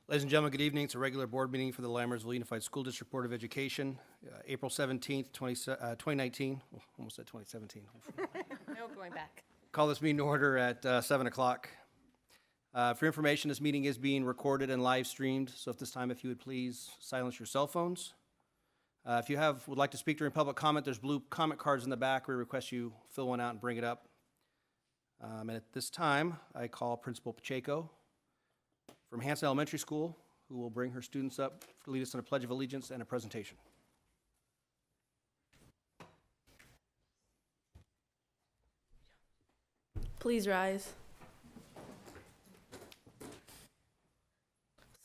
Ladies and gentlemen, good evening. It's a regular board meeting for the Lammersville Unified School District Board of Education, April 17th, 2019. Oh, almost said 2017. No going back. Call this meeting to order at 7 o'clock. For information, this meeting is being recorded and live streamed, so at this time, if you would please silence your cell phones. If you would like to speak during public comment, there's blue comment cards in the back. We request you fill one out and bring it up. And at this time, I call Principal Pacheco from Hanson Elementary School, who will bring her students up to lead us in a Pledge of Allegiance and a presentation. Please rise.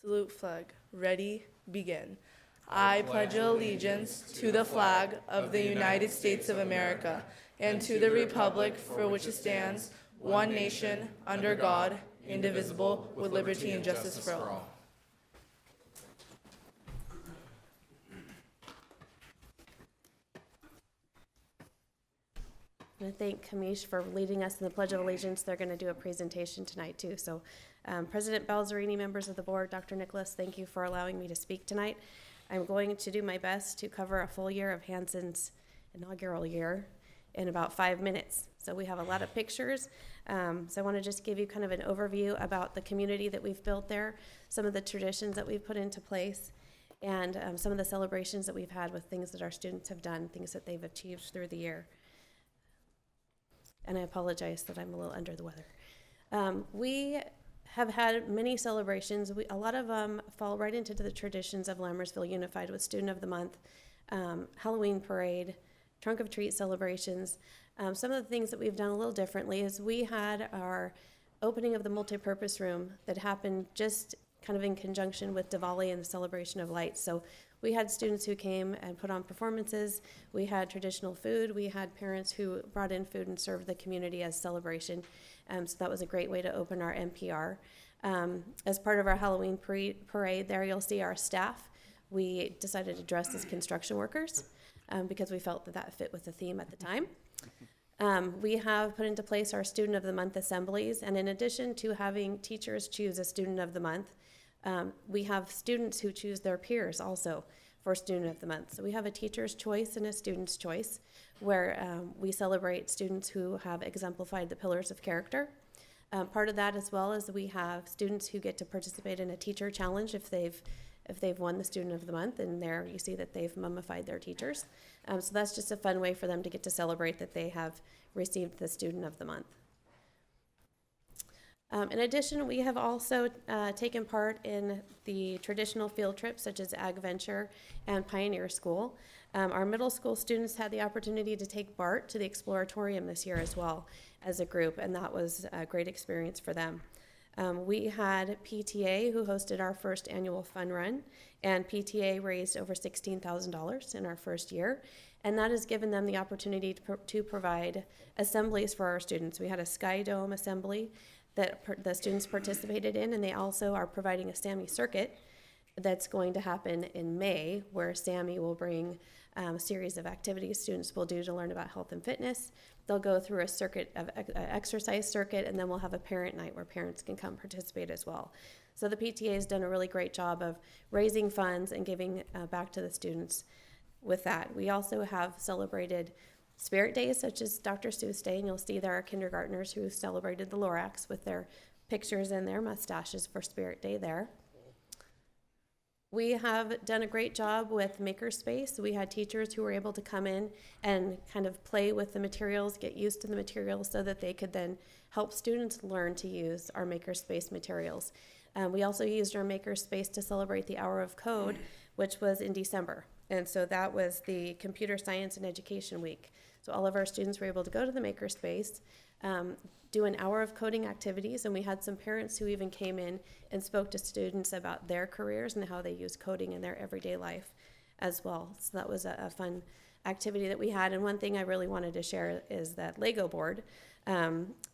Salute flag. Ready, begin. I pledge allegiance to the flag of the United States of America and to the republic for which it stands, one nation, under God, indivisible, with liberty and justice for all. I want to thank Kamish for leading us in the Pledge of Allegiance. They're going to do a presentation tonight too. So President Balzerini, members of the board, Dr. Nicholas, thank you for allowing me to speak tonight. I'm going to do my best to cover a full year of Hanson's inaugural year in about 5 minutes. So we have a lot of pictures. So I want to just give you kind of an overview about the community that we've built there, some of the traditions that we've put into place, and some of the celebrations that we've had with things that our students have done, things that they've achieved through the year. And I apologize that I'm a little under the weather. We have had many celebrations. A lot of them fall right into the traditions of Lammersville Unified with Student of the Month, Halloween parade, trunk of treat celebrations. Some of the things that we've done a little differently is we had our opening of the multipurpose room that happened just kind of in conjunction with Diwali and the celebration of lights. So we had students who came and put on performances. We had traditional food. We had parents who brought in food and served the community as celebration. So that was a great way to open our MPR. As part of our Halloween parade there, you'll see our staff. We decided to dress as construction workers because we felt that that fit with the theme at the time. We have put into place our Student of the Month assemblies, and in addition to having teachers choose a Student of the Month, we have students who choose their peers also for Student of the Month. So we have a teacher's choice and a student's choice where we celebrate students who have exemplified the pillars of character. Part of that as well is we have students who get to participate in a teacher challenge if they've won the Student of the Month, and there you see that they've mummified their teachers. So that's just a fun way for them to get to celebrate that they have received the Student of the Month. In addition, we have also taken part in the traditional field trips such as Ag Venture and Pioneer School. Our middle school students had the opportunity to take BART to the Exploratorium this year as well as a group, and that was a great experience for them. We had PTA who hosted our first annual fun run, and PTA raised over $16,000 in our first year, and that has given them the opportunity to provide assemblies for our students. We had a Sky Dome assembly that the students participated in, and they also are providing a SAMI circuit that's going to happen in May, where SAMI will bring a series of activities students will do to learn about health and fitness. They'll go through a circuit of exercise circuit, and then we'll have a parent night where parents can come participate as well. So the PTA has done a really great job of raising funds and giving back to the students with that. We also have celebrated Spirit Days, such as Dr. Seuss Day, and you'll see there are kindergartners who celebrated the Lorax with their pictures and their mustaches for Spirit Day there. We have done a great job with Makerspace. We had teachers who were able to come in and kind of play with the materials, get used to the materials so that they could then help students learn to use our Makerspace materials. We also used our Makerspace to celebrate the Hour of Code, which was in December. And so that was the Computer Science and Education Week. So all of our students were able to go to the Makerspace, do an hour of coding activities, and we had some parents who even came in and spoke to students about their careers and how they use coding in their everyday life as well. So that was a fun activity that we had. And one thing I really wanted to share is that Lego board.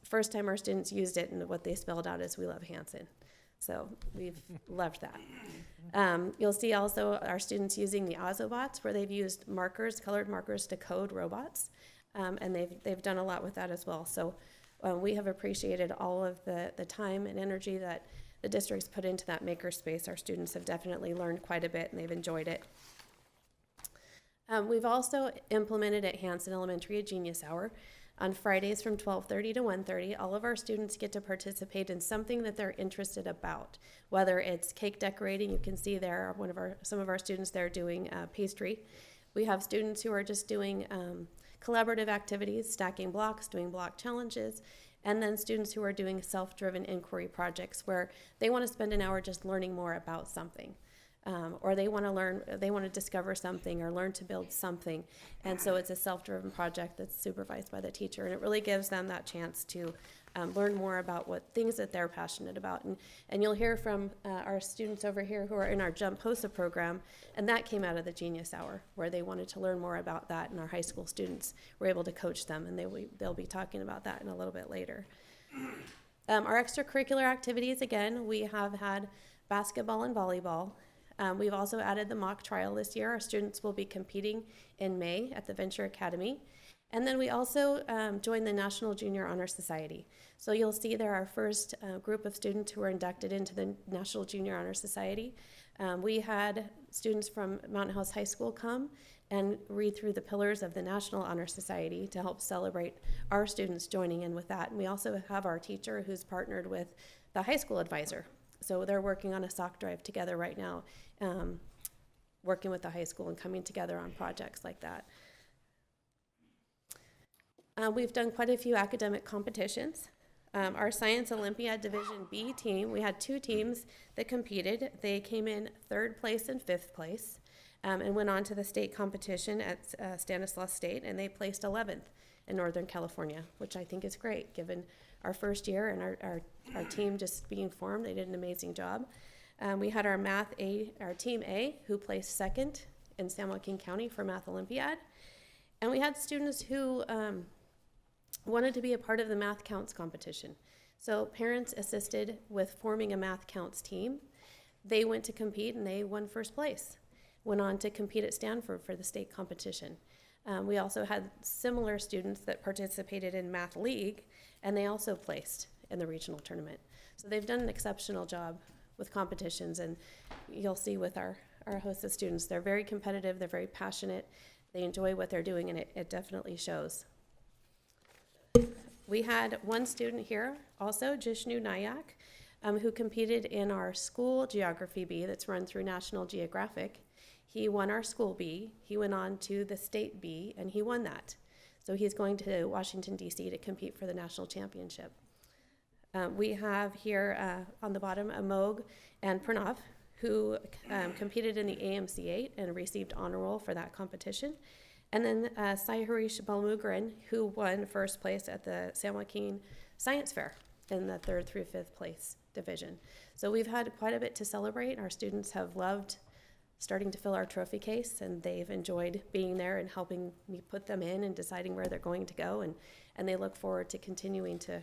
First time our students used it, and what they spelled out is "We love Hanson." So we've loved that. You'll see also our students using the Ozobots, where they've used markers, colored markers, to code robots, and they've done a lot with that as well. So we have appreciated all of the time and energy that the district's put into that makerspace, our students have definitely learned quite a bit and they've enjoyed it. We've also implemented at Hanson Elementary a Genius Hour. On Fridays from 12:30 to 1:30, all of our students get to participate in something that they're interested about, whether it's cake decorating. You can see there some of our students there doing pastry. We have students who are just doing collaborative activities, stacking blocks, doing block challenges, and then students who are doing self-driven inquiry projects where they want to spend an hour just learning more about something. Or they want to discover something or learn to build something. And so it's a self-driven project that's supervised by the teacher, and it really gives them that chance to learn more about what things that they're passionate about. And you'll hear from our students over here who are in our Jump HOSA program, and that came out of the Genius Hour, where they wanted to learn more about that, and our high school students were able to coach them, and they'll be talking about that in a little bit later. Our extracurricular activities, again, we have had basketball and volleyball. We've also added the mock trial this year. Our students will be competing in May at the Venture Academy. And then we also joined the National Junior Honor Society. So you'll see there our first group of students who were inducted into the National Junior Honor Society. We had students from Mountain House High School come and read through the pillars of the National Honor Society to help celebrate our students joining in with that. And we also have our teacher who's partnered with the high school advisor. So they're working on a sock drive together right now, working with the high school and coming together on projects like that. We've done quite a few academic competitions. Our Science Olympiad Division B team, we had 2 teams that competed. They came in 3rd place and 5th place and went on to the state competition at Stanislaus State, and they placed 11th in Northern California, which I think is great given our first year and our team just being formed. They did an amazing job. We had our Team A, who placed 2nd in San Joaquin County for Math Olympiad. And we had students who wanted to be a part of the Math Counts competition. So parents assisted with forming a Math Counts team. They went to compete and they won 1st place. Went on to compete at Stanford for the state competition. We also had similar students that participated in Math League, and they also placed in the regional tournament. So they've done an exceptional job with competitions, and you'll see with our HOSA students, they're very competitive, they're very passionate, they enjoy what they're doing, and it definitely shows. We had one student here, also, Jishnu Nayak, who competed in our school geography bee that's run through National Geographic. He won our school bee, he went on to the state bee, and he won that. So he's going to Washington, D.C. to compete for the national championship. We have here on the bottom Amog and Pranav, who competed in the AMC8 and received honor roll for that competition. And then Sai-Harish Balmugaran, who won 1st place at the San Joaquin Science Fair in the 3rd through 5th place division. So we've had quite a bit to celebrate. Our students have loved starting to fill our trophy case, and they've enjoyed being there and helping me put them in and deciding where they're going to go, and they look forward to continuing to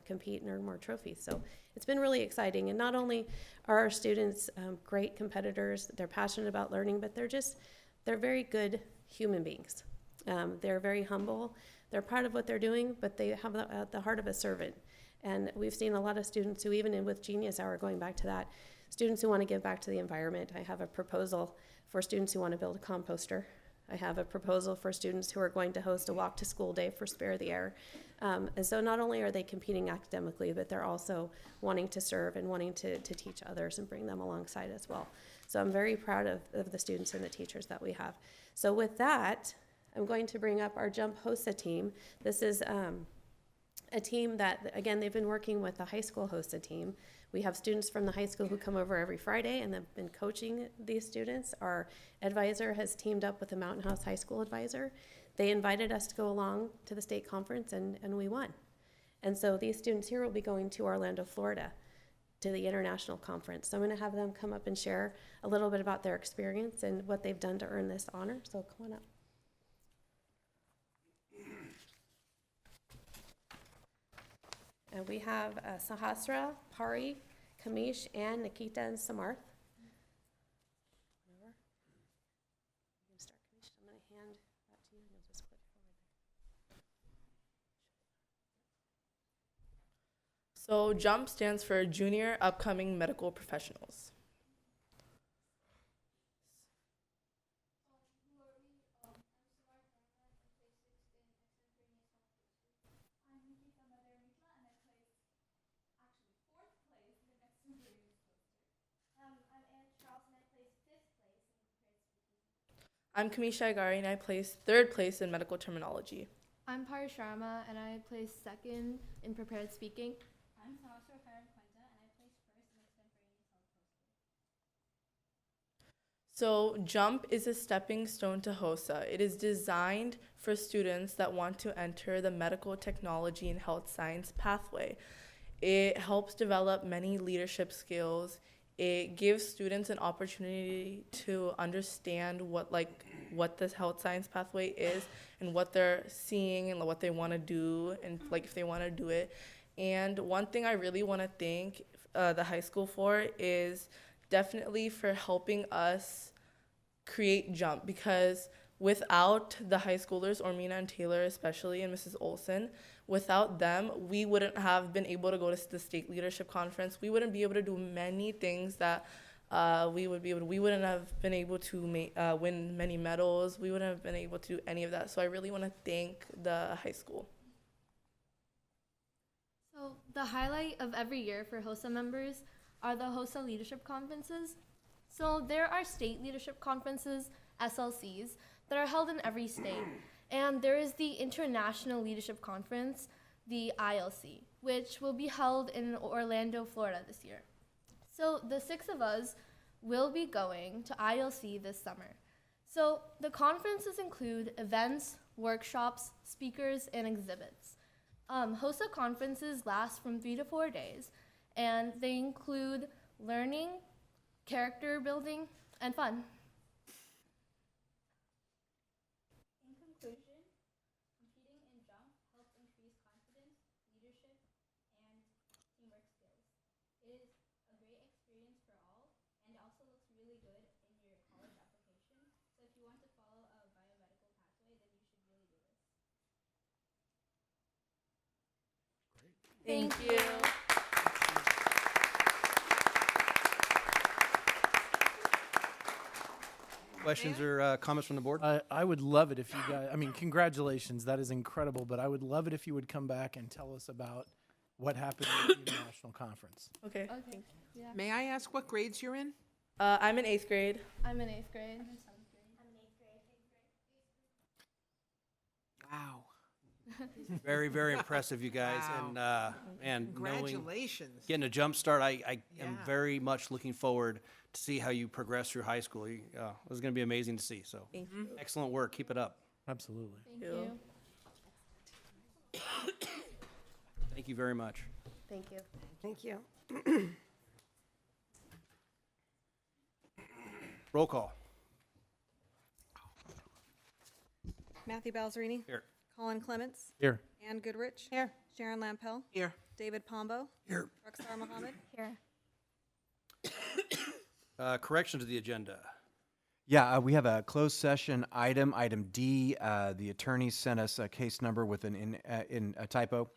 compete and earn more trophies. So it's been really exciting, and not only are our students great competitors, they're passionate about learning, but they're very good human beings. They're very humble, they're proud of what they're doing, but they have the heart of a servant. And we've seen a lot of students who, even with Genius Hour, going back to that, students who want to give back to the environment. I have a proposal for students who want to build a composter. I have a proposal for students who are going to host a walk to school day for Spare the Air. And so not only are they competing academically, but they're also wanting to serve and wanting to teach others and bring them alongside as well. So I'm very proud of the students and the teachers that we have. So with that, I'm going to bring up our Jump HOSA team. This is a team that, again, they've been working with the high school HOSA team. We have students from the high school who come over every Friday and have been coaching these students. Our advisor has teamed up with the Mountain House High School advisor. They invited us to go along to the state conference, and we won. And so these students here will be going to Orlando, Florida, to the international conference. So I'm going to have them come up and share a little bit about their experience and what they've done to earn this honor. So come on up. And we have Sahasra, Pari, Kamish, and Nikita and Samarth. You can start, Kamish. I'm going to hand that to you, and you'll just put it over So JUMP stands for Junior Upcoming Medical Professionals. I'm Kamisha Agari, and I placed third place in medical terminology. I'm Pari Sharma, and I placed second in prepared speaking. I'm Saraswar Karan Quenta, and I placed first in extemporaneous health postgre. So JUMP is a stepping stone to HOSA. It is designed for students that want to enter the medical technology and health science pathway. It helps develop many leadership skills. It gives students an opportunity to understand what this health science pathway is and what they're seeing and what they want to do and if they want to do it. And one thing I really want to thank the high school for is definitely for helping us create JUMP, because without the high schoolers, Ormina and Taylor especially, and Mrs. Olson, without them, we wouldn't have been able to go to the state leadership conference. We wouldn't be able to do many things that we wouldn't have been able to win many medals. We wouldn't have been able to do any of that. So I really want to thank the high school. So the highlight of every year for HOSA members are the HOSA leadership conferences. So there are state leadership conferences, SLCs, that are held in every state. And there is the International Leadership Conference, the ILC, which will be held in Orlando, Florida this year. So the 6 of us will be going to ILC this summer. So the conferences include events, workshops, speakers, and exhibits. HOSA conferences last from 3 to 4 days, and they include learning, character building, and fun. In conclusion, competing in JUMP helps increase confidence, leadership, and teamwork skills. It is a great experience for all, and it also looks really good in your college application. So if you want to follow a biomedical pathway, then you should really do this. Thank you. Questions or comments from the board? I would love it if you guys, congratulations, that is incredible, but I would love it if you would come back and tell us about what happened at the international conference. Okay. Okay. Yeah. May I ask what grades you're in? I'm in 8th grade. I'm in 8th grade. Wow. Very, very impressive, you guys. Wow. And knowing, Congratulations. getting a jump start, I am Yeah. very much looking forward to see how you progress through high school. This is going to be amazing to see. So Thank you. excellent work. Keep it up. Absolutely. Thank you. you. Thank you very much. Thank you. Thank you. Roll call. Matthew Balzerini. Here. Colin Clements. Here. Ann Goodrich. Here. Sharon Lampel. Here. David Pombo. Here. Roxar Mohammed. Here. Correction to the agenda. Yeah, we have a closed session item, item D. The attorney sent us a case number with in a typo.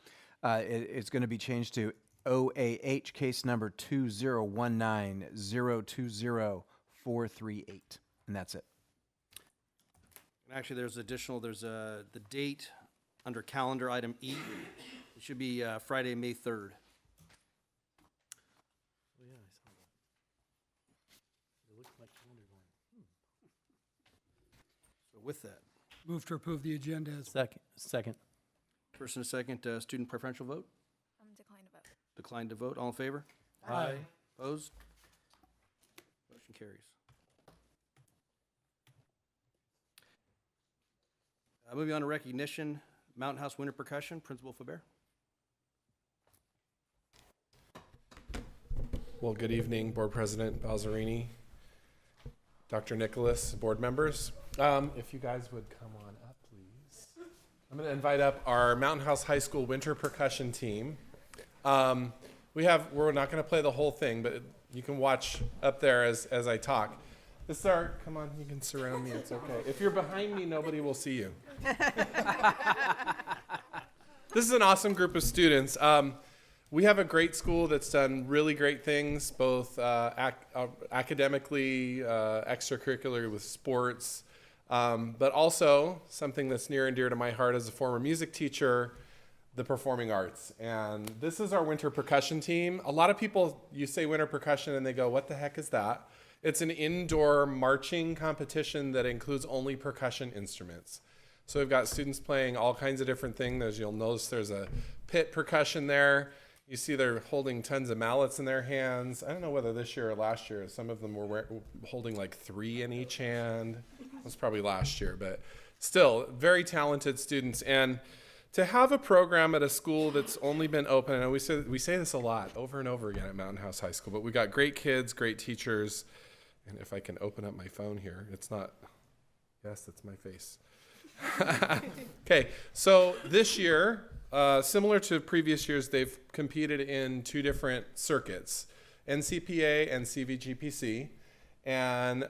It's going to be changed to OAH case number 2019-020-438, and that's it. And actually, there's the date under calendar item E. It should be Friday, May 3rd. Oh, yeah, I saw that. It looked like calendar going. So with that, Move to approve the agenda as Second. first and a second, student preferential vote. Decline to vote. Declined to vote. All in favor? Aye. Opposed? Motion carries. Moving on to recognition, Mountain House Winter Percussion, Principal Pbis. Well, good evening, Board President Balzerini, Dr. Nicholas, board members. If you guys would come on up, please. I'm going to invite up our Mountain House High School Winter Percussion team. We're not going to play the whole thing, but you can watch up there as I talk. This is our, come on, you can surround me, it's okay. If you're behind me, nobody will see you. This is an awesome group of students. We have a great school that's done really great things, both academically, extracurricular with sports, but also something that's near and dear to my heart as a former music teacher, the performing arts. And this is our winter percussion team. A lot of people, you say winter percussion and they go, what the heck is that? It's an indoor marching competition that includes only percussion instruments. So we've got students playing all kinds of different things. You'll notice there's a pit percussion there. You see they're holding tons of mallets in their hands. I don't know whether this year or last year, some of them were holding like 3 in each hand. It was probably last year, but still very talented students. And to have a program at a school that's only been open, and we say this a lot over and over again at Mountain House High School, but we got great kids, great teachers. And if I can open up my phone here, it's not, yes, that's my face. Okay, so this year, similar to previous years, they've competed in 2 different circuits, NCPA and CVGPC. And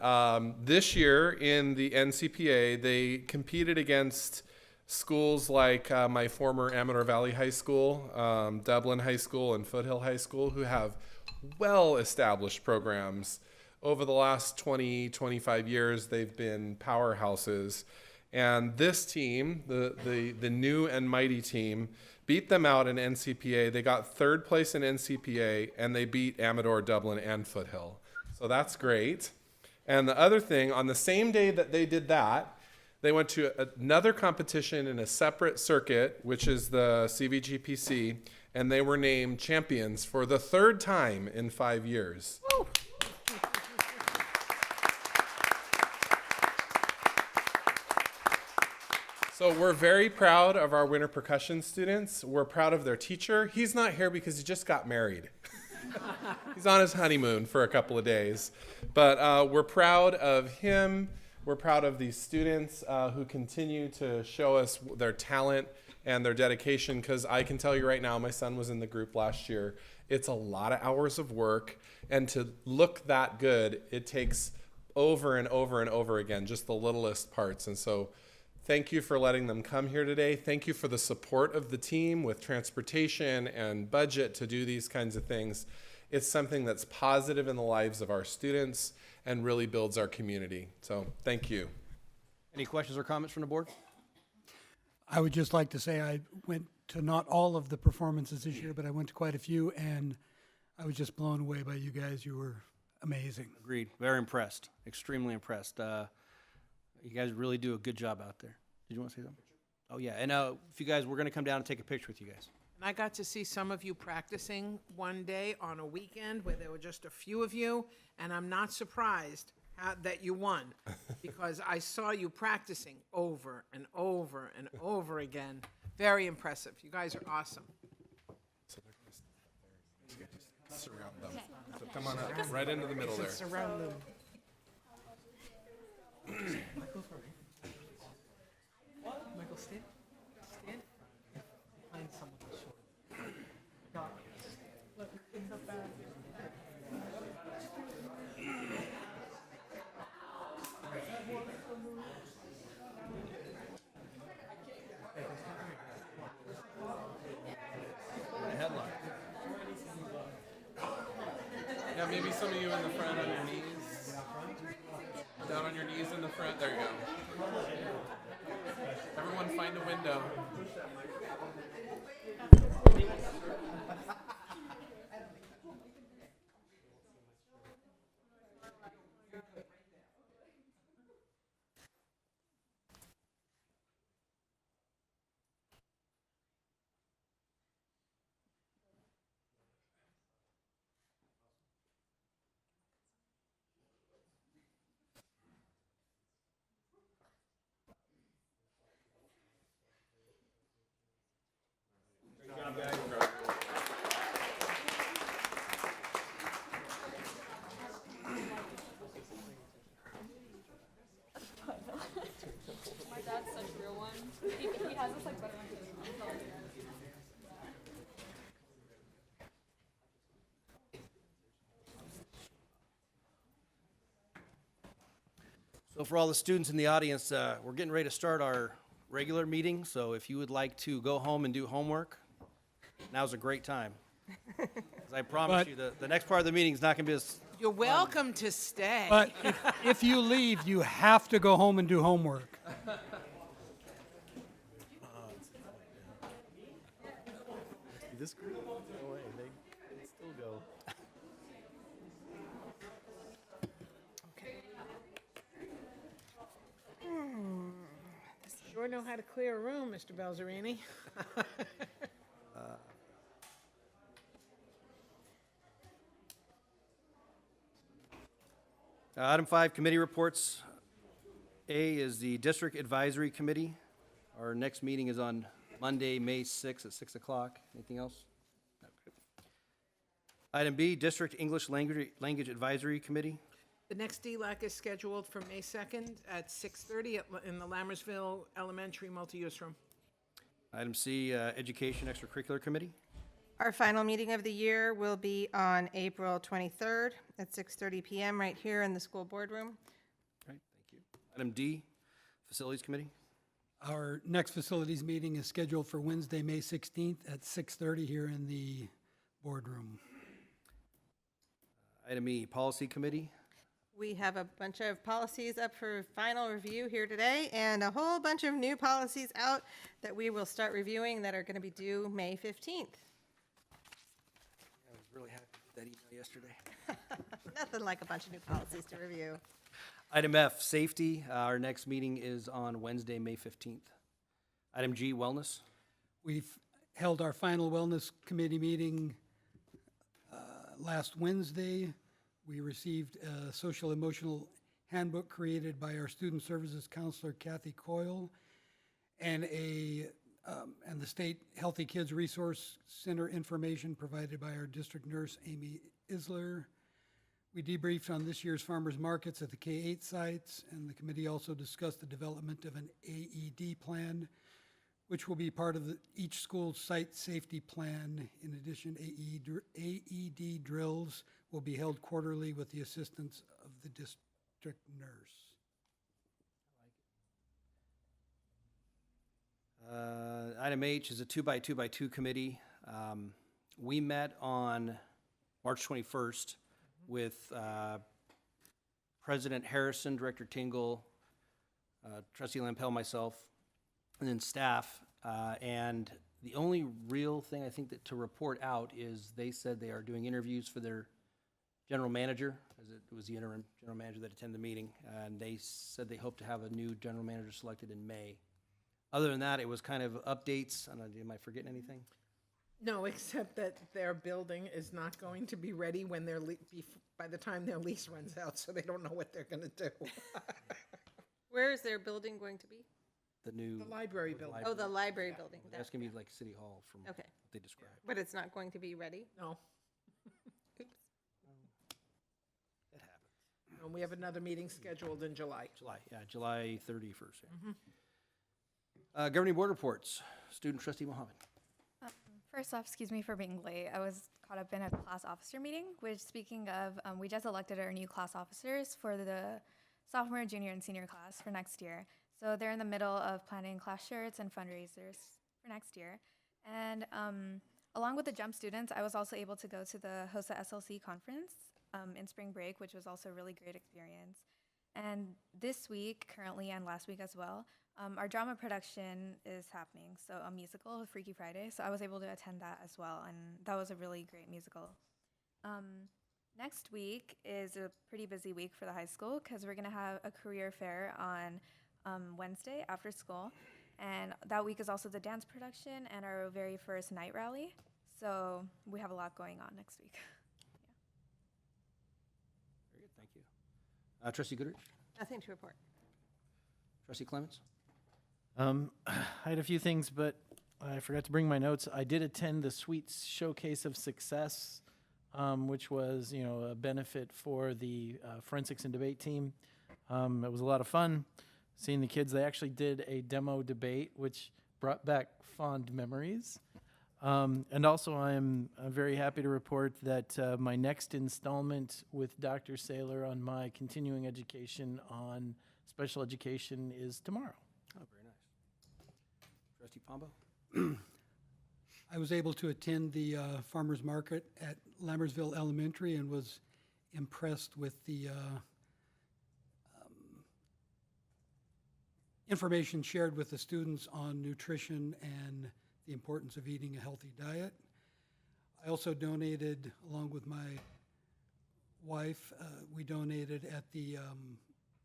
this year in the NCPA, they competed against schools like my former Amador Valley High School, Dublin High School, and Foothill High School, who have well-established programs. Over the last 20, 25 years, they've been powerhouses. And this team, the new and mighty team, beat them out in NCPA. They got 3rd place in NCPA, and they beat Amador, Dublin, and Foothill. So that's great. And the other thing, on the same day that they did that, they went to another competition in a separate circuit, which is the CVGPC, and they were named champions for the 3rd time in 5 years. Woo! So we're very proud of our winter percussion students. We're proud of their teacher. He's not here because he just got married. He's on his honeymoon for a couple of days. But we're proud of him. We're proud of these students who continue to show us their talent and their dedication, because I can tell you right now, my son was in the group last year. It's a lot of hours of work, and to look that good, it takes over and over and over again, just the littlest parts. And so thank you for letting them come here today. Thank you for the support of the team with transportation and budget to do these kinds of things. It's something that's positive in the lives of our students and really builds our community. So thank you. Any questions or comments from the board? I would just like to say I went to not all of the performances this year, but I went to quite a few, and I was just blown away by you guys. You were amazing. Agreed. Very impressed. Extremely impressed. You guys really do a good job out there. Did you want to say something? Oh, yeah. And if you guys, we're going to come down and take a picture with you guys. And I got to see some of you practicing one day on a weekend where there were just a few of you, and I'm not surprised that you won, because I saw you practicing over and over and over again. Very impressive. You guys are awesome. So they're just surround them. So come on up, right into the middle there. Surround them. Michael, stand. Stand. Find someone to show. Look, it's up back. Yeah, maybe some of you in the front on your knees. Down on your knees in the front. There you go. Everyone find a window. My dad's such a real one. He has us like better than his. So for all the students in the audience, we're getting ready to start our regular meeting. So if you would like to go home and do homework, now's a great time. 'Cause I promise you, the next part of the meeting is not going to be as. You're welcome to stay. But if you leave, you have to go home and do homework. This group, no way, they can still go. Sure know how to clear a room, Mr. Belzerini. Item 5, committee reports. A is the District Advisory Committee. Our next meeting is on Monday, May 6th at 6 o'clock. Anything else? No, good. Item B, District English Language Advisory Committee. The next DLAC is scheduled for May 2nd at 6:30 in the Lammersville Elementary Multi-Use Room. Item C, Education Extracurricular Committee. Our final meeting of the year will be on April 23rd at 6:30 PM right here in the school boardroom. All right, thank you. Item D, Facilities Committee. Our next facilities meeting is scheduled for Wednesday, May 16th at 6:30 here in the boardroom. Item E, Policy Committee. We have a bunch of policies up for final review here today and a whole bunch of new policies out that we will start reviewing that are going to be due May 15th. I was really happy with that email yesterday. Nothing like a bunch of new policies to review. Item F, Safety. Our next meeting is on Wednesday, May 15th. Item G, Wellness. We've held our final Wellness Committee meeting last Wednesday. We received a social emotional handbook created by our Student Services Counselor Kathy Coyle and the State Healthy Kids Resource Center information provided by our district nurse Amy Isler. We debriefed on this year's farmers markets at the K-8 sites, and the committee also discussed the development of an AED plan, which will be part of each school's site safety plan. In addition, AED drills will be held quarterly with the assistance of the district nurse. Item H is a 2x2x2 committee. We met on March 21st with President Harrison, Director Tingle, Trustee Lampel, myself, and then staff. And the only real thing I think that to report out is they said they are doing interviews for their general manager, as it was the interim general manager that attended the meeting, and they said they hope to have a new general manager selected in May. Other than that, it was kind of updates. I don't know, am I forgetting anything? No, except that their building is not going to be ready when by the time their lease runs out, so they don't know what they're going to do. Where is their building going to be? The new. The library building. Oh, the library building. That's gonna be like City Hall from what Okay. they described. But it's not going to be ready? No. It happens. And we have another meeting scheduled in July. July 31st. Yeah. Governing board reports. Student Trustee Mohammed. First off, excuse me for being late. I was caught up in a class officer meeting, which, speaking of, we just elected our new class officers for the sophomore, junior, and senior class for next year. So they're in the middle of planning class shirts and fundraisers for next year. And along with the JUMP students, I was also able to go to the HOSA SLC conference in spring break, which was also a really great experience. And this week, currently, and last week as well, our drama production is happening. So a musical, Freaky Friday. So I was able to attend that as well, and that was a really great musical. Next week is a pretty busy week for the high school because we're gonna have a career fair on Wednesday after school. And that week is also the dance production and our very first night rally. So we have a lot going on next week. Very good, thank you. Trustee Goodrich? Nothing to report. Trustee Clements? I had a few things, but I forgot to bring my notes. I did attend the Sweets Showcase of Success, which was, a benefit for the forensics and debate team. It was a lot of fun seeing the kids. They actually did a demo debate, which brought back fond memories. And also, I'm very happy to report that my next installment with Dr. Saylor on my continuing education on special education is tomorrow. Oh, very nice. Trustee Pombo? I was able to attend the farmer's market at Lammersville Elementary and was impressed with the information shared with the students on nutrition and the importance of eating a healthy diet. I also donated, along with my wife, we donated at the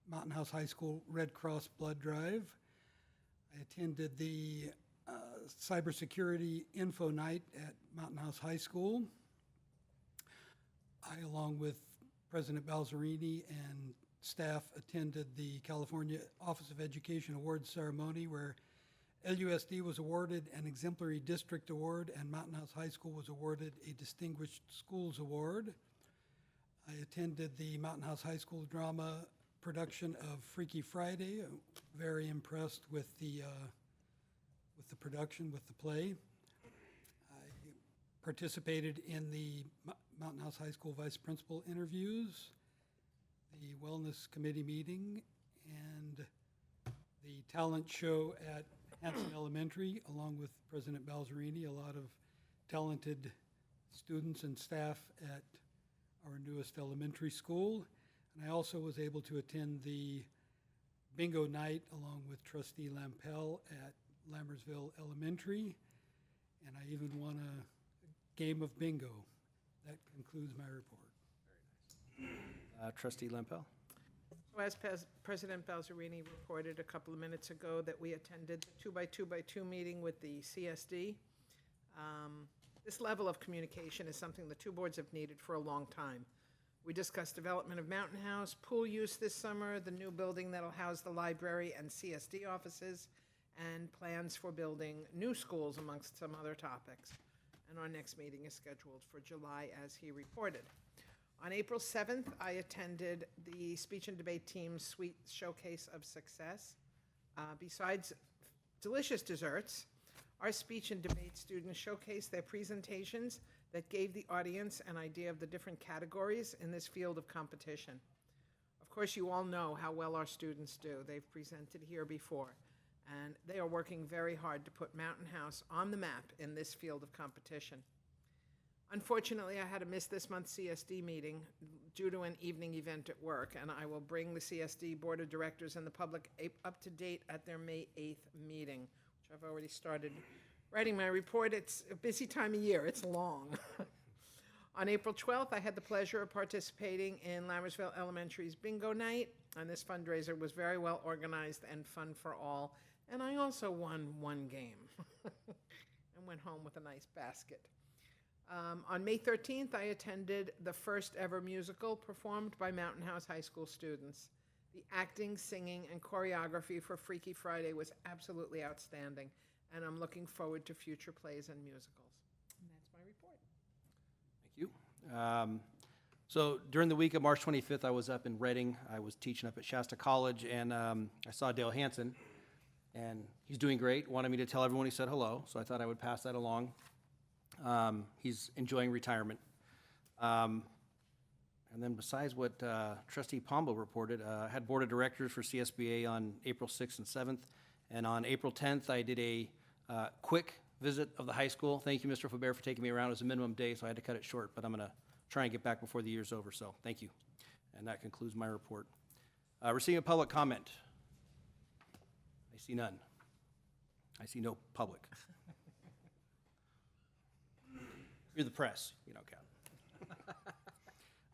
Mountain House High School Red Cross Blood Drive. I attended the Cybersecurity Info Night at Mountain House High School. I, along with President Balzerini and staff, attended the California Office of Education Awards ceremony where LUSD was awarded an Exemplary District Award and Mountain House High School was awarded a Distinguished Schools Award. I attended the Mountain House High School drama production of Freaky Friday. Very impressed with the production, with the play. I participated in the Mountain House High School Vice Principal interviews, the Wellness Committee meeting, and the talent show at Hanson Elementary, along with President Balzerini. A lot of talented students and staff at our newest elementary school. And I also was able to attend the bingo night along with Trustee Lampel at Lammersville Elementary. And I even won a game of bingo. That concludes my report. Trustee Lampel? So as President Balzerini reported a couple of minutes ago that we attended the 2x2x2 meeting with the CSD. This level of communication is something the two boards have needed for a long time. We discussed development of Mountain House, pool use this summer, the new building that'll house the library and CSD offices, and plans for building new schools, amongst some other topics. And our next meeting is scheduled for July, as he reported. On April 7th, I attended the speech and debate team's sweet showcase of success. Besides delicious desserts, our speech and debate students showcased their presentations that gave the audience an idea of the different categories in this field of competition. Of course, you all know how well our students do. They've presented here before, and they are working very hard to put Mountain House on the map in this field of competition. Unfortunately, I had to miss this month's CSD meeting due to an evening event at work, and I will bring the CSD Board of Directors and the public up to date at their May 8th meeting, which I've already started writing my report. It's a busy time of year. It's long. On April 12th, I had the pleasure of participating in Lammersville Elementary's bingo night, and this fundraiser was very well organized and fun for all, and I also won one game and went home with a nice basket. On May 13th, I attended the first ever musical performed by Mountain House High School students. The acting, singing, and choreography for Freaky Friday was absolutely outstanding, and I'm looking forward to future plays and musicals. And that's my report. Thank you. So during the week of March 25th, I was up in Reading. I was teaching up at Shasta College, and I saw Dale Hanson, and he's doing great. Wanted me to tell everyone he said hello, so I thought I would pass that along. He's enjoying retirement. And then besides what Trustee Pombo reported, I had Board of Directors for CSBA on April 6th and 7th. And on April 10th, I did a quick visit of the high school. Thank you, Mr. Faber, for taking me around. It was a minimum day, so I had to cut it short, but I'm going to try and get back before the year's over, so thank you. And that concludes my report. Receiving a public comment. I see none. I see no public. You're the press. You don't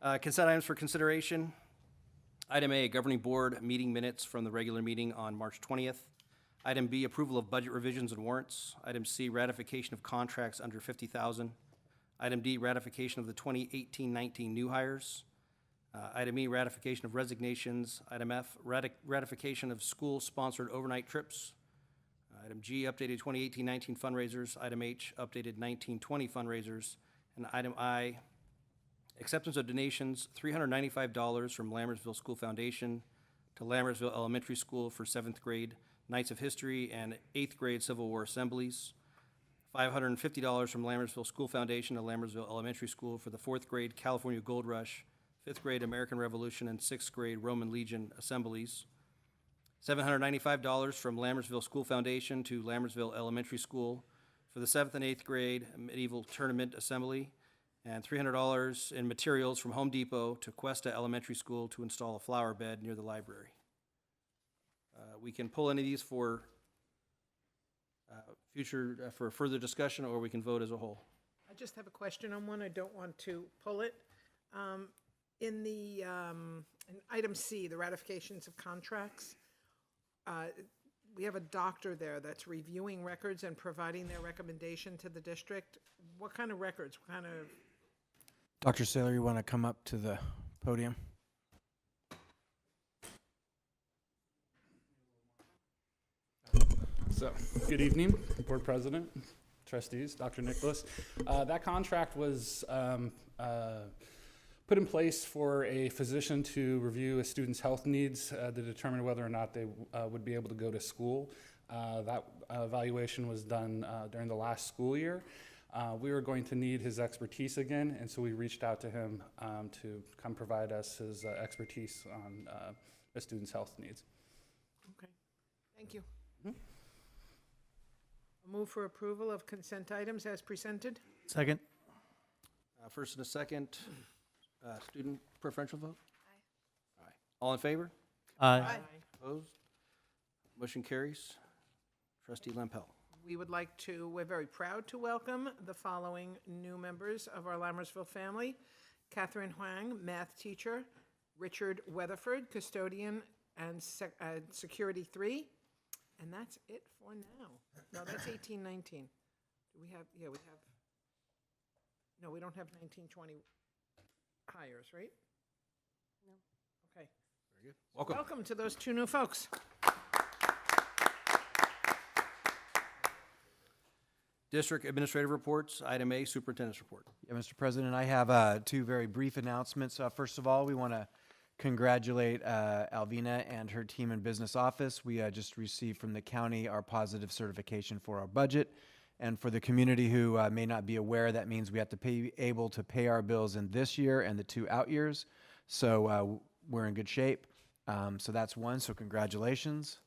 count. Consent items for consideration. Item A, Governing Board meeting minutes from the regular meeting on March 20th. Item B, approval of budget revisions and warrants. Item C, ratification of contracts under $50,000. Item D, ratification of the 2018-19 new hires. Item E, ratification of resignations. Item F, ratification of school-sponsored overnight trips. Item G, updated 2018-19 fundraisers. Item H, updated 19-20 fundraisers. And item I, acceptance of donations, $395 from Lammersville School Foundation to Lammersville Elementary School for 7th grade Nights of History and 8th grade Civil War assemblies. $550 from Lammersville School Foundation to Lammersville Elementary School for the 4th grade California Gold Rush, 5th grade American Revolution, and 6th grade Roman Legion assemblies. $795 from Lammersville School Foundation to Lammersville Elementary School for the 7th and 8th grade medieval tournament assembly, and $300 in materials from Home Depot to Cuesta Elementary School to install a flower bed near the library. We can pull any of these for for further discussion, or we can vote as a whole. I just have a question on one. I don't want to pull it. In item C, the ratifications of contracts, we have a doctor there that's reviewing records and providing their recommendation to the district. What kind of records? What kind of? Dr. Saylor, you want to come up to the podium? So, good evening, Board President, trustees, Dr. Nicholas. That contract was put in place for a physician to review a student's health needs to determine whether or not they would be able to go to school. That evaluation was done during the last school year. We were going to need his expertise again, and so we reached out to him to come provide us his expertise on a student's health needs. Okay, thank you. I'll move for approval of consent items as presented. Second. First and a second, student preferential vote? Aye. Aye. All in favor? Aye. Opposed? Motion carries. Trustee Lampel. We're very proud to welcome the following new members of our Lammersville family. Catherine Huang, math teacher. Richard Weatherford, custodian and security 3. And that's it for now. No, that's 1819. Do we have, we have, no, we don't have 1920 hires, right? No. Okay. Very good. Welcome. Welcome to those two new folks. District administrative reports, item A, superintendent's report. Yeah, Mr. President, I have two very brief announcements. First of all, we want to congratulate Alvina and her team in business office. We just received from the county our positive certification for our budget. And for the community who may not be aware, that means we have to be able to pay our bills in this year and the 2 out years. So we're in good shape. So that's one, so congratulations.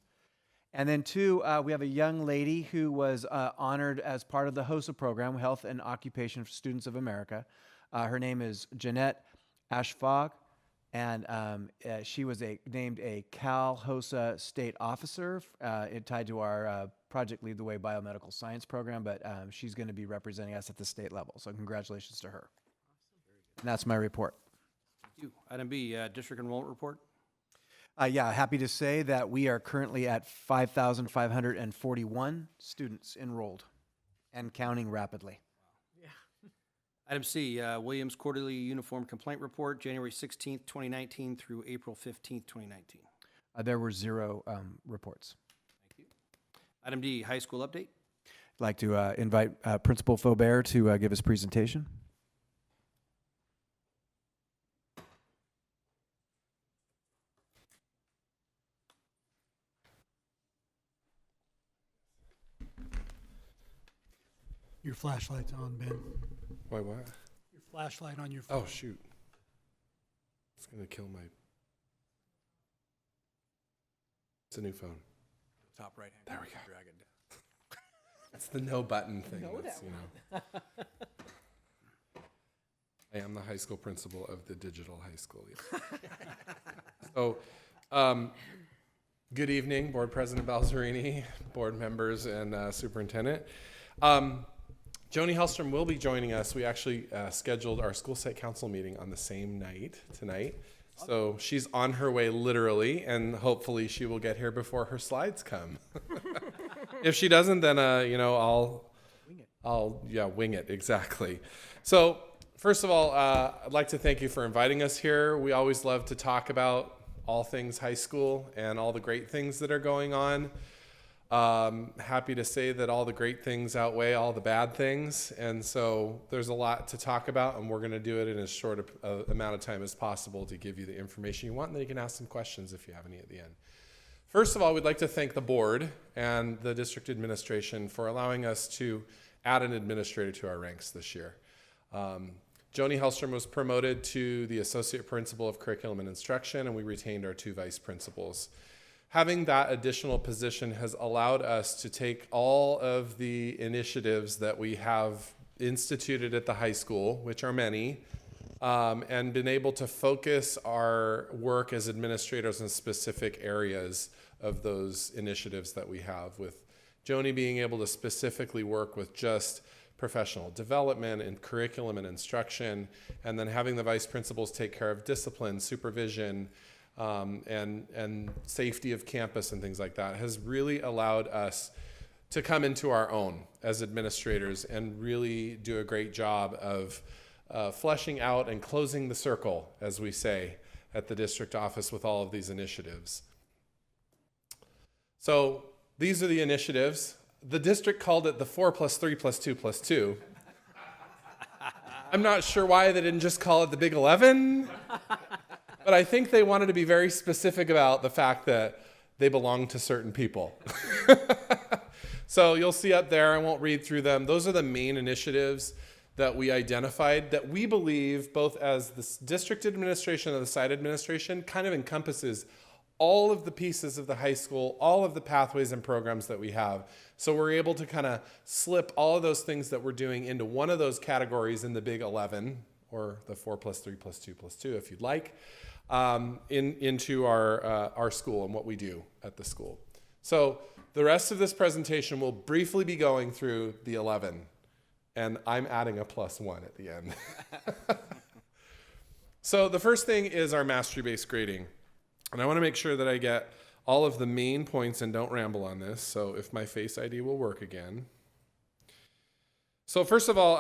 And then 2, we have a young lady who was honored as part of the HOSA program, Health and Occupation for Students of America. Her name is Jeanette Ashfog. And she was named a Cal HOSA state officer tied to our Project Lead the Way biomedical science program, but she's going to be representing us at the state level. So congratulations to her. And that's my report. Thank you. Item B, district enrollment report. Yeah, happy to say that we are currently at 5,541 students enrolled and counting rapidly. Item C, Williams Quarterly Uniform Complaint Report, January 16th, 2019 through April 15th, 2019. There were 0 reports. Thank you. Item D, high school update. I'd like to invite Principal Faubert to give his presentation. Your flashlight's on, Ben. Why, what? Your flashlight on your phone. Oh, shoot. It's going to kill my... It's a new phone. Top right hand. There we go. Drag it down. It's the no button thing. Know That's, that you know. I am the high school principal of the digital high school. Yes. So, good evening, Board President Balzerini, board members, and superintendent. Joni Hellstrom will be joining us. We actually scheduled our school site council meeting on the same night tonight. So she's on her way literally, and hopefully she will get here before her slides come. If she doesn't, then I'll wing it, exactly. So first of all, I'd like to thank you for inviting us here. We always love to talk about all things high school and all the great things that are going on. Happy to say that all the great things outweigh all the bad things, and so there's a lot to talk about, and we're going to do it in as short a amount of time as possible to give you the information you want, and then you can ask some questions if you have any at the end. First of all, we'd like to thank the board and the district administration for allowing us to add an administrator to our ranks this year. Joni Hellstrom was promoted to the associate principal of curriculum and instruction, and we retained our 2 vice principals. having that additional position has allowed us to take all of the initiatives that we have instituted at the high school, which are many, and been able to focus our work as administrators in specific areas of those initiatives that we have, with Joni being able to specifically work with just professional development and curriculum and instruction, and then having the vice principals take care of discipline, supervision, and safety of campus and things like that, has really allowed us to come into our own as administrators and really do a great job of fleshing out and closing the circle, as we say, at the district office with all of these initiatives. So these are the initiatives. The district called it the 4+3+2+2. I'm not sure why they didn't just call it the Big 11, but I think they wanted to be very specific about the fact that they belong to certain people. So you'll see up there, I won't read through them. Those are the main initiatives that we identified that we believe, both as the district administration and the site administration, kind of encompasses all of the pieces of the high school, all of the pathways and programs that we have. So we're able to kind of slip all of those things that we're doing into one of those categories in the Big 11, or the 4+3+2+2 if you'd like, into our school and what we do at the school. So the rest of this presentation will briefly be going through the 11, and I'm adding a +1 at the end. So the first thing is our mastery-based grading. And I want to make sure that I get all of the main points and don't ramble on this. So if my Face ID will work again. So first of all,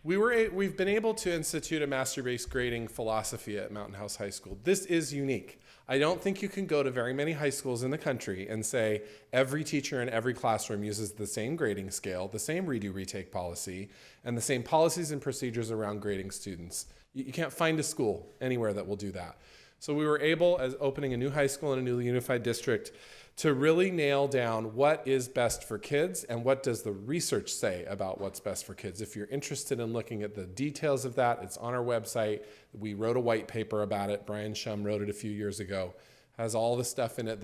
we've been able to institute a mastery-based grading philosophy at Mountain House High School. This is unique. I don't think you can go to very many high schools in the country and say every teacher in every classroom uses the same grading scale, the same redo retake policy, and the same policies and procedures around grading students. You can't find a school anywhere that will do that. So we were able, as opening a new high school in a newly unified district, to really nail down what is best for kids and what does the research say about what's best for kids. If you're interested in looking at the details of that, it's on our website. We wrote a white paper about it. Brian Shum wrote it a few years ago. Has all the stuff in it,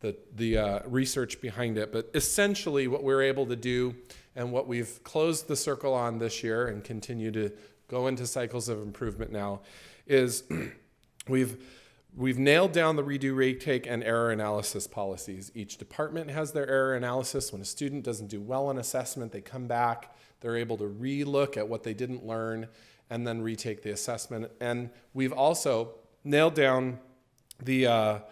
the research behind it. But essentially what we're able to do, and what we've closed the circle on this year and continue to go into cycles of improvement now, is We've nailed down the redo, retake, and error analysis policies. Each department has their error analysis. When a student doesn't do well on assessment, they come back, they're able to re-look at what they didn't learn and then retake the assessment. And we've also nailed down the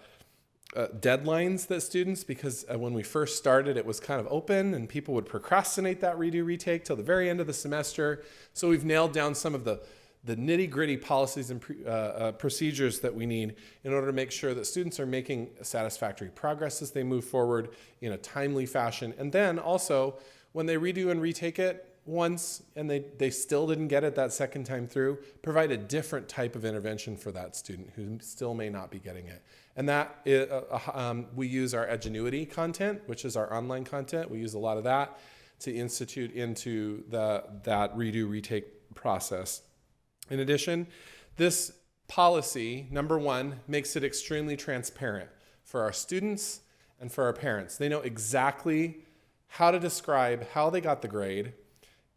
deadlines that students, because when we first started, it was kind of open and people would procrastinate that redo, retake till the very end of the semester. So we've nailed down some of the nitty-gritty policies and procedures that we need in order to make sure that students are making satisfactory progress as they move forward in a timely fashion. And then also, when they redo and retake it once and they still didn't get it that second time through, provide a different type of intervention for that student who still may not be getting it. And that we use our Edgenuity content, which is our online content. We use a lot of that to institute into that redo, retake process. In addition, this policy, number one, makes it extremely transparent for our students and for our parents. They know exactly how to describe how they got the grade.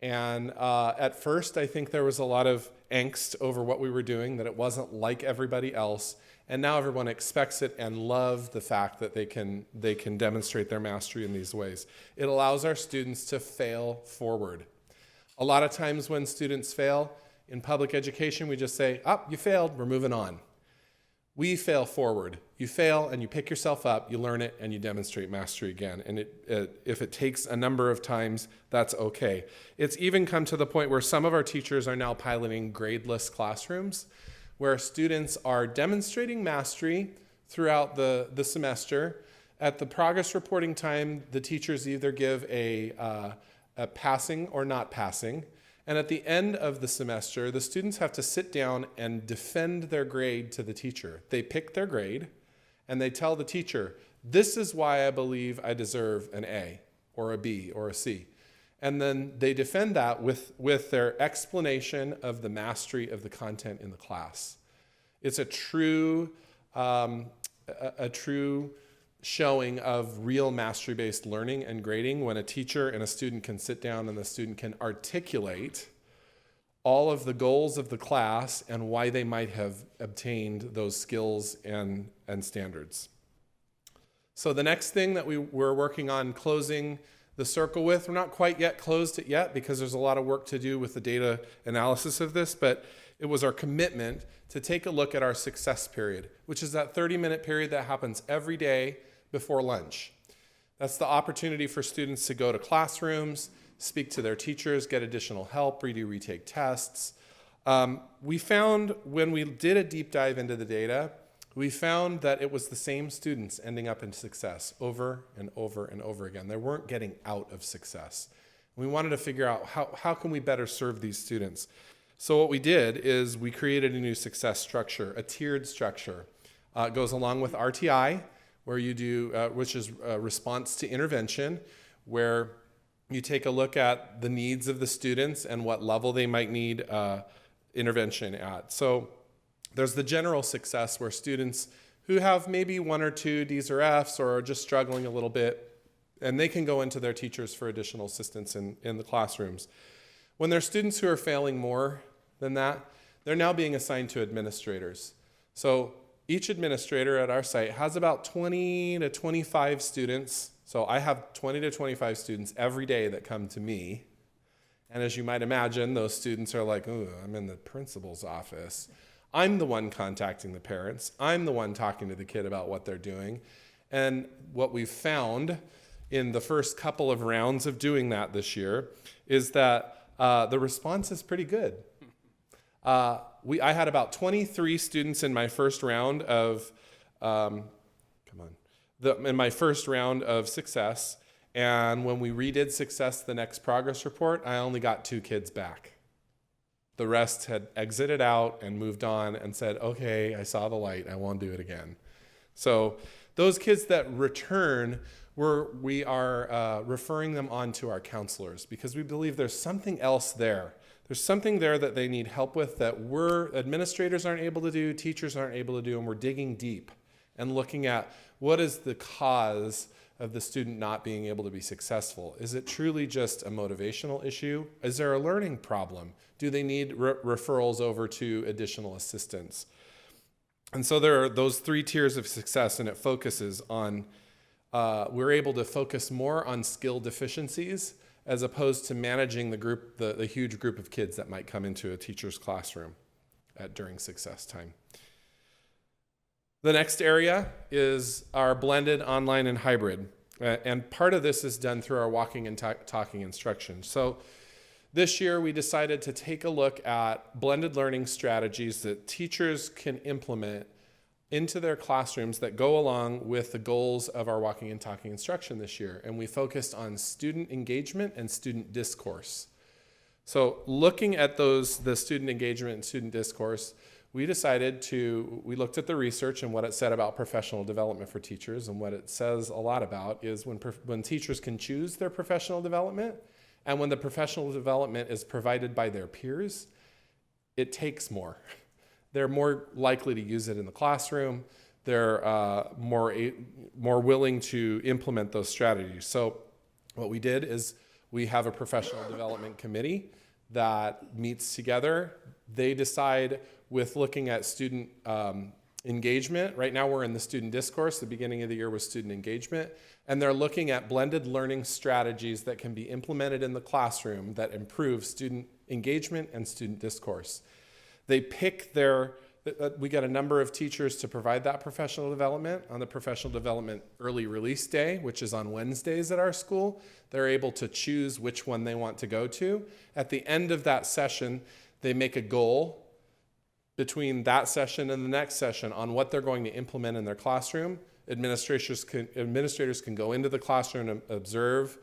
And at first, I think there was a lot of angst over what we were doing, that it wasn't like everybody else. And now everyone expects it and loves the fact that they can demonstrate their mastery in these ways. It allows our students to fail forward. A lot of times when students fail, in public education, we just say, oh, you failed, we're moving on. We fail forward. You fail and you pick yourself up, you learn it, and you demonstrate mastery again. And if it takes a number of times, that's okay. It's even come to the point where some of our teachers are now piloting gradeless classrooms, where students are demonstrating mastery throughout the semester. At the progress reporting time, the teachers either give a passing or not passing. And at the end of the semester, the students have to sit down and defend their grade to the teacher. They pick their grade, and they tell the teacher, this is why I believe I deserve an A, or a B, or a C. And then they defend that with their explanation of the mastery of the content in the class. It's a true showing of real mastery-based learning and grading when a teacher and a student can sit down and the student can articulate all of the goals of the class and why they might have obtained those skills and standards. So the next thing that we're working on closing the circle with, we're not quite yet closed it yet because there's a lot of work to do with the data analysis of this, but it was our commitment to take a look at our success period, which is that 30-minute period that happens every day before lunch. That's the opportunity for students to go to classrooms, speak to their teachers, get additional help, redo, retake tests. We found when we did a deep dive into the data, we found that it was the same students ending up in success over and over and over again. They weren't getting out of success. We wanted to figure out how can we better serve these students. So what we did is we created a new success structure, a tiered structure. It goes along with RTI, where you do, which is a response to intervention, where you take a look at the needs of the students and what level they might need intervention at. So there's the general success where students who have maybe 1 or 2 D's or F's or are just struggling a little bit, and they can go into their teachers for additional assistance in the classrooms. When there are students who are failing more than that, they're now being assigned to administrators. So each administrator at our site has about 20 to 25 students. So I have 20 to 25 students every day that come to me. And as you might imagine, those students are like, oh, I'm in the principal's office. I'm the one contacting the parents. I'm the one talking to the kid about what they're doing. And what we've found in the first couple of rounds of doing that this year is that the response is pretty good. I had about 23 students in my first round of, in my first round of success. And when we redid success, the next progress report, I only got 2 kids back. The rest had exited out and moved on and said, okay, I saw the light, I won't do it again. So those kids that return, we are referring them on to our counselors because we believe there's something else there. There's something there that they need help with that administrators aren't able to do, teachers aren't able to do, and we're digging deep and looking at what is the cause of the student not being able to be successful. Is it truly just a motivational issue? Is there a learning problem? Do they need referrals over to additional assistance? And so there are those 3 tiers of success, and it focuses on, we're able to focus more on skill deficiencies as opposed to managing the huge group of kids that might come into a teacher's classroom during success time. The next area is our blended online and hybrid. And part of this is done through our walking and talking instruction. So this year we decided to take a look at blended learning strategies that teachers can implement into their classrooms that go along with the goals of our walking and talking instruction this year. And we focused on student engagement and student discourse. So looking at the student engagement and student discourse, we looked at the research and what it said about professional development for teachers, and what it says a lot about is when teachers can choose their professional development, and when the professional development is provided by their peers, it takes more. They're more likely to use it in the classroom. They're more willing to implement those strategies. So what we did is we have a professional development committee that meets together. They decide with looking at student engagement. Right now we're in the student discourse. The beginning of the year was student engagement. And they're looking at blended learning strategies that can be implemented in the classroom that improve student engagement and student discourse. They pick we get a number of teachers to provide that professional development. On the professional development early release day, which is on Wednesdays at our school, they're able to choose which one they want to go to. At the end of that session, they make a goal between that session and the next session on what they're going to implement in their classroom. Administrators can go into the classroom and observe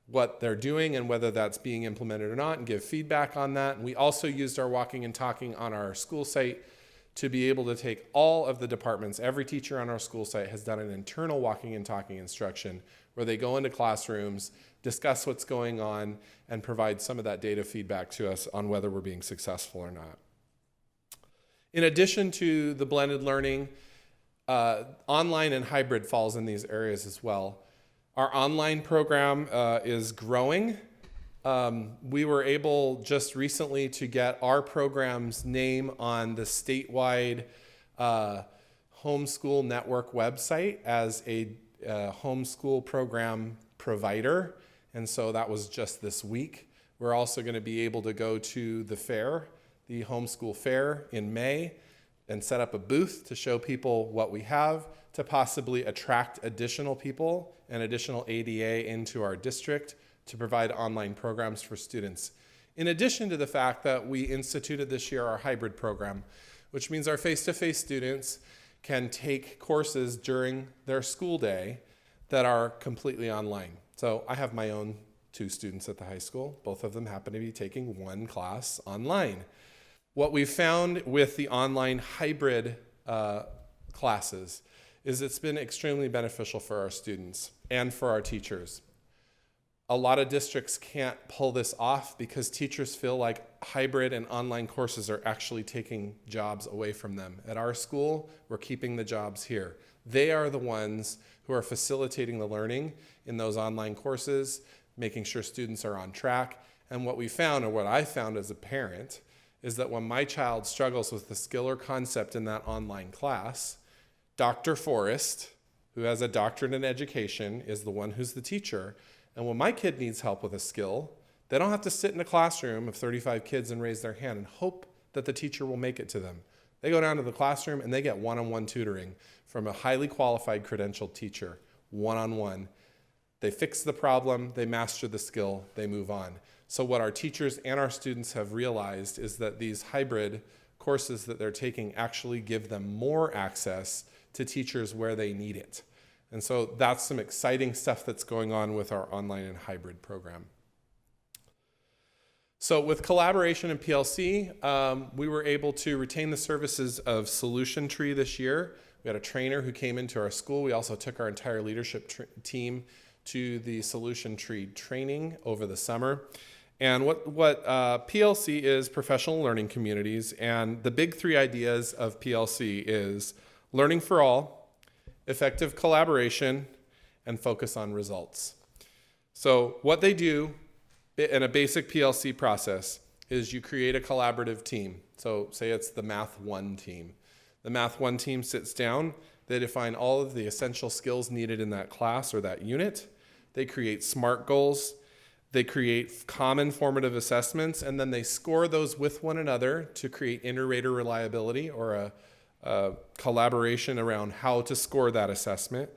what they're doing and whether that's being implemented or not and give feedback on that. And we also used our walking and talking on our school site to be able to take all of the departments. Every teacher on our school site has done an internal walking and talking instruction where they go into classrooms, discuss what's going on, and provide some of that data feedback to us on whether we're being successful or not. In addition to the blended learning, Online and hybrid falls in these areas as well. Our online program is growing. We were able just recently to get our program's name on the statewide homeschool network website as a homeschool program provider. And so that was just this week. We're also going to be able to go to the fair, the homeschool fair in May, and set up a booth to show people what we have to possibly attract additional people and additional ADA into our district to provide online programs for students. In addition to the fact that we instituted this year our hybrid program, which means our face-to-face students can take courses during their school day that are completely online. So I have my own 2 students at the high school. Both of them happen to be taking 1 class online. What we found with the online hybrid classes is it's been extremely beneficial for our students and for our teachers. A lot of districts can't pull this off because teachers feel like hybrid and online courses are actually taking jobs away from them. At our school, we're keeping the jobs here. They are the ones who are facilitating the learning in those online courses, making sure students are on track. And what we found, or what I found as a parent, is that when my child struggles with the skill or concept in that online class, Dr. Forrest, who has a doctorate in education, is the one who's the teacher. And when my kid needs help with a skill, they don't have to sit in a classroom of 35 kids and raise their hand and hope that the teacher will make it to them. They go down to the classroom and they get one-on-one tutoring from a highly qualified credentialed teacher, one-on-one. They fix the problem, they master the skill, they move on. So what our teachers and our students have realized is that these hybrid courses that they're taking actually give them more access to teachers where they need it. And so that's some exciting stuff that's going on with our online and hybrid program. So with collaboration and PLC, we were able to retain the services of Solution Tree this year. We had a trainer who came into our school. We also took our entire leadership team to the Solution Tree training over the summer. And what PLC is, professional learning communities, and the big 3 ideas of PLC is learning for all, effective collaboration, and focus on results. So what they do in a basic PLC process is you create a collaborative team. So say it's the Math 1 team. The Math 1 team sits down, they define all of the essential skills needed in that class or that unit. They create SMART goals. They create common formative assessments, and then they score those with one another to create inter-rater reliability, or a collaboration around how to score that assessment.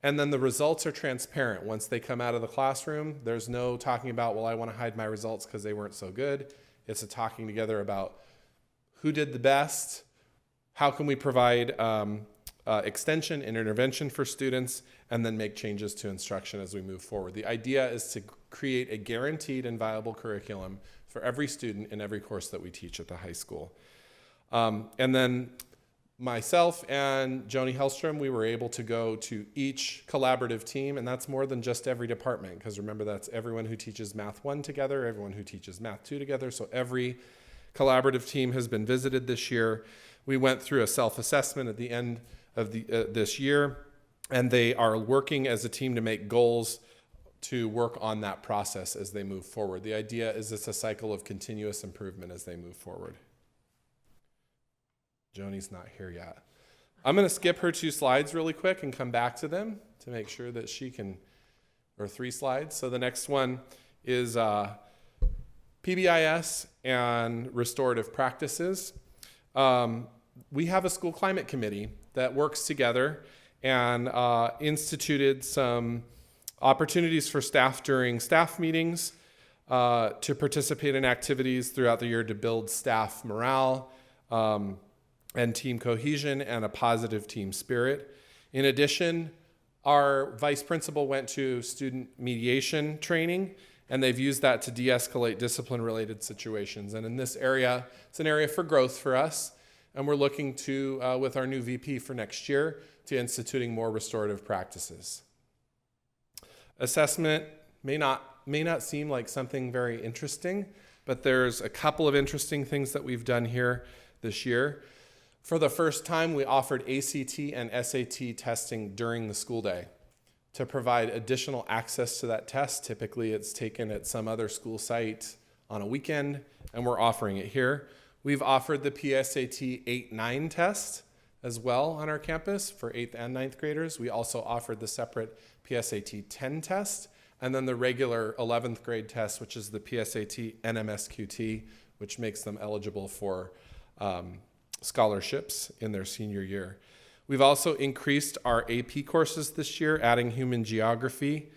And then the results are transparent. Once they come out of the classroom, there's no talking about, well, I want to hide my results because they weren't so good. It's a talking together about who did the best, how can we provide extension and intervention for students, and then make changes to instruction as we move forward. The idea is to create a guaranteed and viable curriculum for every student in every course that we teach at the high school. And then myself and Joni Hellstrom, we were able to go to each collaborative team, and that's more than just every department, because remember, that's everyone who teaches Math 1 together, everyone who teaches Math 2 together, so every collaborative team has been visited this year. We went through a self-assessment at the end of this year, and they are working as a team to make goals to work on that process as they move forward. The idea is it's a cycle of continuous improvement as they move forward. Joni's not here yet. I'm going to skip her 2 slides really quick and come back to them to make sure that she can, or 3 slides. So the next one is Pbis and restorative practices. We have a school climate committee that works together and instituted some opportunities for staff during staff meetings to participate in activities throughout the year to build staff morale and team cohesion and a positive team spirit. In addition, our vice principal went to student mediation training, and they've used that to de-escalate discipline-related situations. And in this area, it's an area for growth for us, and we're looking to, with our new VP for next year, to instituting more restorative practices. Assessment may not seem like something very interesting, but there's a couple of interesting things that we've done here this year. For the first time, we offered ACT and SAT testing during the school day to provide additional access to that test. Typically, it's taken at some other school site on a weekend, and we're offering it here. We've offered the PSAT 8-9 test as well on our campus for 8th and 9th graders. We also offered the separate PSAT 10 test, and then the regular 11th grade test, which is the PSAT NMSQT, which makes them eligible for scholarships in their senior year. We've also increased our AP courses this year, adding human geography,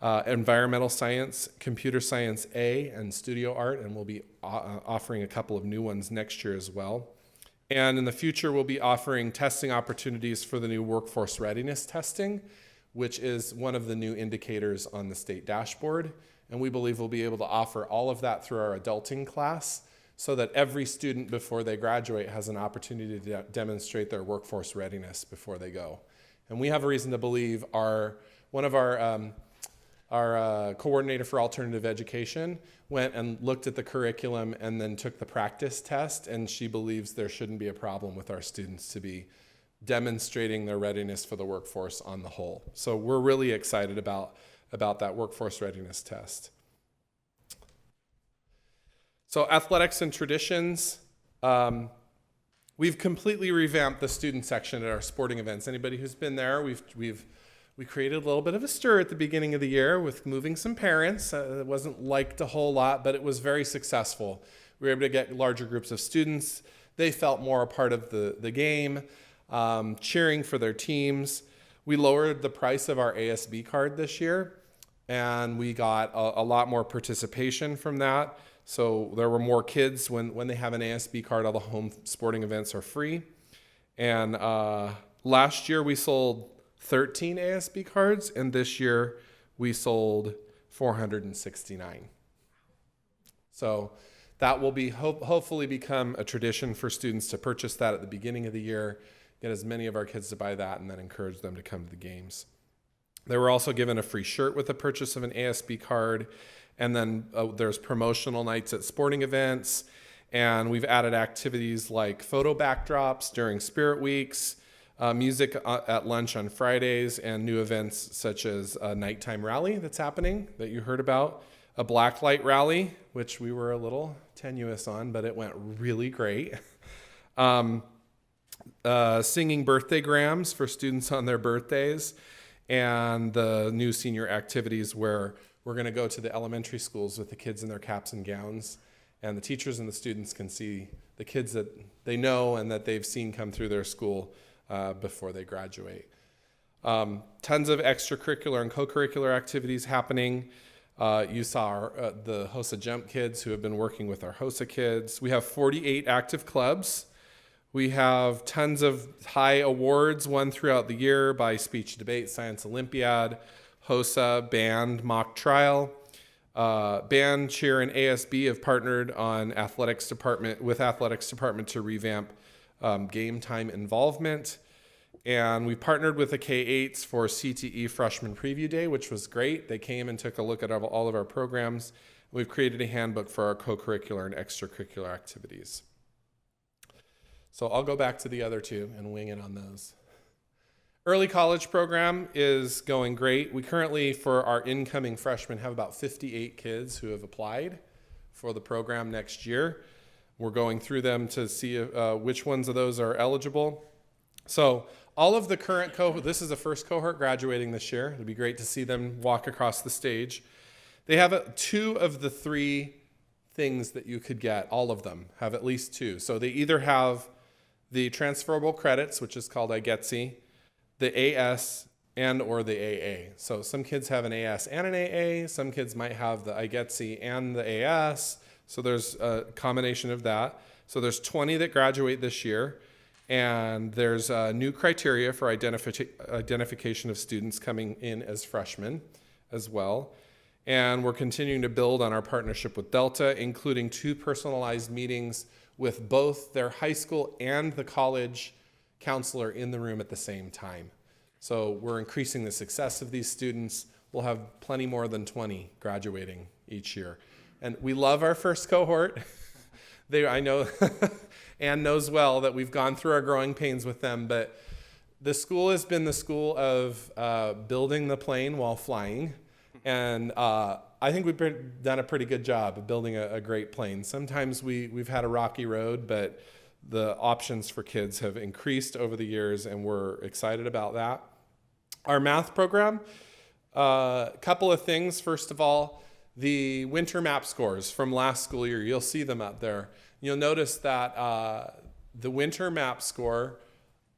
environmental science, computer science A, and studio art, and we'll be offering a couple of new ones next year as well. And in the future, we'll be offering testing opportunities for the new workforce readiness testing, which is one of the new indicators on the state dashboard. And we believe we'll be able to offer all of that through our adulting class so that every student before they graduate has an opportunity to demonstrate their workforce readiness before they go. And we have a reason to believe one of our coordinator for alternative education went and looked at the curriculum and then took the practice test, and she believes there shouldn't be a problem with our students to be demonstrating their readiness for the workforce on the whole. So we're really excited about that workforce readiness test. So athletics and traditions. We've completely revamped the student section at our sporting events. Anybody who's been there, we created a little bit of a stir at the beginning of the year with moving some parents. It wasn't liked a whole lot, but it was very successful. We were able to get larger groups of students. They felt more a part of the game, cheering for their teams. We lowered the price of our ASB card this year, and we got a lot more participation from that. So there were more kids. When they have an ASB card, all the home sporting events are free. And last year we sold 13 ASB cards, and this year we sold 469. So that will be hopefully become a tradition for students to purchase that at the beginning of the year, get as many of our kids to buy that, and then encourage them to come to the games. They were also given a free shirt with the purchase of an ASB card, and then there's promotional nights at sporting events, and we've added activities like photo backdrops during Spirit Weeks, music at lunch on Fridays, and new events such as a nighttime rally that's happening that you heard about, a blacklight rally, which we were a little tenuous on, but it went really great. Singing birthday grams for students on their birthdays, and the new senior activities where we're going to go to the elementary schools with the kids in their caps and gowns, and the teachers and the students can see the kids that they know and that they've seen come through their school before they graduate. Tons of extracurricular and co-curricular activities happening. You saw the HOSA Jump kids who have been working with our HOSA kids. We have 48 active clubs. We have tons of high awards won throughout the year by Speech Debate, Science Olympiad, HOSA, Band, Mock Trial. Band, Cheer, and ASB have partnered on with Athletics Department to revamp game time involvement. And we partnered with the K-8s for CTE Freshman Preview Day, which was great. They came and took a look at all of our programs. We've created a handbook for our co-curricular and extracurricular activities. So I'll go back to the other two and wing it on those. Early college program is going great. We currently, for our incoming freshmen, have about 58 kids who have applied for the program next year. We're going through them to see which ones of those are eligible. So all of the current cohort, this is the first cohort graduating this year. It'd be great to see them walk across the stage. They have 2 of the 3 things that you could get. All of them have at least 2. So they either have the transferable credits, which is called IGETC, the AS and or the AA. So some kids have an AS and an AA. Some kids might have the IGETC and the AS. So there's a combination of that. So there's 20 that graduate this year. And there's new criteria for identification of students coming in as freshmen as well. And we're continuing to build on our partnership with Delta, including 2 personalized meetings with both their high school and the college counselor in the room at the same time. So we're increasing the success of these students. We'll have plenty more than 20 graduating each year. And we love our first cohort. I know Anne knows well that we've gone through our growing pains with them, but the school has been the school of building the plane while flying. And I think we've done a pretty good job of building a great plane. Sometimes we've had a rocky road, but the options for kids have increased over the years, and we're excited about that. Our math program, a couple of things. First of all, the winter map scores from last school year, you'll see them up there. You'll notice that the winter map score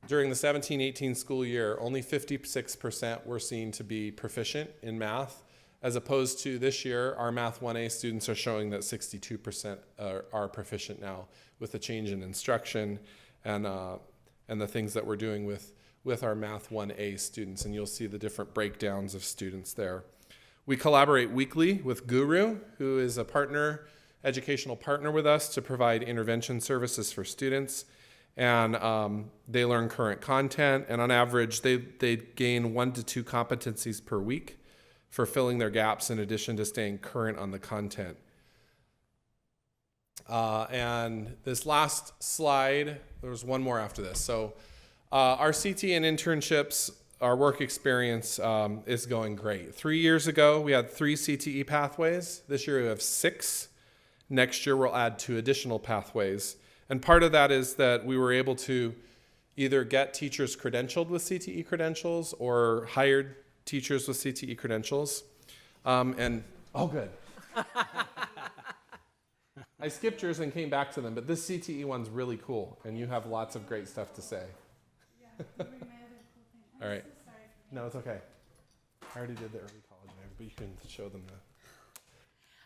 during the 17-18 school year, only 56% were seen to be proficient in math, as opposed to this year, our Math 1A students are showing that 62% are proficient now with the change in instruction and the things that we're doing with our Math 1A students, and you'll see the different breakdowns of students there. We collaborate weekly with Guru, who is a educational partner with us to provide intervention services for students. And they learn current content, and on average, they gain 1 to 2 competencies per week for filling their gaps in addition to staying current on the content. And this last slide, there was one more after this. So our CT and internships, our work experience is going great. 3 years ago, we had 3 CTE pathways. This year we have 6. Next year we'll add 2 additional pathways. And part of that is that we were able to either get teachers credentialed with CTE credentials or hired teachers with CTE credentials. Oh, good. I skipped yours and came back to them, but this CTE one's really cool, and you have lots of great stuff to say. All right. No, it's okay. I already did the early college, but you can show them the...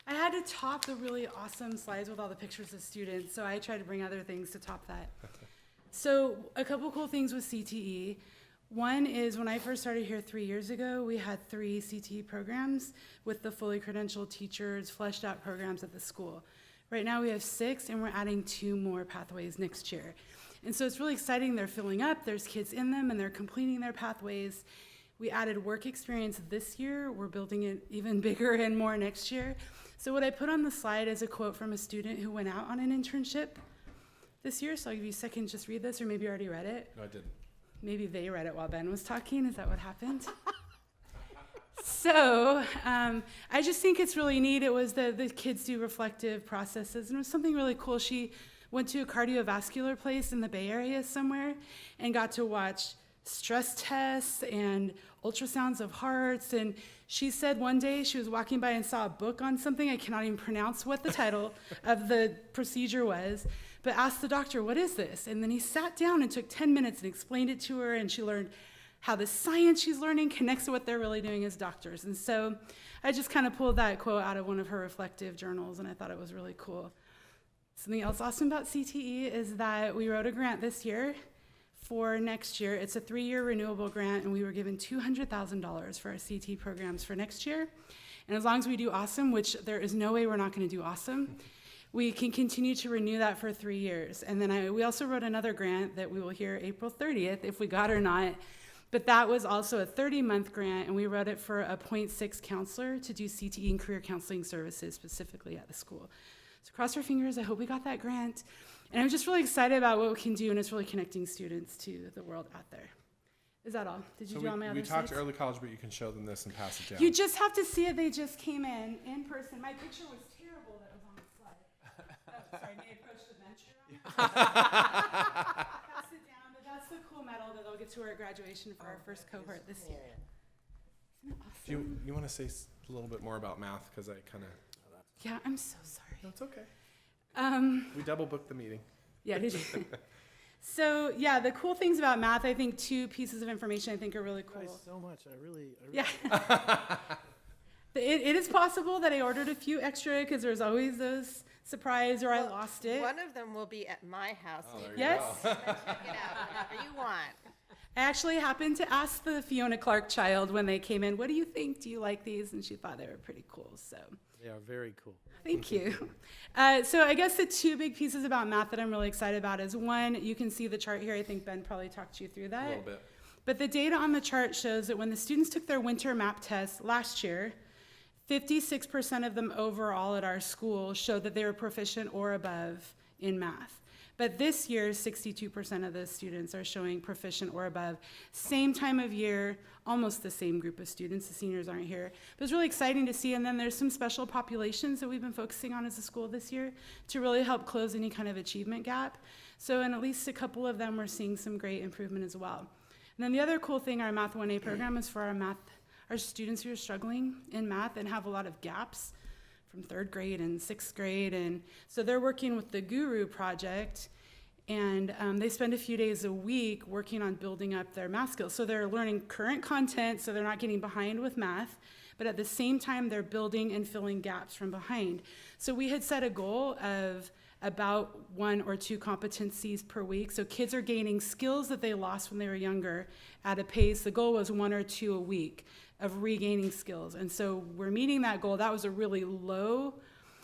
I had to top the really awesome slides with all the pictures of students, so I tried to bring other things to top that. So a couple cool things with CTE. One is when I first started here 3 years ago, we had 3 CTE programs with the fully credentialed teachers, fleshed out programs at the school. Right now we have 6, and we're adding 2 more pathways next year. And so it's really exciting. They're filling up, there's kids in them, and they're completing their pathways. We added work experience this year. We're building it even bigger and more next year. So what I put on the slide is a quote from a student who went out on an internship this year. So I'll give you a second to just read this, or maybe you already read it. No, I didn't. Maybe they read it while Ben was talking. Is that what happened? So I just think it's really neat. It was the kids do reflective processes, and it was something really cool. She went to a cardiovascular place in the Bay Area somewhere and got to watch stress tests and ultrasounds of hearts. And she said one day she was walking by and saw a book on something. I cannot even pronounce what the title of the procedure was, but asked the doctor, "What is this?" And then he sat down and took 10 minutes and explained it to her, and she learned how the science she's learning connects to what they're really doing as doctors. And so I just kind of pulled that quote out of one of her reflective journals, and I thought it was really cool. Something else awesome about CTE is that we wrote a grant this year for next year. It's a 3-year renewable grant, and we were given $200,000 for our CT programs for next year. And as long as we do awesome, which there is no way we're not going to do awesome, we can continue to renew that for 3 years. And then we also wrote another grant that we will hear April 30th, if we got or not. But that was also a 30-month grant, and we wrote it for a 0.6 counselor to do CTE and career counseling services specifically at the school. So cross our fingers, I hope we got that grant. And I'm just really excited about what we can do, and it's really connecting students to the world out there. Is that all? Did you do all my other We talked slides? early college, but you can show them this and pass it down. You just have to see it. They just came in person. My picture was terrible that was on the slide. Oh, sorry, may I approach the bench around? Pass it down, but that's the cool medal that they'll get to wear at graduation for our first cohort this year. Isn't it awesome? Do you want to say a little bit more about math? Because I kind of... Yeah, I'm so sorry. No, it's okay. We double booked the meeting. Yeah, did you? So yeah, the cool things about math, I think 2 pieces of information I think are really cool. Guys, so much. I really Yeah. It is possible that I ordered a few extra because there's always those surprise or I lost it. One of them will be at my house. Yes. Check it out whenever you want. I actually happened to ask the Fiona Clark child when they came in, "What do you think? Do you like these?" And she thought they were pretty cool. So They are very cool. thank you. So I guess the 2 big pieces about math that I'm really excited about is, one, you can see the chart here. I think Ben probably talked you through that. A little bit. But the data on the chart shows that when the students took their winter map test last year, 56% of them overall at our school showed that they were proficient or above in math. But this year, 62% of the students are showing proficient or above. Same time of year, almost the same group of students. The seniors aren't here. But it's really exciting to see. And then there's some special populations that we've been focusing on as a school this year to really help close any kind of achievement gap. So in at least a couple of them, we're seeing some great improvement as well. And then the other cool thing, our Math 1A program is for our students who are struggling in math and have a lot of gaps from 3rd grade and 6th grade. And so they're working with the Guru project, and they spend a few days a week working on building up their math skills. So they're learning current content, so they're not getting behind with math, but at the same time, they're building and filling gaps from behind. So we had set a goal of about 1 or 2 competencies per week. So kids are gaining skills that they lost when they were younger at a pace. The goal was 1 or 2 a week of regaining skills. And so we're meeting that goal. That was a really low.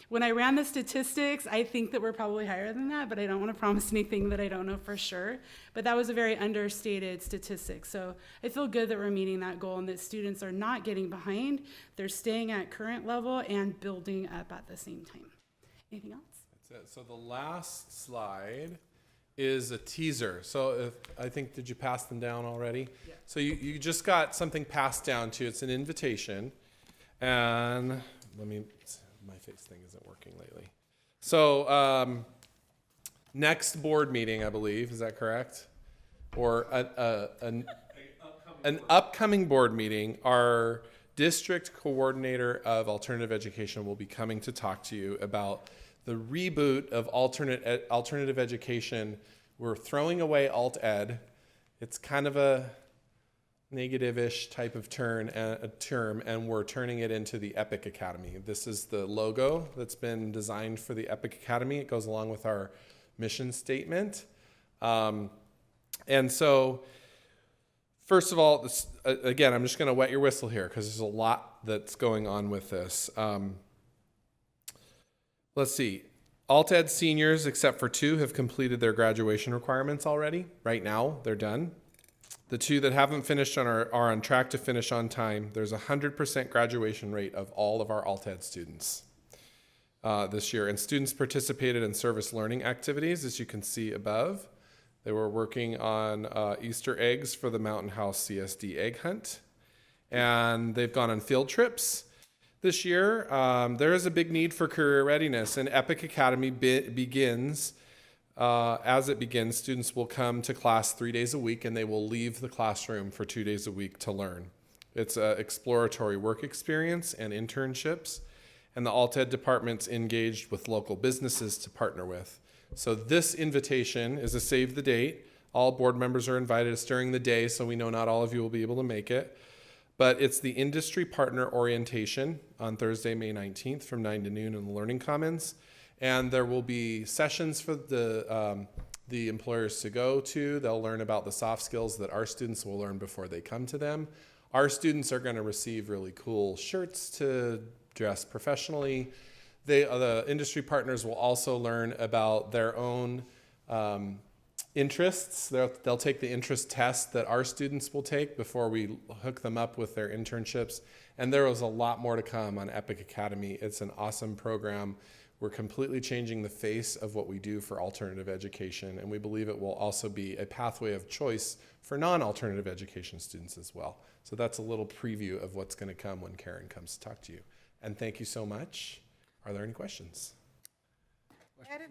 When I ran the statistics, I think that we're probably higher than that, but I don't want to promise anything that I don't know for sure. But that was a very understated statistic. So I feel good that we're meeting that goal and that students are not getting behind. They're staying at current level and building up at the same time. Anything else? That's it. So the last slide is a teaser. So I think, did you pass them down already? Yeah. So you just got something passed down to you. It's an invitation. And my face thing isn't working lately. So next board meeting, I believe, is that correct? Or an upcoming board meeting, our district coordinator of alternative education will be coming to talk to you about the reboot of alternative education. We're throwing away alt ed. It's kind of a negative-ish type of term, and we're turning it into the Epic Academy. This is the logo that's been designed for the Epic Academy. It goes along with our mission statement. And so, first of all, again, I'm just going to wet your whistle here because there's a lot that's going on with this. Let's see. Alt Ed seniors, except for 2, have completed their graduation requirements already. Right now, they're done. The 2 that haven't finished are on track to finish on time. There's a 100% graduation rate of all of our Alt Ed students this year. And students participated in service learning activities, as you can see above. They were working on Easter eggs for the Mountain House CSD egg hunt. And they've gone on field trips this year. There is a big need for career readiness, and Epic Academy begins. As it begins, students will come to class 3 days a week, and they will leave the classroom for 2 days a week to learn. It's an exploratory work experience and internships, and the Alt Ed department's engaged with local businesses to partner with. So this invitation is a save the date. All board members are invited. It's during the day, so we know not all of you will be able to make it. But it's the industry partner orientation on Thursday, May 19th from 9 to noon in the Learning Commons. And there will be sessions for the employers to go to. They'll learn about the soft skills that our students will learn before they come to them. Our students are going to receive really cool shirts to dress professionally. The industry partners will also learn about their own interests. They'll take the interest test that our students will take before we hook them up with their internships. And there is a lot more to come on Epic Academy. It's an awesome program. We're completely changing the face of what we do for alternative education, and we believe it will also be a pathway of choice for non-alternative education students as well. So that's a little preview of what's going to come when Karen comes to talk to you. And thank you so much. Are there any questions? I had a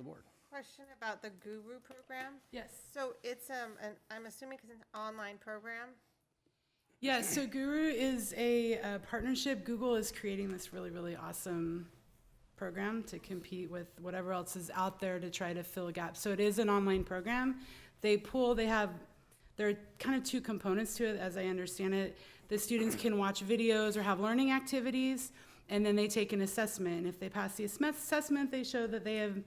question about the Guru program. Yes. So it's I'm assuming it's an online program. Yes, so Guru is a partnership. Google is creating this really, really awesome program to compete with whatever else is out there to try to fill gaps. So it is an online program. There are kind of 2 components to it, as I understand it. The students can watch videos or have learning activities, and then they take an assessment. And if they pass the assessment, they show that they have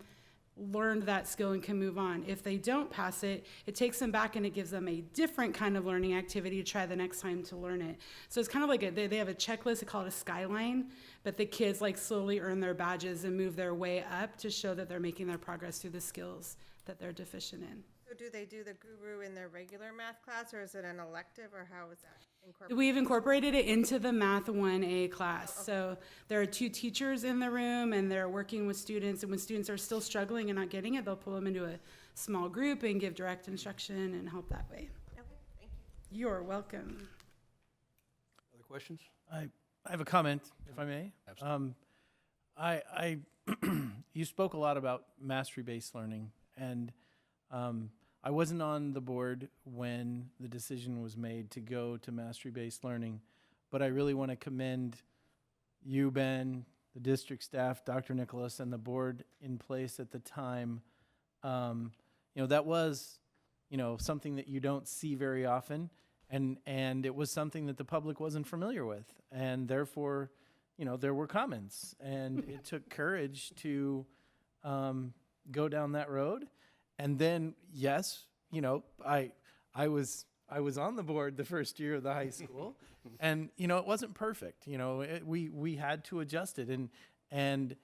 learned that skill and can move on. If they don't pass it, it takes them back and it gives them a different kind of learning activity to try the next time to learn it. So it's kind of like they have a checklist, they call it a skyline, but the kids slowly earn their badges and move their way up to show that they're making their progress through the skills that they're deficient in. So do they do the guru in their regular math class, or is it an elective, or how is that incorporated? We've incorporated it into the Math 1A class. So there are 2 teachers in the room, and they're working with students. And when students are still struggling and not getting it, they'll pull them into a small group and give direct instruction and help that way. Okay, thank you. You're welcome. Other questions? I have a comment, if I may. I you spoke a lot about mastery-based learning, and I wasn't on the board when the decision was made to go to mastery-based learning, but I really want to commend you, Ben, the district staff, Dr. Nicholas, and the board in place at the time. That was, something that you don't see very often, and it was something that the public wasn't familiar with, and therefore, there were comments, and it took courage to go down that road. And then, yes, I was on the board the first year of the high school, and it wasn't perfect. We had to adjust it, and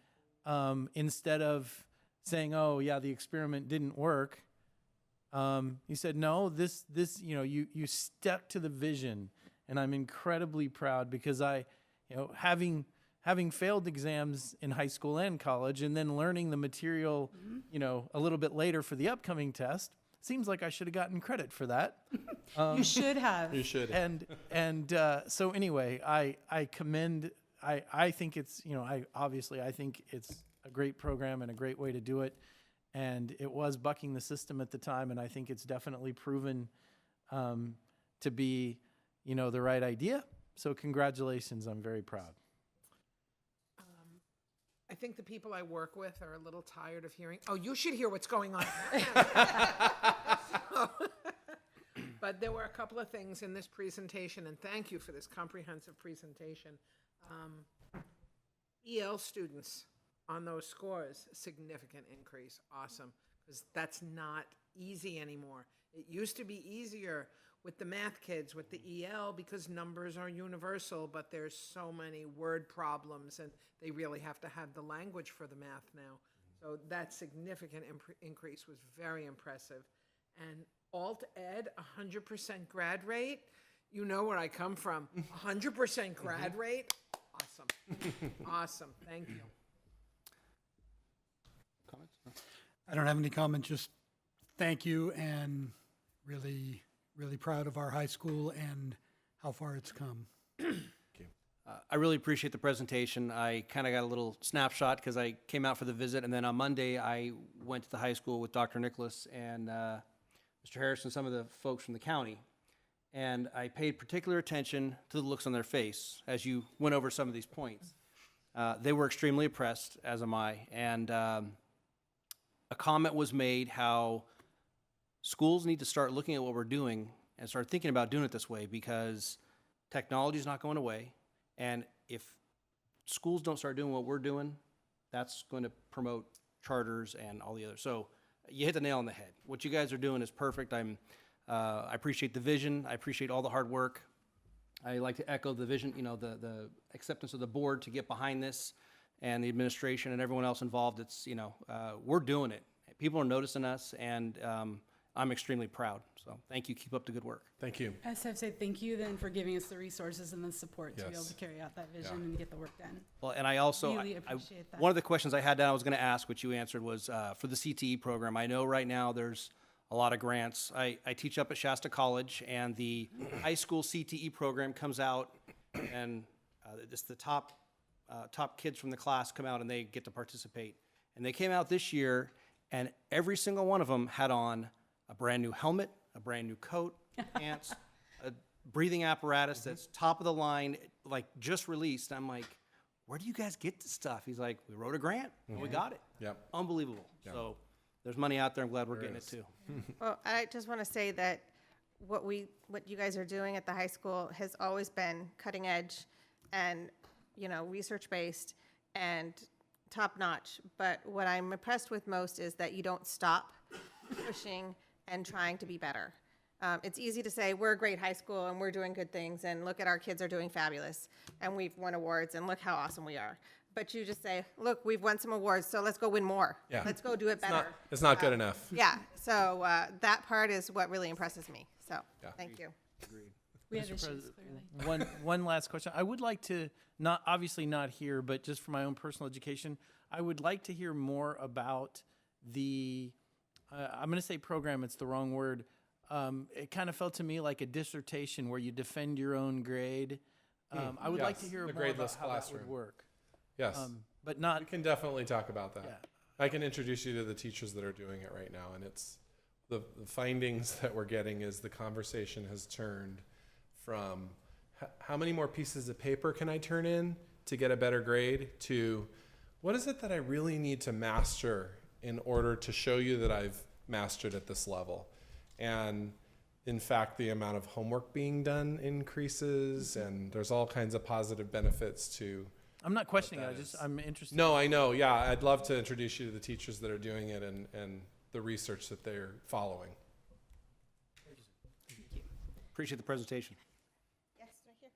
instead of saying, "Oh, yeah, the experiment didn't work," you said, "No, this you stuck to the vision," and I'm incredibly proud because having failed exams in high school and college, and then learning the material, a little bit later for the upcoming test, seems like I should have gotten credit for that. You should have. You should. So anyway, I commend. I think it's I think it's a great program and a great way to do it, and it was bucking the system at the time, and I think it's definitely proven to be the right idea. So congratulations, I'm very proud. I think the people I work with are a little tired of hearing, "Oh, you should hear what's going on." But there were a couple of things in this presentation, and thank you for this comprehensive presentation. EL students on those scores, significant increase, awesome, because that's not easy anymore. It used to be easier with the math kids, with the EL, because numbers are universal, but there's so many word problems, and they really have to have the language for the math now. So that significant increase was very impressive. And Alt Ed, 100% grad rate. You know where I come from. 100% grad rate. Awesome. Awesome. Thank you. Comments? No. I don't have any comments, just thank you, and really proud of our high school and how far it's come. I really appreciate the presentation. I kind of got a little snapshot because I came out for the visit, and then on Monday I went to the high school with Dr. Nicholas and Mr. Harris and some of the folks from the county, and I paid particular attention to the looks on their face as you went over some of these points. They were extremely impressed, as am I, and a comment was made how schools need to start looking at what we're doing and start thinking about doing it this way, because technology is not going away. And if schools don't start doing what we're doing, that's going to promote charters and all the others. So you hit the nail on the head. What you guys are doing is perfect. I appreciate the vision. I appreciate all the hard work. I like to echo the vision, the acceptance of the board to get behind this, and the administration and everyone else involved. It's, we're doing it. People are noticing us, and I'm extremely proud. So thank you. Keep up the good work. Thank you. I just have to say thank you then for giving us the resources and the support to be able Yes. to carry out that vision and get the work done. Well, and I also, Really appreciate that. one of the questions I had down I was going to ask, which you answered, was for the CTE program. I know right now there's a lot of grants. I teach up at Shasta College, and the high school CTE program comes out, and it's the top kids from the class come out and they get to participate. And they came out this year, and every single one of them had on a brand new helmet, a brand new coat, pants, a breathing apparatus that's top of the line, like just released. I'm like, where do you guys get this stuff? He's like, we wrote a grant and we got it. Yep. Unbelievable. Yep. So there's money out there. I'm glad we're There getting is. it too. Well, I just want to say that what you guys are doing at the high school has always been cutting edge and, research-based and top-notch. But what I'm impressed with most is that you don't stop pushing and trying to be better. It's easy to say, we're a great high school and we're doing good things, and look at our kids are doing fabulous, and we've won awards, and look how awesome we are. but you just say, look, we've won some awards, so let's go win more. Yeah. Let's go do it better. It's not good enough. Yeah, so that part is what really impresses me. So, Yeah. thank you. We have Mr. issues, President, clearly. one last question. I would like to, obviously not here, but just for my own personal education, I would like to hear more about the, I'm going to say program, it's the wrong word. It kind of felt to me like a dissertation where you defend your own grade. I would like to Yes, hear the more about gradeless how that classroom. would work. Yes. But not, We can definitely talk about that. Yeah. I can introduce you to the teachers that are doing it right now, and it's the findings that we're getting is the conversation has turned from how many more pieces of paper can I turn in to get a better grade to what is it that I really need to master in order to show you that I've mastered at this level. And in fact, the amount of homework being done increases, and there's all kinds of positive benefits to. I'm not questioning it, that I'm interested. No, I know. Yeah, I'd love to introduce you to the teachers that are doing it and the research that they're following. Appreciate the presentation. Yes, right here.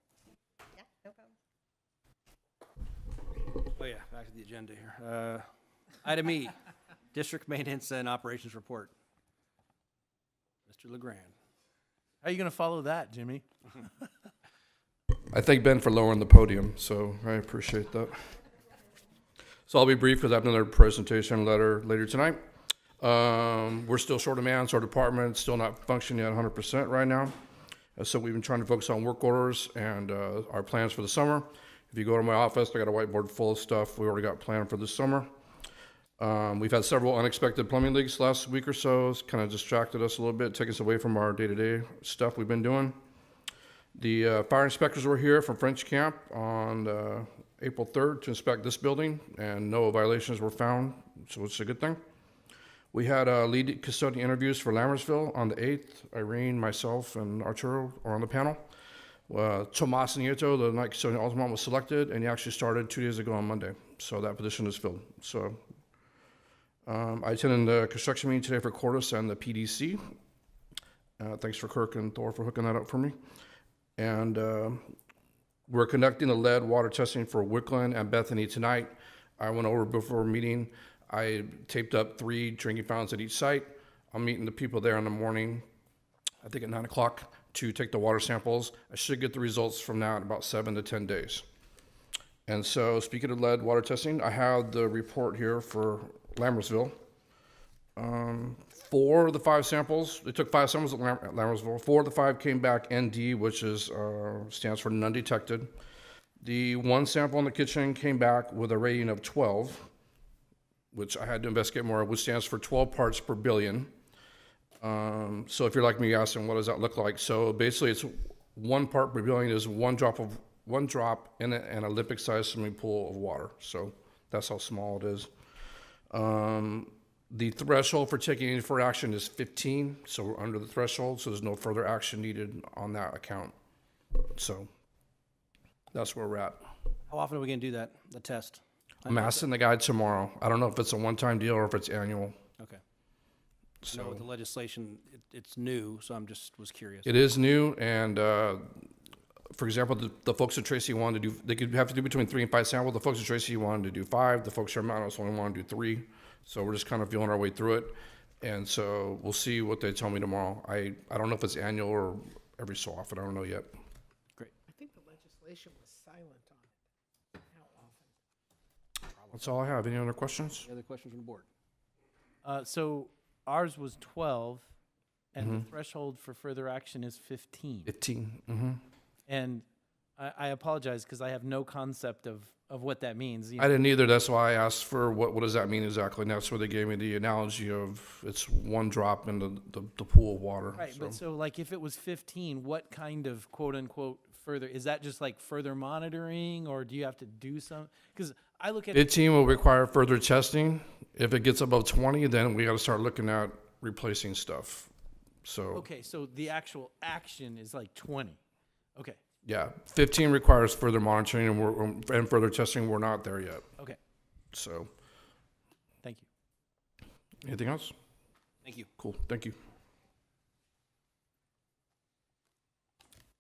Yeah, no problem. Oh, yeah, back to the agenda here. Item E, District Maintenance and Operations Report. Mr. LeGrand. How are you going to follow that, Jimmy? I thank Ben for lowering the podium, so I appreciate that. So I'll be brief because I have another presentation letter later tonight. We're still short of man, so our department's still not functioning at 100% right now. So we've been trying to focus on work orders and our plans for the summer. If you go to my office, I got a whiteboard full of stuff we already got planned for this summer. We've had several unexpected plumbing leaks last week or so. It's kind of distracted us a little bit, taking us away from our day-to-day stuff we've been doing. The fire inspectors were here from French Camp on April 3rd to inspect this building, and no violations were found, so it's a good thing. We had lead custodian interviews for Lammersville on the 8th. Irene, myself, and Arturo are on the panel. Tomas Nieto, the night custodian Altamont, was selected, and he actually started 2 days ago on Monday, so that position is filled. So I attended the construction meeting today for Cordis and the PDC. Thanks for Kirk and Thor for hooking that up for me. And we're conducting the lead water testing for Wickland and Bethany tonight. I went over before meeting. I taped up 3 drinking fountains at each site. I'm meeting the people there in the morning, I think at 9 o'clock, to take the water samples. I should get the results from now in about 7 to 10 days. And so, speaking of lead water testing, I have the report here for Lammersville. 4 of the 5 samples, they took 5 samples at Lammersville. 4 of the 5 came back ND, which is stands for none detected. The 1 sample in the kitchen came back with a rating of 12, which I had to investigate more, which stands for 12 parts per billion. So if you're like me asking, what does that look like? So basically, it's 1 part per billion is one drop in an Olympic-sized swimming pool of water. So that's how small it is. The threshold for taking any further action is 15, so we're under the threshold, so there's no further action needed on that account. So that's where we're at. How often are we going to do that, the test? I'm asking the guy tomorrow. I don't know if it's a one-time deal or if it's annual. Okay. So No, with the legislation, it's new, so I'm just was curious. it is new, and for example, the folks at Tracy wanted to do, they could have to do between 3 and 5 samples. The folks at Tracy wanted to do 5. The folks at Mount House only wanted to do 3. So we're just kind of feeling our way through it. And so we'll see what they tell me tomorrow. I don't know if it's annual or every so often. I don't know yet. Great. I think the legislation was silent on it. How often? That's all I have. Any other questions? Any other questions from the board? So ours was 12, and the threshold for further action is 15. 15. Mm-hmm. And I apologize because I have no concept of what that means. You I didn't either. That's why I asked for what does that mean exactly. And that's where they gave me the analogy of it's 1 drop in the pool of water. Right, So but so like if it was 15, what kind of quote unquote further, is that just like further monitoring, or do you have to do some? Because I look at 15 will require further testing. If it gets above 20, then we got to start looking at replacing stuff. So okay, so the actual action is like 20. Okay, yeah, 15 requires further monitoring and further testing. We're not there yet. okay, So thank you. anything else? Thank you. Cool. Thank you.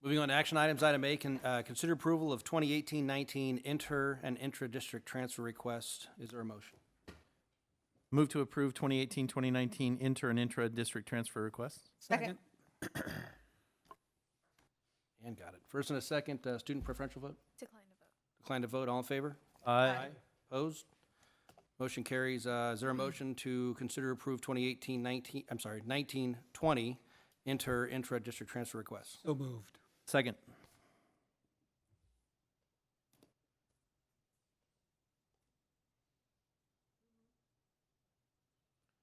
Moving on to action items, item A, consider approval of 2018-19 inter and intra-district transfer request. Is there a motion? Move to approve 2018-2019 inter and intra-district transfer requests. Second. And got it. First and a second, student preferential vote? Decline to vote. Decline to vote, all in favor? Aye. Opposed? Motion carries. Is there a motion to consider approve 19-20 intra-district transfer requests? So moved. Second.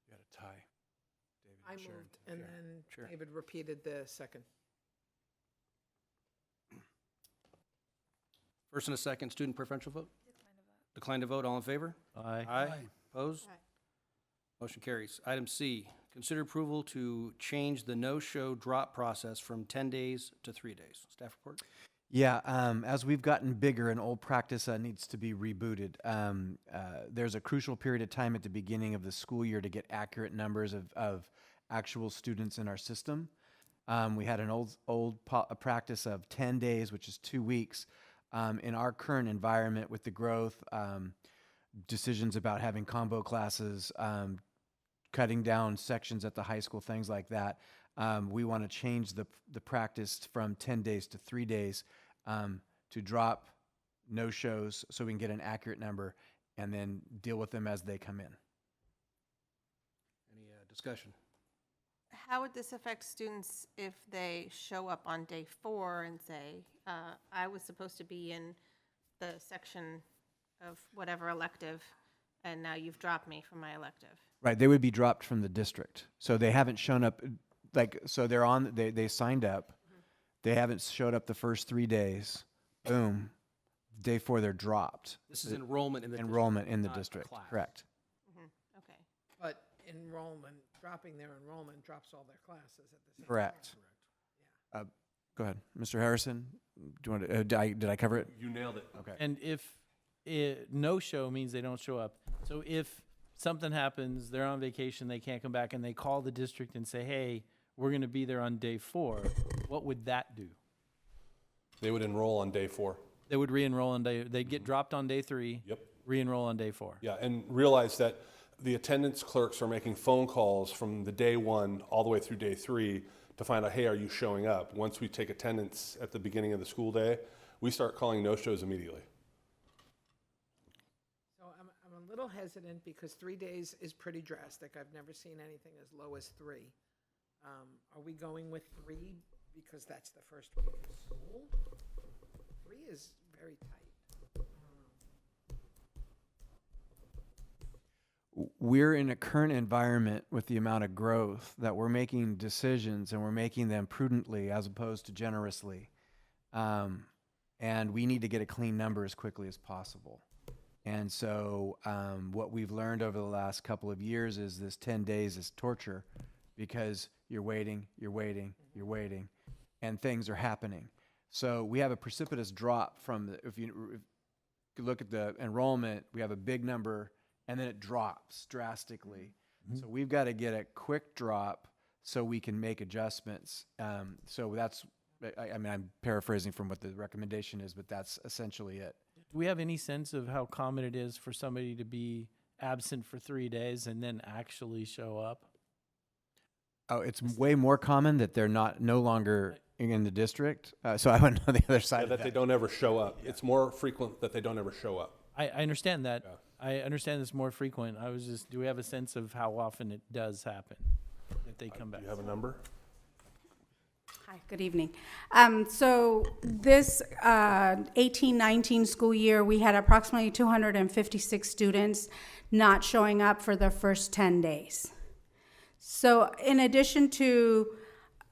You got a tie. David I and Sharon. moved, and then Sure. David repeated the second. First and a second, student preferential vote? Decline to vote. Decline to vote, all in favor? Aye. Aye. Opposed? Aye. Motion carries. Item C, consider approval to change the no-show drop process from 10 days to 3 days. Staff report? Yeah, as we've gotten bigger, an old practice needs to be rebooted. There's a crucial period of time at the beginning of the school year to get accurate numbers of actual students in our system. We had an old practice of 10 days, which is 2 weeks. In our current environment with the growth, decisions about having combo classes, cutting down sections at the high school, things like that, we want to change the practice from 10 days to 3 days to drop no-shows so we can get an accurate number and then deal with them as they come in. Any discussion? How would this affect students if they show up on day 4 and say, I was supposed to be in the section of whatever elective, and now you've dropped me from my elective? Right, they would be dropped from the district. So they haven't shown up, so they're on, they signed up. They haven't showed up the first 3 days. Boom. Day 4, they're dropped. This is enrollment in the Enrollment in the not a district, class. correct. Okay. But enrollment, dropping their enrollment drops all their classes at the same time. Correct. Go ahead, Mr. Harrison. Do you want to? Did I cover it? You nailed it. Okay. And if no-show means they don't show up, so if something happens, they're on vacation, they can't come back, and they call the district and say, hey, we're going to be there on day 4, what would that do? They would enroll on day 4. They would re-enroll on they'd get dropped on day 3. Yep. Re-enroll on day 4. Yeah, and realize that the attendance clerks are making phone calls from the day 1 all the way through day 3 to find out, hey, are you showing up? Once we take attendance at the beginning of the school day, we start calling no-shows immediately. So I'm a little hesitant because 3 days is pretty drastic. I've never seen anything as low as 3. Are we going with 3 because that's the first week of school? 3 is very tight. We're in a current environment with the amount of growth that we're making decisions and we're making them prudently as opposed to generously. And we need to get a clean number as quickly as possible. And so what we've learned over the last couple of years is this 10 days is torture because you're waiting, and things are happening. So we have a precipitous drop from if you look at the enrollment, we have a big number, and then it drops drastically. So we've got to get a quick drop so we can make adjustments. So that's, I mean, I'm paraphrasing from what the recommendation is, but that's essentially it. Do we have any sense of how common it is for somebody to be absent for 3 days and then actually show up? Oh, it's way more common that they're no longer in the district. So I wouldn't know the other side Yeah, of that that. they don't ever show up. It's more frequent that they don't ever show up. I understand that. Yeah. I understand it's more frequent. I was just, do we have a sense of how often it does happen that they come back? Do you have a number? Hi, good evening. So this 18-19 school year, we had approximately 256 students not showing up for the first 10 days. So in addition to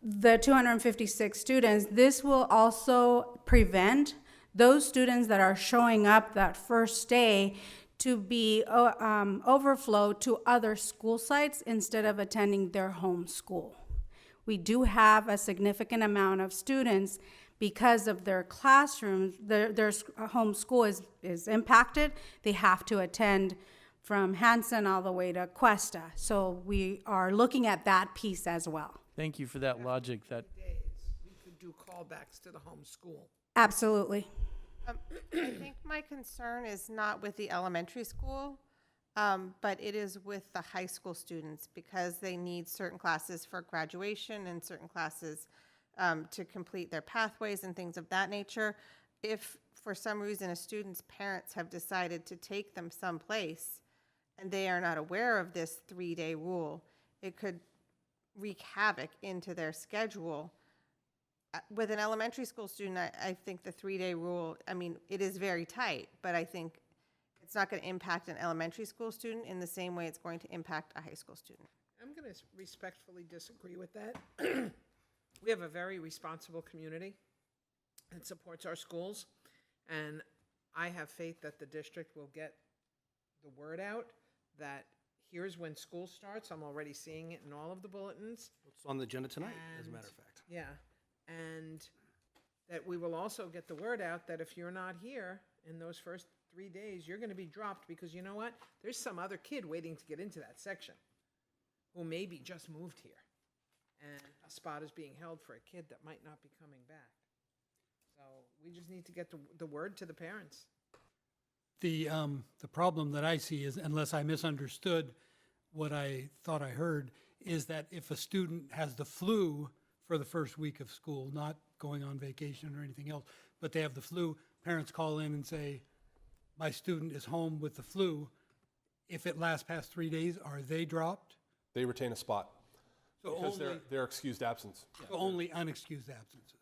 the 256 students, this will also prevent those students that are showing up that first day to be overflowed to other school sites instead of attending their home school. We do have a significant amount of students because of their classrooms, their home school is impacted. They have to attend from Hanson all the way to Cuesta. So we are looking at that piece as well. Thank you for that logic. That days. We could do callbacks to the home school. Absolutely. I think my concern is not with the elementary school, but it is with the high school students because they need certain classes for graduation and certain classes to complete their pathways and things of that nature. If for some reason a student's parents have decided to take them someplace and they are not aware of this 3-day rule, it could wreak havoc into their schedule. With an elementary school student, I think the 3-day rule, I mean, it is very tight, but I think it's not going to impact an elementary school student in the same way it's going to impact a high school student. I'm going to respectfully disagree with that. We have a very responsible community that supports our schools, and I have faith that the district will get the word out that here's when school starts. I'm already seeing it in all of the bulletins. It's on the agenda tonight, as a matter of fact. Yeah, and that we will also get the word out that if you're not here in those first 3 days, you're going to be dropped because you know what? There's some other kid waiting to get into that section who maybe just moved here, and a spot is being held for a kid that might not be coming back. So we just need to get the word to the parents. The problem that I see is, unless I misunderstood what I thought I heard, is that if a student has the flu for the first week of school, not going on vacation or anything else, but they have the flu, parents call in and say, my student is home with the flu. If it lasts past 3 days, are they dropped? They retain a spot. So Because only, they're excused absence. so only unexcused absences.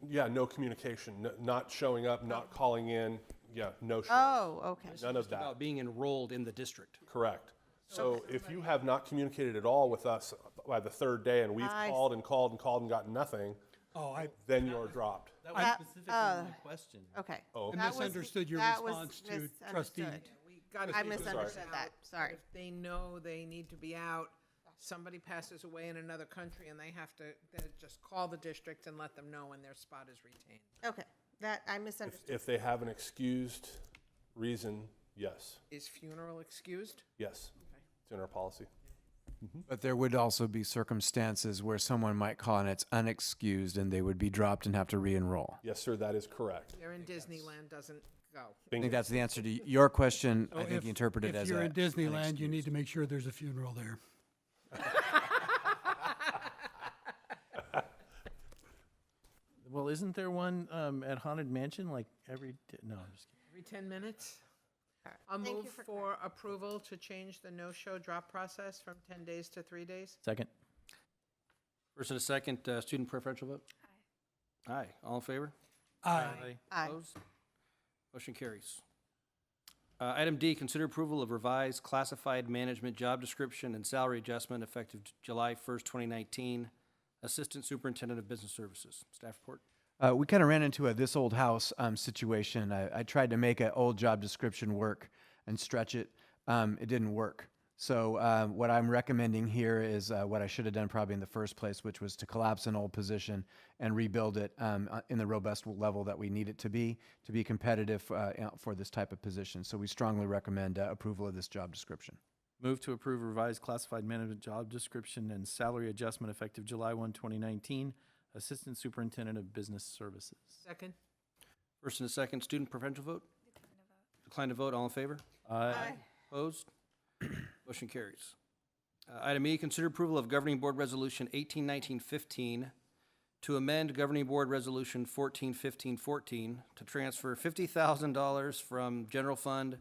Yeah, no communication, not showing up, not calling in, yeah, no show. Oh, okay. None of that. About being enrolled in the district. Correct. So if you have not communicated at all with us by the 3rd day and we've I called and called and called and gotten nothing, then you're dropped. That was That- specifically my question. Okay. Oh. I That was- misunderstood your that was response to trustee. misunderstood. We gotta I keep the word misunderstood out. that, sorry. If they know they need to be out, somebody passes away in another country and they have to, they just call the district and let them know when their spot is retained. Okay, that, I misunderstood. If they have an excused reason, yes, Is funeral excused? yes, it's in our policy. But there would also be circumstances where someone might call and it's unexcused and they would be dropped and have to re-enroll. Yes, sir, that is correct. They're in Disneyland, doesn't go. I think that's the answer to your question. So I think if- you interpreted it as If you're a in Disneyland, you need to make sure there's a funeral there. Well, isn't there one at Haunted Mansion like every? No, I'm just kidding. Every 10 minutes? All right. I'll Thank you move for for approval to change the no-show drop process from 10 days to 3 days. Second. First and a second, student preferential vote? Aye. Aye. All in favor? Aye. Aye. Opposed? Motion carries. Item D, consider approval of revised classified management job description and salary adjustment effective July 1st, 2019. Assistant Superintendent of Business Services. Staff report. We kind of ran into a this old house situation. I tried to make an old job description work and stretch it. It didn't work. So what I'm recommending here is what I should have done probably in the first place, which was to collapse an old position and rebuild it in the robust level that we need it to be competitive for this type of position. So we strongly recommend approval of this job description. Move to approve revised classified management job description and salary adjustment effective July 1, 2019. Assistant Superintendent of Business Services. Second? First and a second, student preferential vote? Decline to vote. All in favor? Aye. Opposed? Motion carries. Item E, consider approval of Governing Board Resolution 181915 to amend Governing Board Resolution 141514 to transfer $50,000 from general fund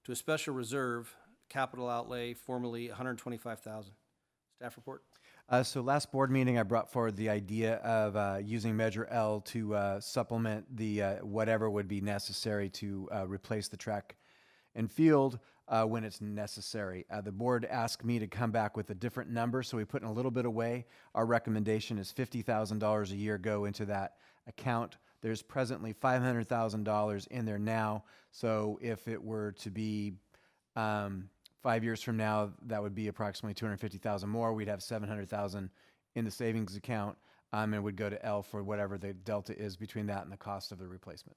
to a special reserve capital outlay, formerly $125,000. Staff report. So last board meeting, I brought forward the idea of using Measure L to supplement the whatever would be necessary to replace the track and field when it's necessary. The board asked me to come back with a different number, so we put in a little bit away. Our recommendation is $50,000 a year go into that account. There's presently $500,000 in there now, so if it were to be 5 years from now, that would be approximately $250,000 more. We'd have $700,000 in the savings account, and it would go to L for whatever the delta is between that and the cost of the replacement.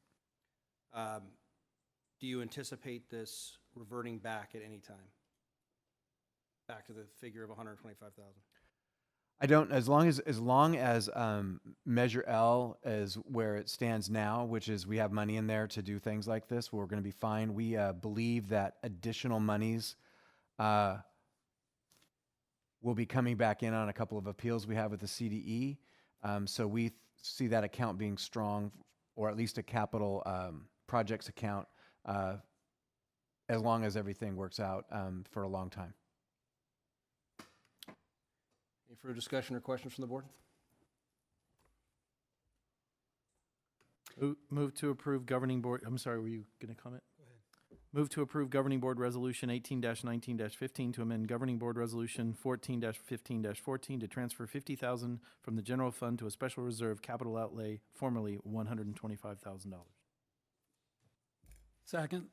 Do you anticipate this reverting back at any time? Back to the figure of $125,000? I don't, as long as Measure L is where it stands now, which is we have money in there to do things like this, we're going to be fine. We believe that additional monies will be coming back in on a couple of appeals we have with the CDE. So we see that account being strong, or at least a capital projects account, as long as everything works out for a long time. Any further discussion or questions from the board? Move to approve governing board, I'm sorry, were you going to comment? Move to approve governing board resolution 18-19-15 to amend governing board resolution 14-15-14 to transfer $50,000 from the general fund to a special reserve capital outlay, formerly $125,000. Second.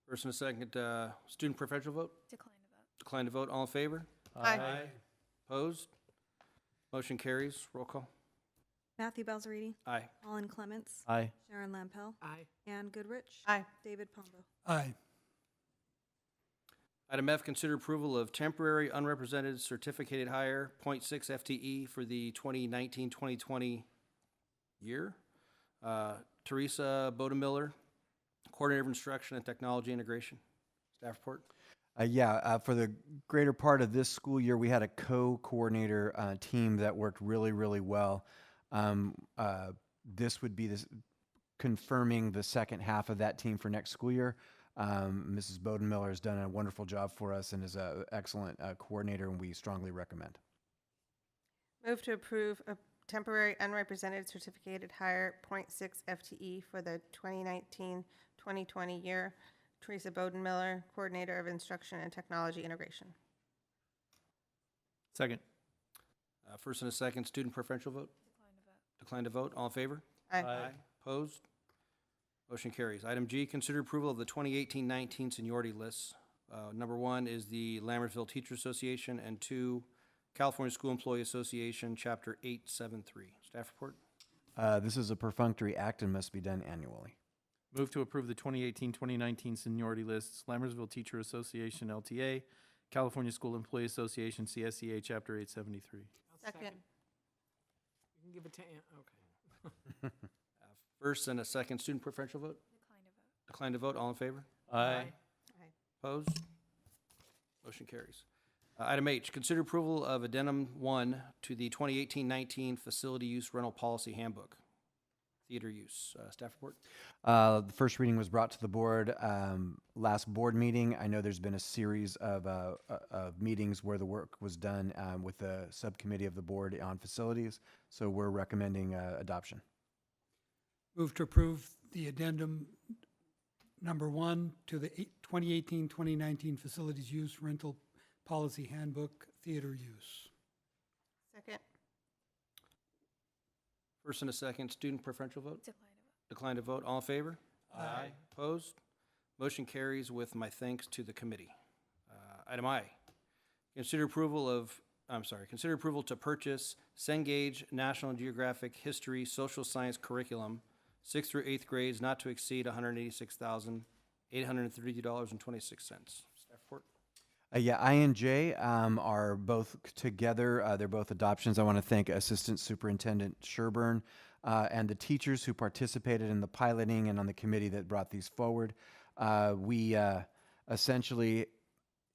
First and a second, student preferential vote? Decline to vote. Decline to vote, all in favor? Aye. Opposed? Motion carries. Roll call. Matthew Balzariti. Aye. Colin Clements. Aye. Sharon Lampel. Aye. Ann Goodrich. Aye. David Pombo. Aye. Item F, consider approval of temporary unrepresented certificated hire, 0.6 FTE for the 2019-2020 year. Teresa Bodemiller, Coordinator of Instruction and Technology Integration. Staff report. For the greater part of this school year, we had a co-coordinator team that worked really, really well. This would be confirming the second half of that team for next school year. Mrs. Bodenmiller has done a wonderful job for us and is an excellent coordinator, and we strongly recommend. Move to approve a temporary unrepresented certificated hire, 0.6 FTE for the 2019-2020 year. Teresa Bodenmiller, Coordinator of Instruction and Technology Integration. Second. First and a second, student preferential vote? Decline to vote. Decline to vote, all in favor? Aye. Opposed? Motion carries. Item G, consider approval of the 2018-19 seniority lists. Number 1 is the Lammersville Teacher Association, and 2, California School Employee Association, Chapter 873. Staff report. This is a perfunctory act and must be done annually. Move to approve the 2018-2019 seniority lists, Lammersville Teacher Association, LTA, California School Employee Association, CSEA, Chapter 873. Second. You can give it to Ann, okay. First and a second, student preferential vote? Decline to vote. Decline to vote, all in favor? Aye. Opposed? Motion carries. Item H, consider approval of Addendum 1 to the 2018-19 Facility Use Rental Policy Handbook. Theater use. Staff report. The first reading was brought to the board last board meeting. I know there's been a series of meetings where the work was done with the subcommittee of the board on facilities, so we're recommending adoption. Move to approve the addendum number 1 to the 2018-2019 Facilities Use Rental Policy Handbook, Theater Use. Second. First and a second, student preferential vote? Decline to vote. Decline to vote, all in favor? Aye. Opposed? Motion carries with my thanks to the committee. Item I, consider approval to purchase Cengage National Geographic History Social Science Curriculum, 6th through 8th grades, not to exceed $186,832.26. Staff report. I and J are both together. They're both adoptions. I want to thank Assistant Superintendent Sherburne and the teachers who participated in the piloting and on the committee that brought these forward. We essentially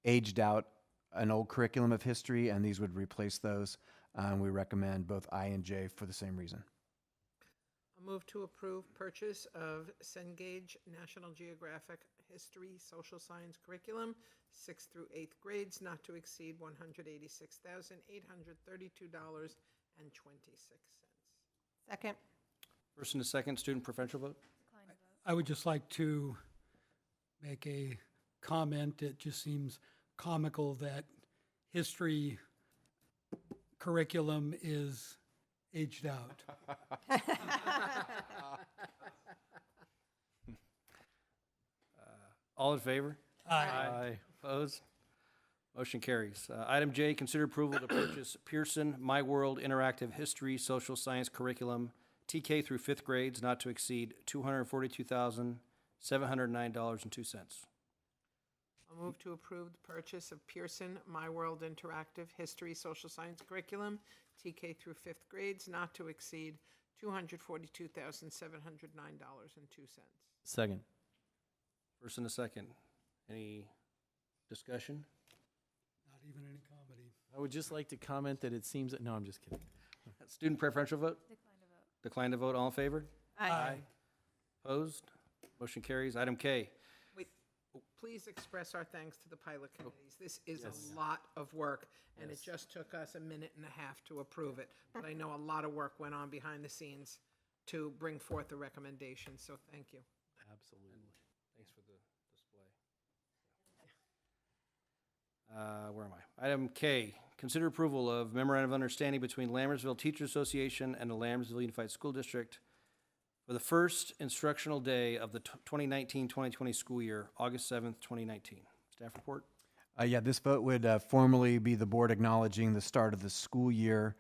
aged out an old curriculum of history, and these would replace those. We recommend both I and J for the same reason. I'll move to approve purchase of Cengage National Geographic History Social Science Curriculum, 6th through 8th grades, not to exceed $186,832.26. Second. First and a second, student preferential vote? Decline to vote. I would just like to make a comment. It just seems comical that history curriculum is aged out. All in favor? Aye. Opposed? Motion carries. Item J, consider approval to purchase Pearson My World Interactive History Social Science Curriculum, TK through 5th grades, not to exceed $242,709.02. I'll move to approve the purchase of Pearson My World Interactive History Social Science Curriculum, TK through 5th grades, not to exceed $242,709.02. Second. First and a second. Any discussion? Not even any comedy. I would just like to comment that it seems that, no, I'm just kidding. Student preferential vote? Decline to vote. All in favor? Aye. Opposed? Motion carries. Item K. Wait, please express our thanks to the pilot committees. This is Yes. a lot of work, and it Yes. just took us a minute and a half to approve it. But I know a lot of work went on behind the scenes to bring forth the recommendation, so thank you. Absolutely. Thanks for the display. Where am I? Item K, consider approval of memorandum of understanding between Lammersville Teachers Association and the Lammersville Unified School District for the first instructional day of the 2019-2020 school year, August 7th, 2019. Staff report? Yeah, this vote would formally be the board acknowledging the start of the school year.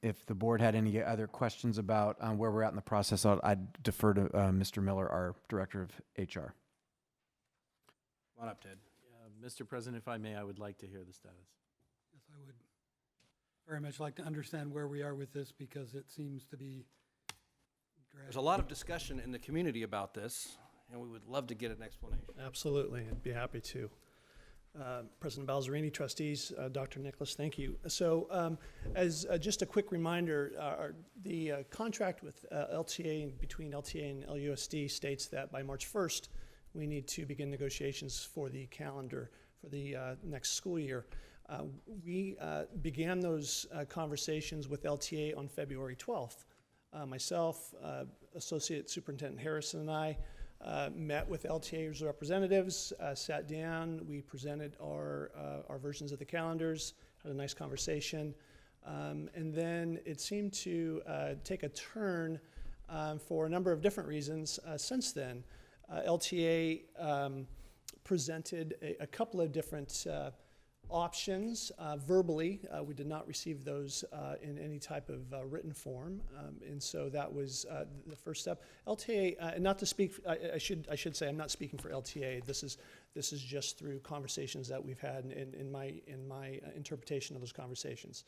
If the board had any other questions about where we're at in the process, I'd defer to Mr. Miller, our Director of HR. Come on up, Ted. Mr. President, if I may, I would like to hear the status. Yes, I would very much like to understand where we are with this because it seems to be There's a lot of discussion in the community about this, and we would love to get an explanation. Absolutely, I'd be happy to. President Balzerini, trustees, Dr. Nicholas, thank you. So as just a quick reminder, the contract with LTA, between LTA and LUSD states that by March 1st, we need to begin negotiations for the calendar for the next school year. We began those conversations with LTA on February 12th. Myself, Associate Superintendent Harrison, and I met with LTA's representatives, sat down, we presented our versions of the calendars, had a nice conversation, and then it seemed to take a turn for a number of different reasons since then. LTA presented a couple of different options verbally. We did not receive those in any type of written form, and so that was the first step. LTA, not to speak, I should say I'm not speaking for LTA. This is just through conversations that we've had in my interpretation of those conversations.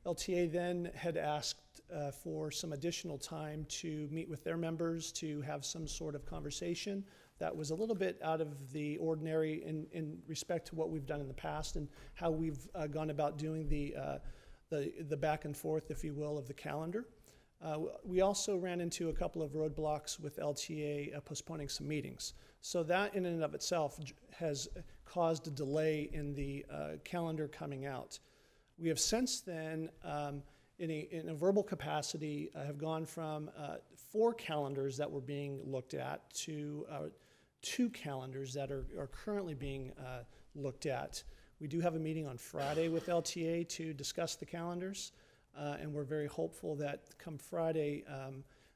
LTA then had asked for some additional time to meet with their members to have some sort of conversation that was a little bit out of the ordinary in respect to what we've done in the past and how we've gone about doing the back and forth, if you will, of the calendar. We also ran into a couple of roadblocks with LTA postponing some meetings. So that in and of itself has caused a delay in the calendar coming out. We have since then, in a verbal capacity, have gone from 4 calendars that were being looked at to 2 calendars that are currently being looked at. We do have a meeting on Friday with LTA to discuss the calendars, and we're very hopeful that come Friday,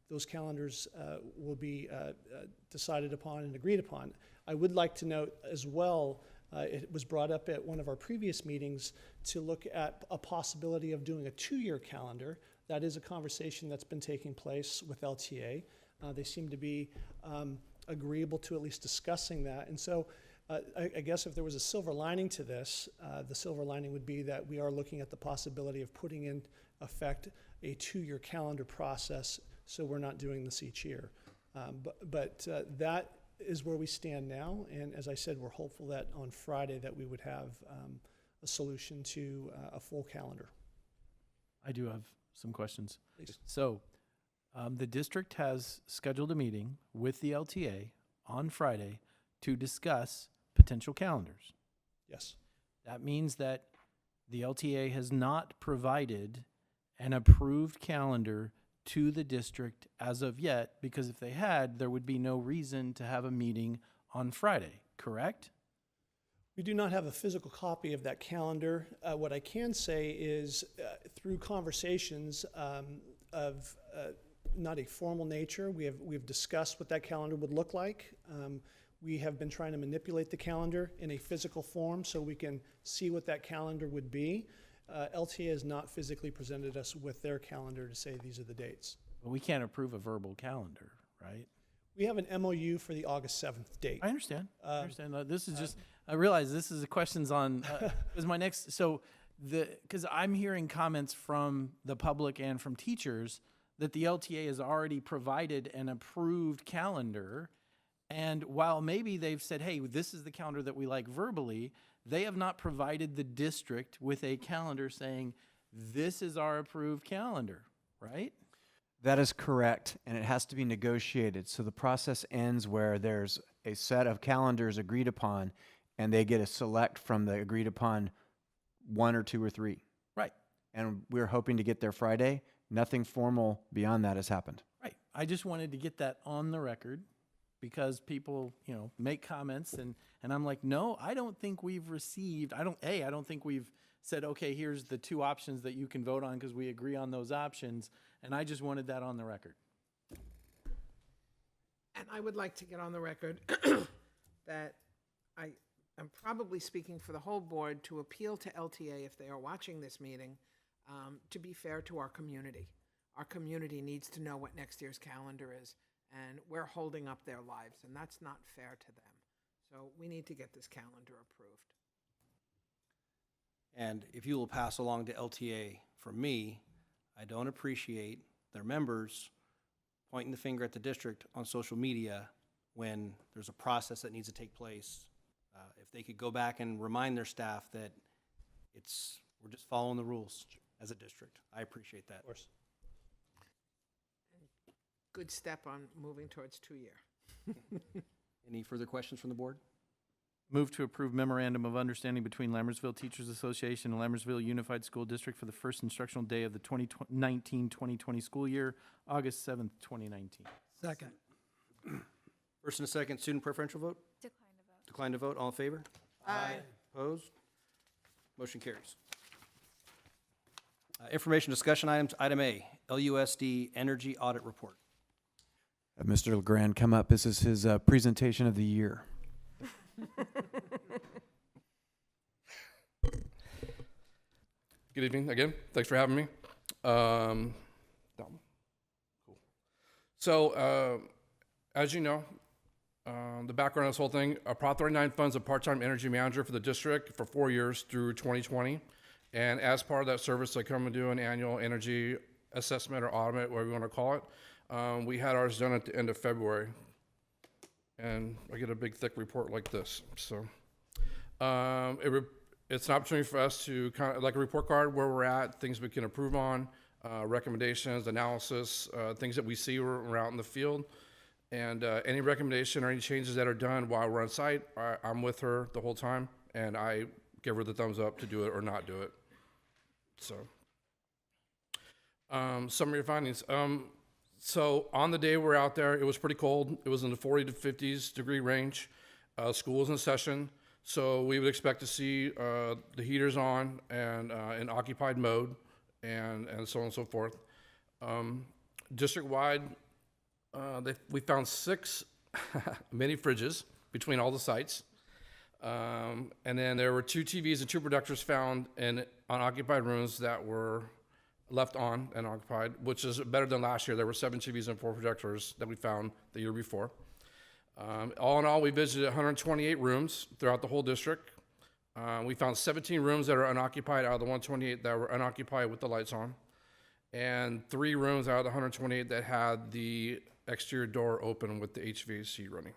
those calendars will be decided upon and agreed upon. I would like to note as well, it was brought up at one of our previous meetings to look at a possibility of doing a 2-year calendar. That is a conversation that's been taking place with LTA. They seem to be agreeable to at least discussing that. And so I guess if there was a silver lining to this, the silver lining would be that we are looking at the possibility of putting in effect a 2-year calendar process so we're not doing this each year. But that is where we stand now, and as I said, we're hopeful that on Friday that we would have a solution to a full calendar. I do have some questions. Please. So, the district has scheduled a meeting with the LTA on Friday to discuss potential calendars. Yes. That means that the LTA has not provided an approved calendar to the district as of yet, because if they had, there would be no reason to have a meeting on Friday, correct? We do not have a physical copy of that calendar. What I can say is through conversations of not a formal nature, we've discussed what that calendar would look like. We have been trying to manipulate the calendar in a physical form so we can see what that calendar would be. LTA has not physically presented us with their calendar to say these are the dates. But we can't approve a verbal calendar, right? We have an MOU for the August 7th date. I understand. I understand. This is just, I realize this is the questions on, is my next, so because I'm hearing comments from the public and from teachers that the LTA has already provided an approved calendar. And while maybe they've said, hey, this is the calendar that we like verbally, they have not provided the district with a calendar saying, this is our approved calendar, right? That is correct, and it has to be negotiated. So the process ends where there's a set of calendars agreed upon, and they get a select from the agreed upon 1 or 2 or 3. Right. And we're hoping to get there Friday. Nothing formal beyond that has happened. Right. I just wanted to get that on the record because people, make comments and I'm like, no, I don't think we've received, I don't think we've said, okay, here's the 2 options that you can vote on because we agree on those options. And I just wanted that on the record. And I would like to get on the record that I am probably speaking for the whole board to appeal to LTA if they are watching this meeting, to be fair to our community. Our community needs to know what next year's calendar is, and we're holding up their lives, and that's not fair to them. So we need to get this calendar approved. And if you will pass along to LTA from me, I don't appreciate their members pointing the finger at the district on social media when there's a process that needs to take place. If they could go back and remind their staff that we're just following the rules as a district. I appreciate that. Of course. Good step on moving towards 2-year. Any further questions from the board? Move to approve memorandum of understanding between Lammersville Teachers Association and Lammersville Unified School District for the first instructional day of the 2019-2020 school year, August 7th, 2019. Second. First and a second, student preferential vote? Decline to vote. Decline to vote, all in favor? Aye. Opposed? Motion carries. Information discussion items, item A, LUSD Energy Audit Report. Mr. LeGrand, come up. This is his presentation of the year. Good evening again. Thanks for having me. Cool. So, as you know, the background of this whole thing, Prop 39 funds a part-time energy manager for the district for 4 years through 2020. And as part of that service, they come and do an annual energy assessment or audit, whatever you want to call it. We had ours done at the end of February. And I get a big, thick report like this. So it's an opportunity for us to kind of like a report card where we're at, things we can improve on, recommendations, analysis, things that we see when we're out in the field. And any recommendation or any changes that are done while we're on site, I'm with her the whole time, and I give her the thumbs up to do it or not do it. So summary of findings. So on the day we're out there, it was pretty cold. It was in the 40 to 50s degree range. School was in session, so we would expect to see the heaters on and in occupied mode and so on and so forth. District-wide, we found 6 mini fridges between all the sites. And then there were 2 TVs and 2 projectors found in unoccupied rooms that were left on and occupied, which is better than last year. There were 7 TVs and 4 projectors that we found the year before. All in all, we visited 128 rooms throughout the whole district. We found 17 rooms that are unoccupied out of the 128 that were unoccupied with the lights on, and 3 rooms out of the 128 that had the exterior door open with the HVAC running.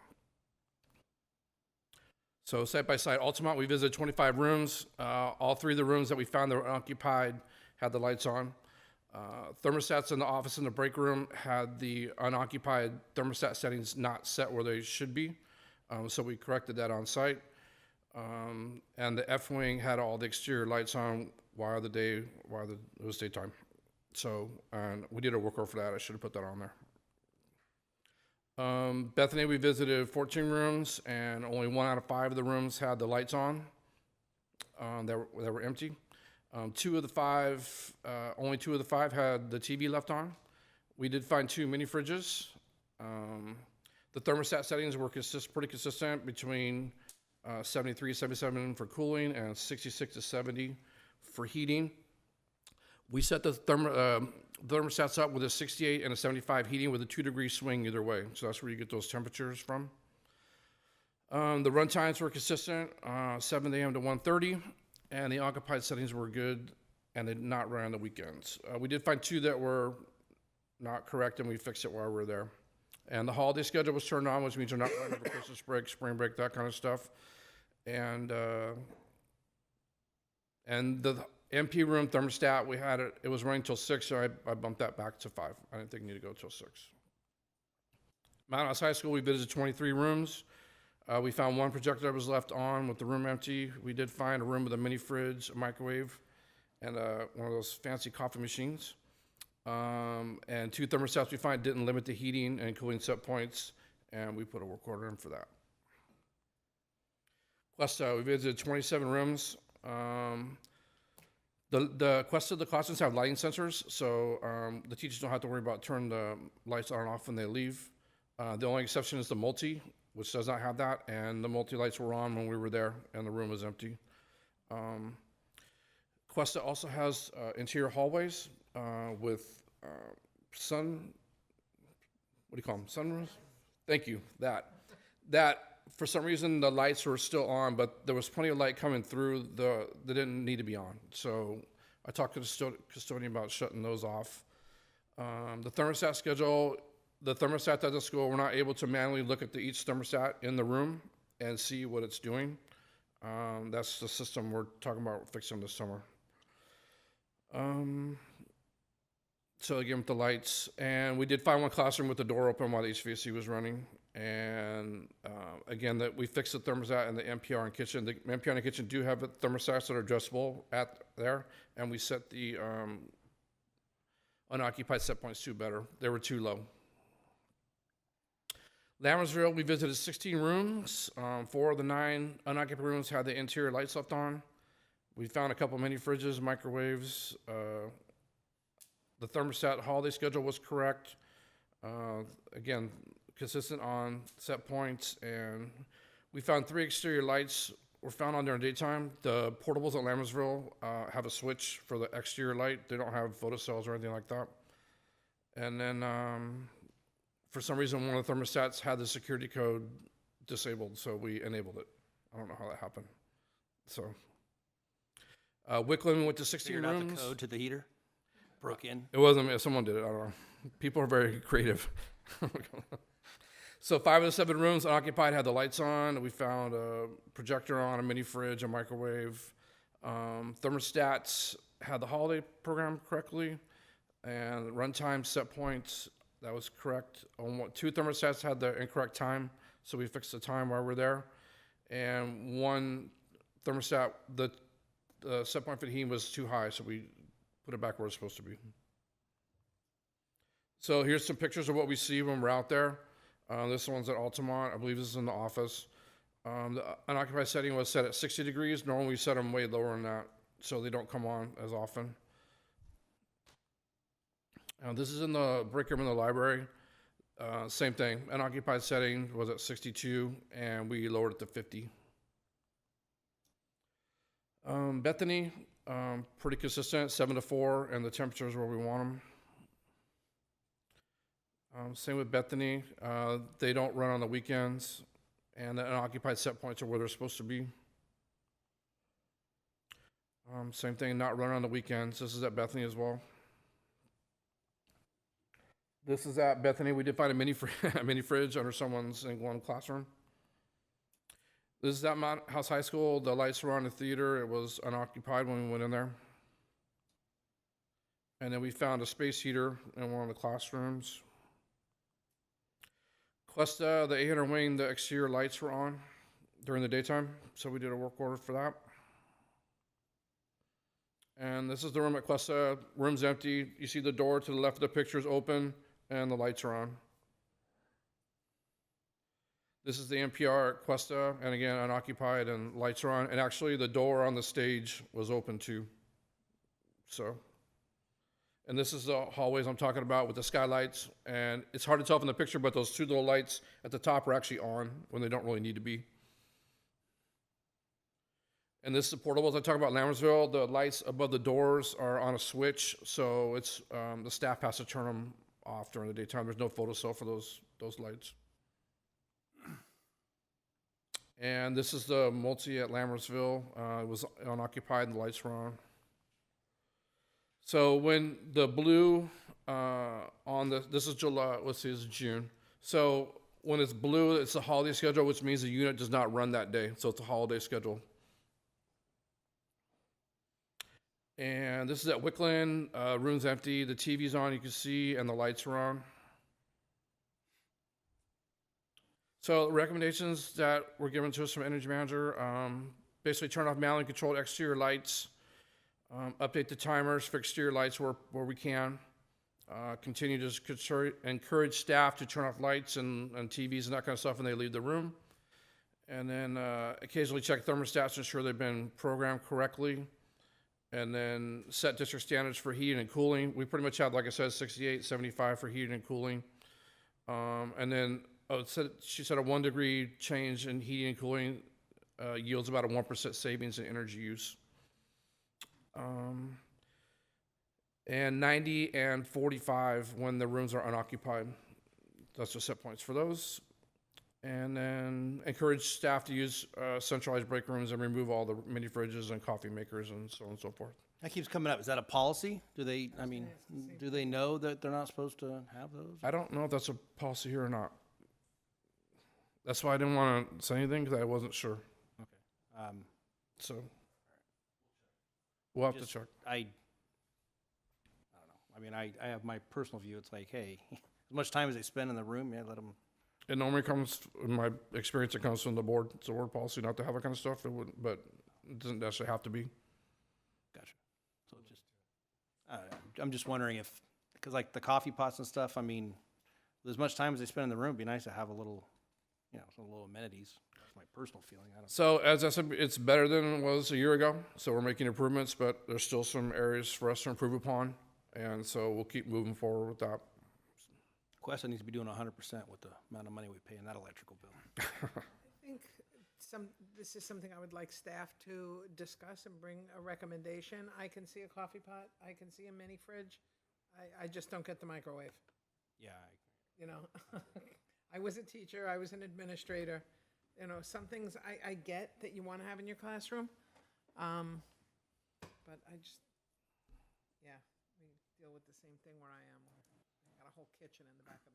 So site by site, Altamont, we visited 25 rooms. All 3 of the rooms that we found that were unoccupied had the lights on. Thermostats in the office and the break room had the unoccupied thermostat settings not set where they should be. So we corrected that on site. And the F wing had all the exterior lights on while it was daytime. So we did a work order for that. I should have put that on there. Bethany, we visited 14 rooms, and only 1 out of 5 of the rooms had the lights on that were empty. Only 2 of the 5 had the TV left on. We did find 2 mini fridges. The thermostat settings were pretty consistent between 73, 77 for cooling and 66 to 70 for heating. We set the Thermostats up with a 68 and a 75 heating with a 2-degree swing either way. So that's where you get those temperatures from. The run times were consistent, 7 a.m. to 1:30, and the occupied settings were good, and they did not run on the weekends. We did find 2 that were not correct, and we fixed it while we were there. And the holiday schedule was turned on, which means they're not running over Christmas break, spring break, that kind of stuff. And the MP room thermostat, we had it was running till 6, so I bumped that back to 5. I didn't think it needed to go till 6. Mount House High School, we visited 23 rooms. We found 1 projector that was left on with the room empty. We did find a room with a mini fridge, a microwave, and one of those fancy coffee machines. And 2 thermostats we find didn't limit the heating and cooling set points, and we put a work order in for that. Questa, we visited 27 rooms. The Questa, the classrooms have lighting sensors, so the teachers don't have to worry about turning the lights on and off when they leave. The only exception is the multi, which does not have that, and the multi lights were on when we were there, and the room was empty. Questa also has interior hallways with what do you call them? Sunrooms? Thank you. That for some reason the lights were still on, but there was plenty of light coming through they didn't need to be on. So I talked to the custodian about shutting those off. The thermostat schedule, the thermostat at the school, we're not able to manually look at each thermostat in the room and see what it's doing. That's the system we're talking about fixing this summer. So again, with the lights, and we did find 1 classroom with the door open while the HVAC was running. And again, that we fixed the thermostat and the MPR and kitchen. The MPR and the kitchen do have thermostats that are adjustable there, and we set the unoccupied set points too better. They were too low. Lammersville, we visited 16 rooms. 4 of the 9 unoccupied rooms had the interior lights left on. We found a couple mini fridges, microwaves. The thermostat holiday schedule was correct. Again, consistent on set points, and we found 3 exterior lights were found on during daytime. The portables at Lammersville have a switch for the exterior light. They don't have photocells or anything like that. And then for some reason, one of the thermostats had the security code disabled, so we enabled it. I don't know how that happened. So Wicklund went to 16 Figured out rooms. the code to the heater? Broke in? It wasn't me. Someone did it. I don't know. People are very creative. So 5 of the 7 rooms unoccupied had the lights on. We found a projector on, a mini fridge, a microwave. Thermostats had the holiday program correctly, and runtime set points, that was correct. 2 thermostats had the incorrect time, so we fixed the time while we were there. And 1 thermostat, the set point for the heating was too high, so we put it back where it's supposed to be. So here's some pictures of what we see when we're out there. This one's at Altamont. I believe this is in the office. The unoccupied setting was set at 60 degrees. Normally we set them way lower than that, so they don't come on as often. This is in the break room in the library. Same thing. Unoccupied setting was at 62, and we lowered it to 50. Bethany, pretty consistent, 7 to 4, and the temperatures where we want them. Same with Bethany. They don't run on the weekends, and the unoccupied set points are where they're supposed to be. Same thing, not run on the weekends. This is at Bethany as well. This is at Bethany. We did find a mini fridge under someone's in one classroom. This is at Mount House High School. The lights were on in the theater. It was unoccupied when we went in there. And then we found a space heater in one of the classrooms. Questa, the 800 wing, the exterior lights were on during the daytime, so we did a work order for that. And this is the room at Questa. Room's empty. You see the door to the left of the picture is open, and the lights are on. This is the NPR at Questa, and again, unoccupied, and lights are on. And actually, the door on the stage was open too. So. And this is the hallways I'm talking about with the skylights. And it's hard to tell from the picture, but those 2 little lights at the top are actually on when they don't really need to be. And this is portable. As I talk about Lammersville, the lights above the doors are on a switch, so it's the staff has to turn them off during the daytime. There's no photo cell for those lights. And this is the multi at Lammersville. It was unoccupied and the lights were on. So when the blue this is July, let's see, it's June. So when it's blue, it's a holiday schedule, which means the unit does not run that day. So it's a holiday schedule. And this is at Wickland, room's empty, the TV's on, you can see, and the lights are on. So recommendations that were given to us from Energy Manager, basically turn off manually controlled exterior lights, update the timers for exterior lights where we can, continue to encourage staff to turn off lights and TVs and that kind of stuff when they leave the room. And then occasionally check thermostats to ensure they've been programmed correctly. And then set district standards for heating and cooling. We pretty much have, like I said, 68, 75 for heating and cooling. And then she said a 1 degree change in heating and cooling yields about a 1% savings in energy use. And 90 and 45 when the rooms are unoccupied. That's the set points for those. And then encourage staff to use centralized break rooms and remove all the mini fridges and coffee makers and so on and so forth. That keeps coming up. Is that a policy? Do they know that they're not supposed to have those? I don't know if that's a policy here or not. That's why I didn't want to say anything because I wasn't sure. Okay. So we'll have to check. I don't know. I mean, I have my personal view. It's like, hey, as much time as they spend in the room, yeah, let them. It normally comes, in my experience, it comes from the board. It's a board policy not to have that kind of stuff. It would, but it doesn't necessarily have to be. Gotcha. So just, I'm just wondering if, because like the coffee pots and stuff, I mean, with as much time as they spend in the room, it'd be nice to have a little, some little amenities. That's my personal feeling. I don't. So as I said, it's better than it was a year ago. So we're making improvements, but there's still some areas for us to improve upon, and so we'll keep moving forward with that. Questa needs to be doing 100% with the amount of money we pay in that electrical bill. I think this is something I would like staff to discuss and bring a recommendation. I can see a coffee pot. I can see a mini fridge. I just don't get the microwave. Yeah. I was a teacher. I was an administrator. Some things I get that you want to have in your classroom. But we deal with the same thing where I am. Got a whole kitchen in the back of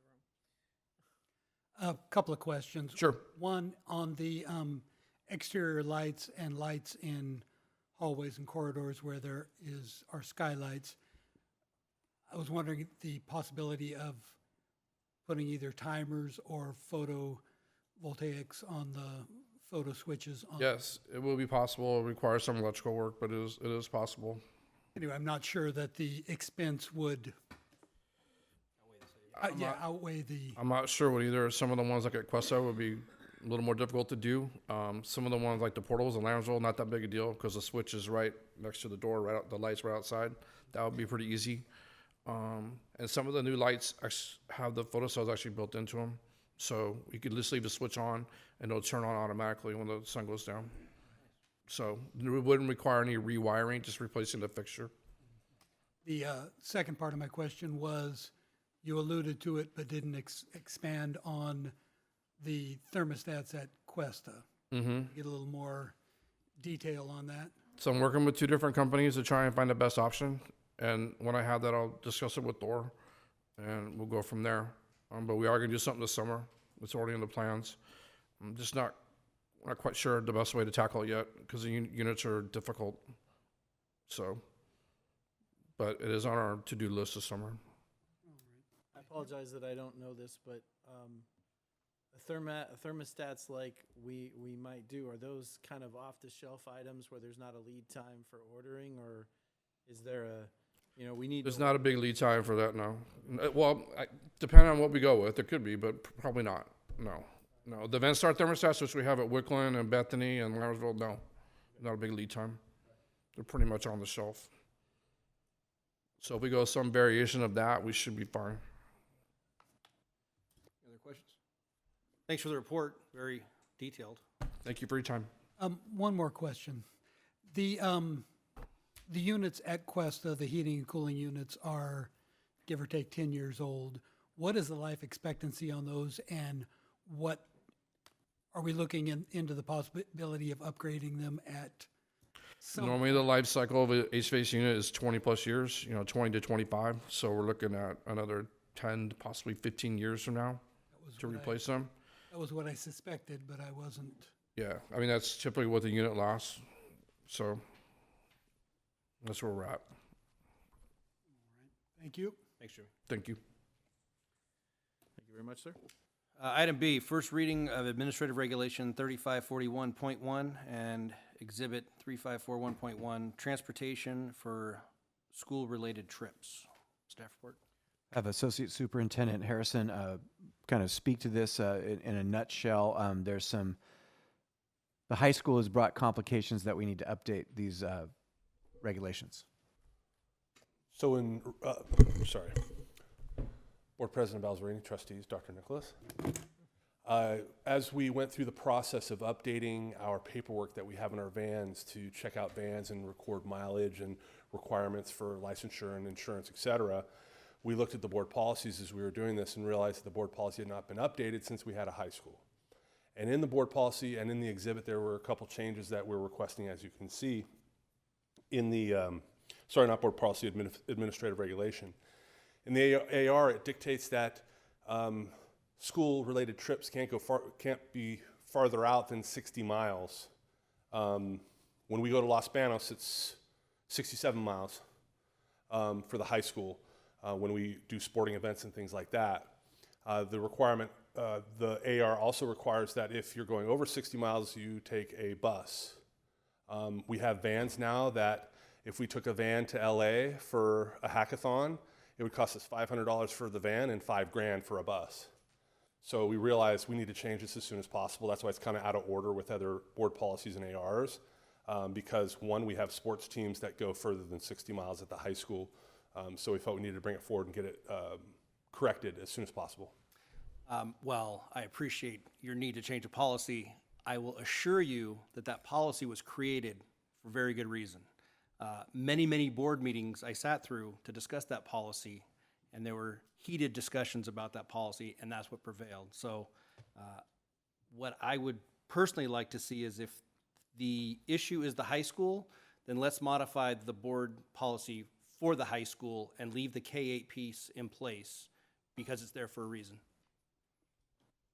the room. A couple of questions. Sure. One on the exterior lights and lights in hallways and corridors where there are skylights. I was wondering the possibility of putting either timers or photovoltaics on the photo switches. Yes, it will be possible. It requires some electrical work, but it is possible. Anyway, I'm not sure that the expense would outweigh the. I'm not sure what either. Some of the ones like at Questa would be a little more difficult to do. Some of the ones like the portables in Lammersville, not that big a deal because the switch is right next to the door, the lights right outside. That would be pretty easy. And some of the new lights have the photo cells actually built into them. So you could just leave the switch on and it'll turn on automatically when the sun goes down. So it wouldn't require any rewiring, just replacing the fixture. The second part of my question was, you alluded to it but didn't expand on the thermostats at Questa. Mm-hmm. Get a little more detail on that. So I'm working with 2 different companies to try and find the best option. And when I have that, I'll discuss it with Thor, and we'll go from there. But we are going to do something this summer. It's already in the plans. I'm just not quite sure the best way to tackle it yet because the units are difficult. So, but it is on our to-do list this summer. I apologize that I don't know this, but thermostats like we might do, are those kind of off-the-shelf items where there's not a lead time for ordering, or is there we need... There's not a big lead time for that, no. Well, depending on what we go with, there could be, but probably not. No. The VentStar thermostats, which we have at Wickland and Bethany and Lammersville, no. Not a big lead time. They're pretty much on the shelf. So if we go some variation of that, we should be fine. Other questions? Thanks for the report. Very detailed. Thank you for your time. One more question. The units at Cuesta, the heating and cooling units, are give or take 10 years old. What is the life expectancy on those, and what are we looking into the possibility of upgrading them at some? Normally, the life cycle of a HVAC unit is 20 plus years, 20 to 25. So we're looking at another 10 to possibly 15 years from now to replace them. That was what I suspected, but I wasn't. Yeah, I mean, that's typically what the unit lasts. So that's where we're at. Thank you. Thanks, Jimmy. Thank you. Thank you very much, sir. Item B, first reading of Administrative Regulation 3541.1 and Exhibit 3541.1, transportation for school-related trips. Staff report. I have Associate Superintendent Harrison kind of speak to this in a nutshell. The high school has brought complications that we need to update these regulations. So Board President Balzerini, trustees, Dr. Nicholas. As we went through the process of updating our paperwork that we have in our vans to check out vans and record mileage and requirements for licensure and insurance, et cetera, we looked at the board policies as we were doing this and realized that the board policy had not been updated since we had a high school. And in the board policy and in the exhibit, there were a couple changes that we're requesting, as you can see, in the, not board policy, administrative regulation. In the AR, it dictates that school-related trips can't be farther out than 60 miles. When we go to Los Banos, it's 67 miles for the high school when we do sporting events and things like that. The requirement, the AR also requires that if you're going over 60 miles, you take a bus. We have vans now that if we took a van to LA for a hackathon, it would cost us $500 for the van and $5,000 for a bus. So we realized we need to change this as soon as possible. That's why it's kind of out of order with other board policies and ARs, because one, we have sports teams that go further than 60 miles at the high school. So we felt we needed to bring it forward and get it corrected as soon as possible. Well, I appreciate your need to change a policy. I will assure you that that policy was created for very good reason. Many board meetings I sat through to discuss that policy, and there were heated discussions about that policy, and that's what prevailed. So what I would personally like to see is if the issue is the high school, then let's modify the board policy for the high school and leave the K-8 piece in place because it's there for a reason.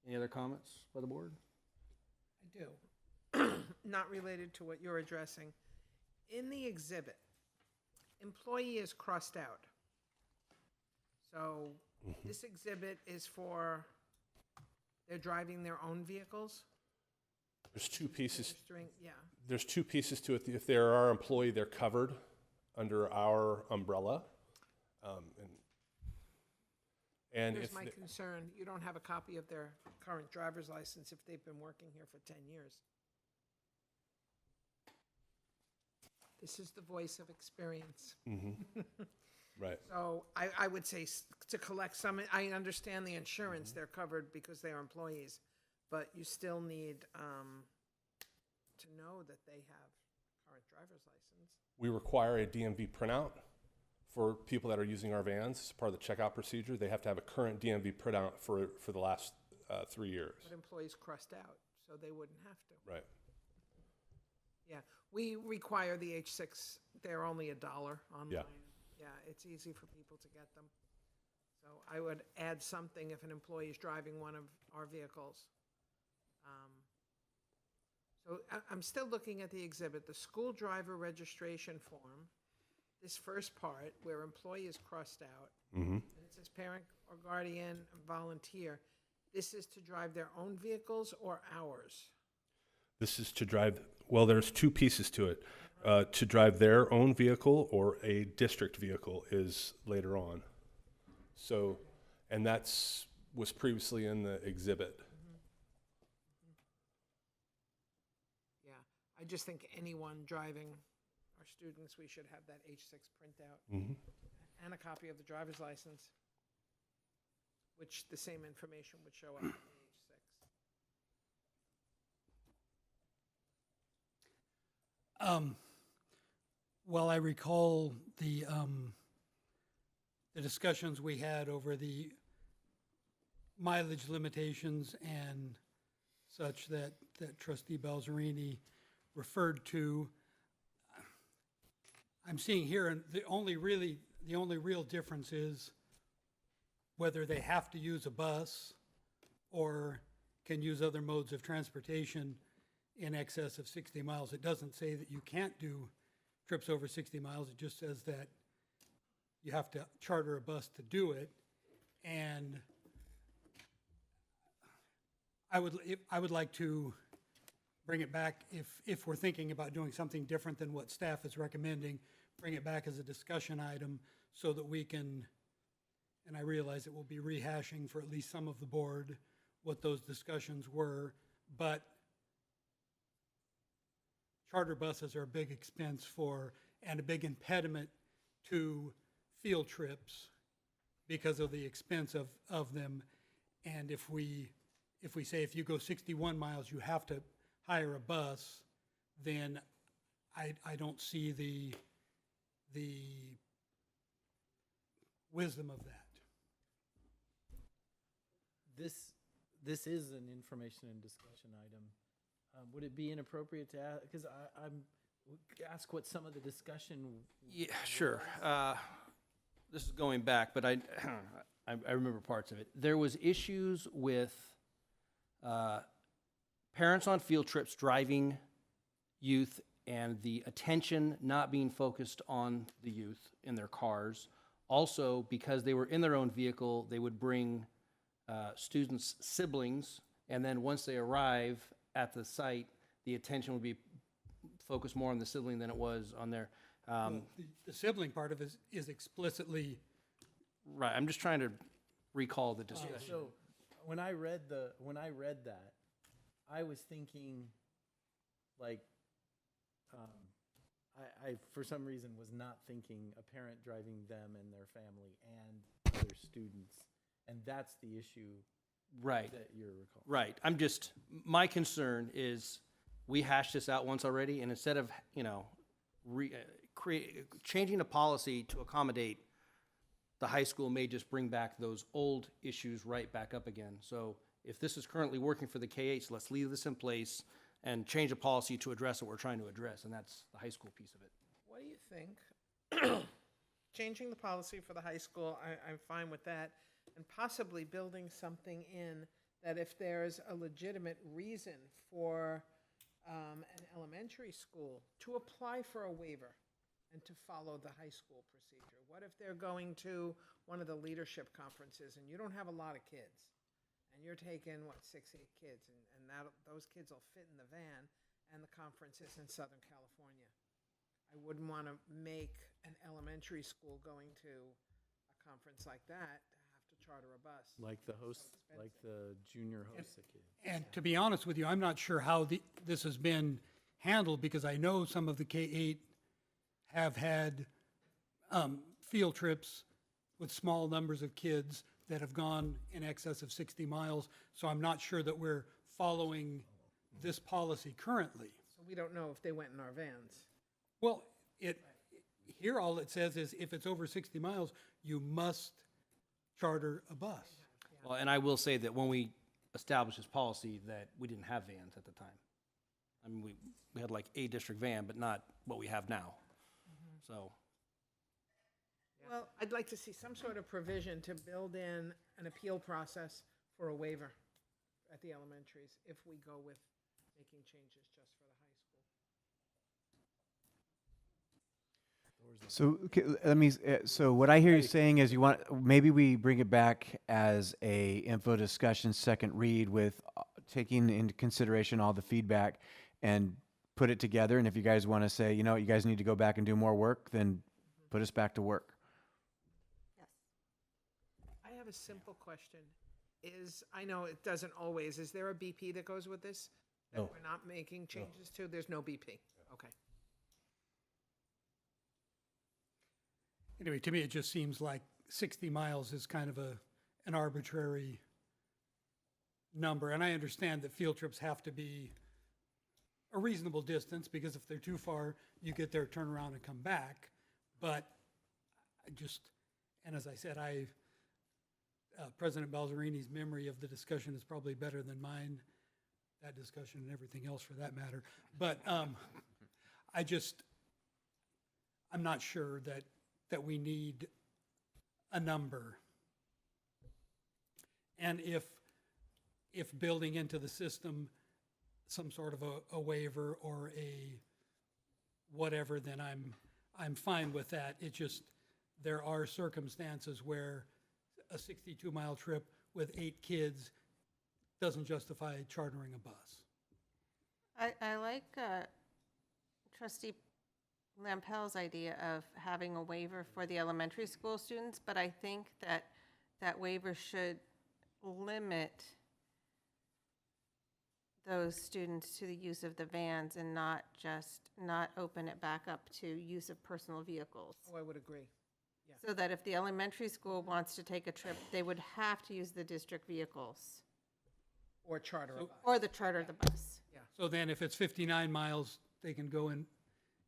Any other comments by the board? I do. Not related to what you're addressing. In the exhibit, employee is crossed out. So this exhibit is for, they're driving their own vehicles? There's two pieces. Yeah. There's two pieces to it. If they're our employee, they're covered under our umbrella. And Here's if my concern. You don't have a copy of their current driver's license if they've been working here for 10 years. This is the voice of experience. Right. So I would say to collect some, I understand the insurance, they're covered because they are employees, but you still need to know that they have current driver's license. we require a DMV printout for people that are using our vans as part of the checkout procedure. They have to have a current DMV printout for the last 3 years. But employees crossed out, so they wouldn't have to. Right. Yeah, we require the H6. They're only $1 online. Yeah. Yeah, it's easy for people to get them. So I would add something if an employee is driving one of our vehicles. So I'm still looking at the exhibit, the school driver registration form. This first part where employee is crossed out, Mm-hmm. and it says parent or guardian, volunteer. This is to drive their own vehicles or ours? This is to drive, well, there's two pieces to it. To drive their own vehicle or a district vehicle is later on. So, and was previously in the exhibit. Yeah, I just think anyone driving our students, we should have that H6 printout Mm-hmm. and a copy of the driver's license, which the same information would show up on the H6. While I recall the discussions we had over the mileage limitations and such that Trustee Balzerini referred to, I'm seeing here, and the only real difference is whether they have to use a bus or can use other modes of transportation in excess of 60 miles. It doesn't say that you can't do trips over 60 miles. It just says that you have to charter a bus to do it. And I would like to bring it back, if we're thinking about doing something different than what staff is recommending, bring it back as a discussion item so that we can, and I realize it will be rehashing for at least some of the board what those discussions were, but charter buses are a big expense and a big impediment to field trips because of the expense of them. And if we say if you go 61 miles, you have to hire a bus, then I don't see the wisdom of that. This is an information and discussion item. Would it be inappropriate to ask, because I'm ask what some of the discussion? Yeah, sure. This is going back, but I remember parts of it. There was issues with parents on field trips driving youth and the attention not being focused on the youth in their cars. Also, because they were in their own vehicle, they would bring students' siblings, and then once they arrive at the site, the attention would be focused more on the sibling than it was on their. The sibling part of it is explicitly. Right, I'm just trying to recall the discussion. So when I read that, I was thinking, like, I for some reason was not thinking a parent driving them and their family and other students, and that's the issue. Right. That you're recalling. Right. My concern is we hashed this out once already, and instead of, changing a policy to accommodate the high school may just bring back those old issues right back up again. So if this is currently working for the K-8s, let's leave this in place and change a policy to address what we're trying to address, and that's the high school piece of it. What do you think? Changing the policy for the high school, I'm fine with that, and possibly building something in that if there's a legitimate reason for an elementary school to apply for a waiver and to follow the high school procedure. What if they're going to one of the leadership conferences and you don't have a lot of kids? And you're taking, 6, 8 kids, and those kids will fit in the van, and the conference is in Southern California. I wouldn't want to make an elementary school going to a conference like that to have to charter a bus. Like the junior hosts a kid. And to be honest with you, I'm not sure how this has been handled, because I know some of the K-8 have had field trips with small numbers of kids that have gone in excess of 60 miles. So I'm not sure that we're following this policy currently. So we don't know if they went in our vans. Well, here all it says is if it's over 60 miles, you must charter a bus. Well, and I will say that when we established this policy, that we didn't have vans at the time. I mean, we had like a district van, but not what we have now. So. Well, I'd like to see some sort of provision to build in an appeal process for a waiver at the elementaries if we go with making changes just for the high school. So so what I hear you saying is maybe we bring it back as a info discussion second read with taking into consideration all the feedback and put it together. And if you guys want to say, you guys need to go back and do more work, then put us back to work. I have a simple question. I know it doesn't always, is there a BP that goes with this? That No. we're not making changes to? There's no BP? Okay. Anyway, to me, it just seems like 60 miles is kind of an arbitrary number. And I understand that field trips have to be a reasonable distance, because if they're too far, you get there, turn around and come back. But I just, and as I said, President Balzerini's memory of the discussion is probably better than mine, that discussion and everything else for that matter. But I'm not sure that we need a number. And if building into the system some sort of a waiver or a whatever, then I'm fine with that. It just, there are circumstances where a 62-mile trip with 8 kids doesn't justify chartering a bus. I like Trustee Lampell's idea of having a waiver for the elementary school students, but I think that waiver should limit those students to the use of the vans and not open it back up to use of personal vehicles. Oh, I would agree. So that if the elementary school wants to take a trip, they would have to use the district vehicles. Or charter a bus. Or the charter the bus. Yeah. So then if it's 59 miles, they can go in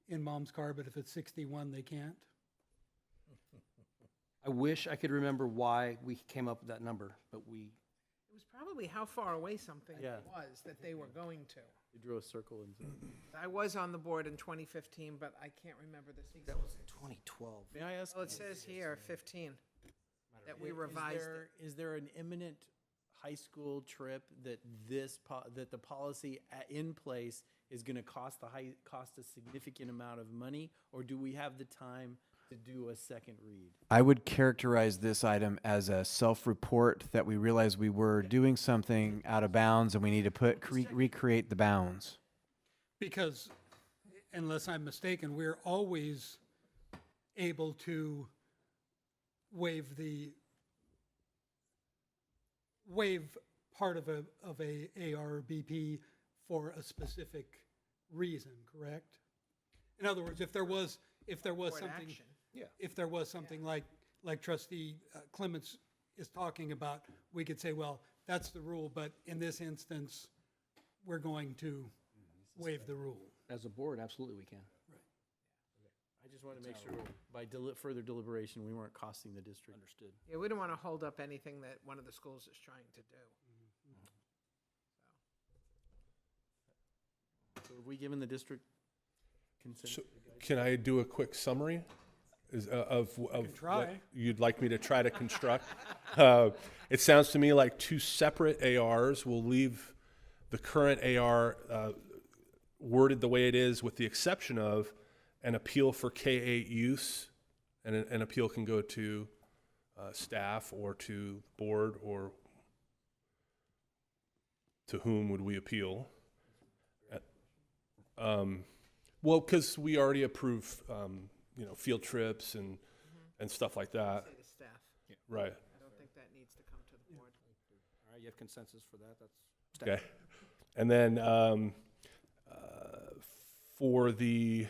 mom's car, but if it's 61, they can't? I wish I could remember why we came up with that number, but It was probably how far away something Yeah. was that they were going to. You drew a circle and. I was on the board in 2015, but I can't remember the season. that was in 2012. May I ask? Well, it says here 15 that we revised it. Is there an imminent high school trip that that the policy in place is going to cost a significant amount of money, or do we have the time to do a second read? I would characterize this item as a self-report that we realized we were doing something out of bounds and we need to recreate the bounds. Because, unless I'm mistaken, we're always able to waive part of a AR or BP for a specific reason, correct? In other words, if there was Board something, action. if there was something like Trustee Clements is talking about, we could say, well, that's the rule, but in this instance, we're going to waive the rule. As a board, absolutely we can. I just want to make sure by further deliberation, we weren't costing the district. Understood. Yeah, we don't want to hold up anything that one of the schools is trying to do. So have we given the district consent? So, can I do a quick summary of what try. you'd like me to try to construct? It sounds to me like 2 separate ARs will leave the current AR worded the way it is, with the exception of an appeal for K-8 use, and an appeal can go to staff or to the board, or to whom would we appeal? Well, because we already approve, field trips and stuff like that. Say to staff. Right. I don't think that needs to come to the board. All right, you have consensus for that? That's Okay. And then for the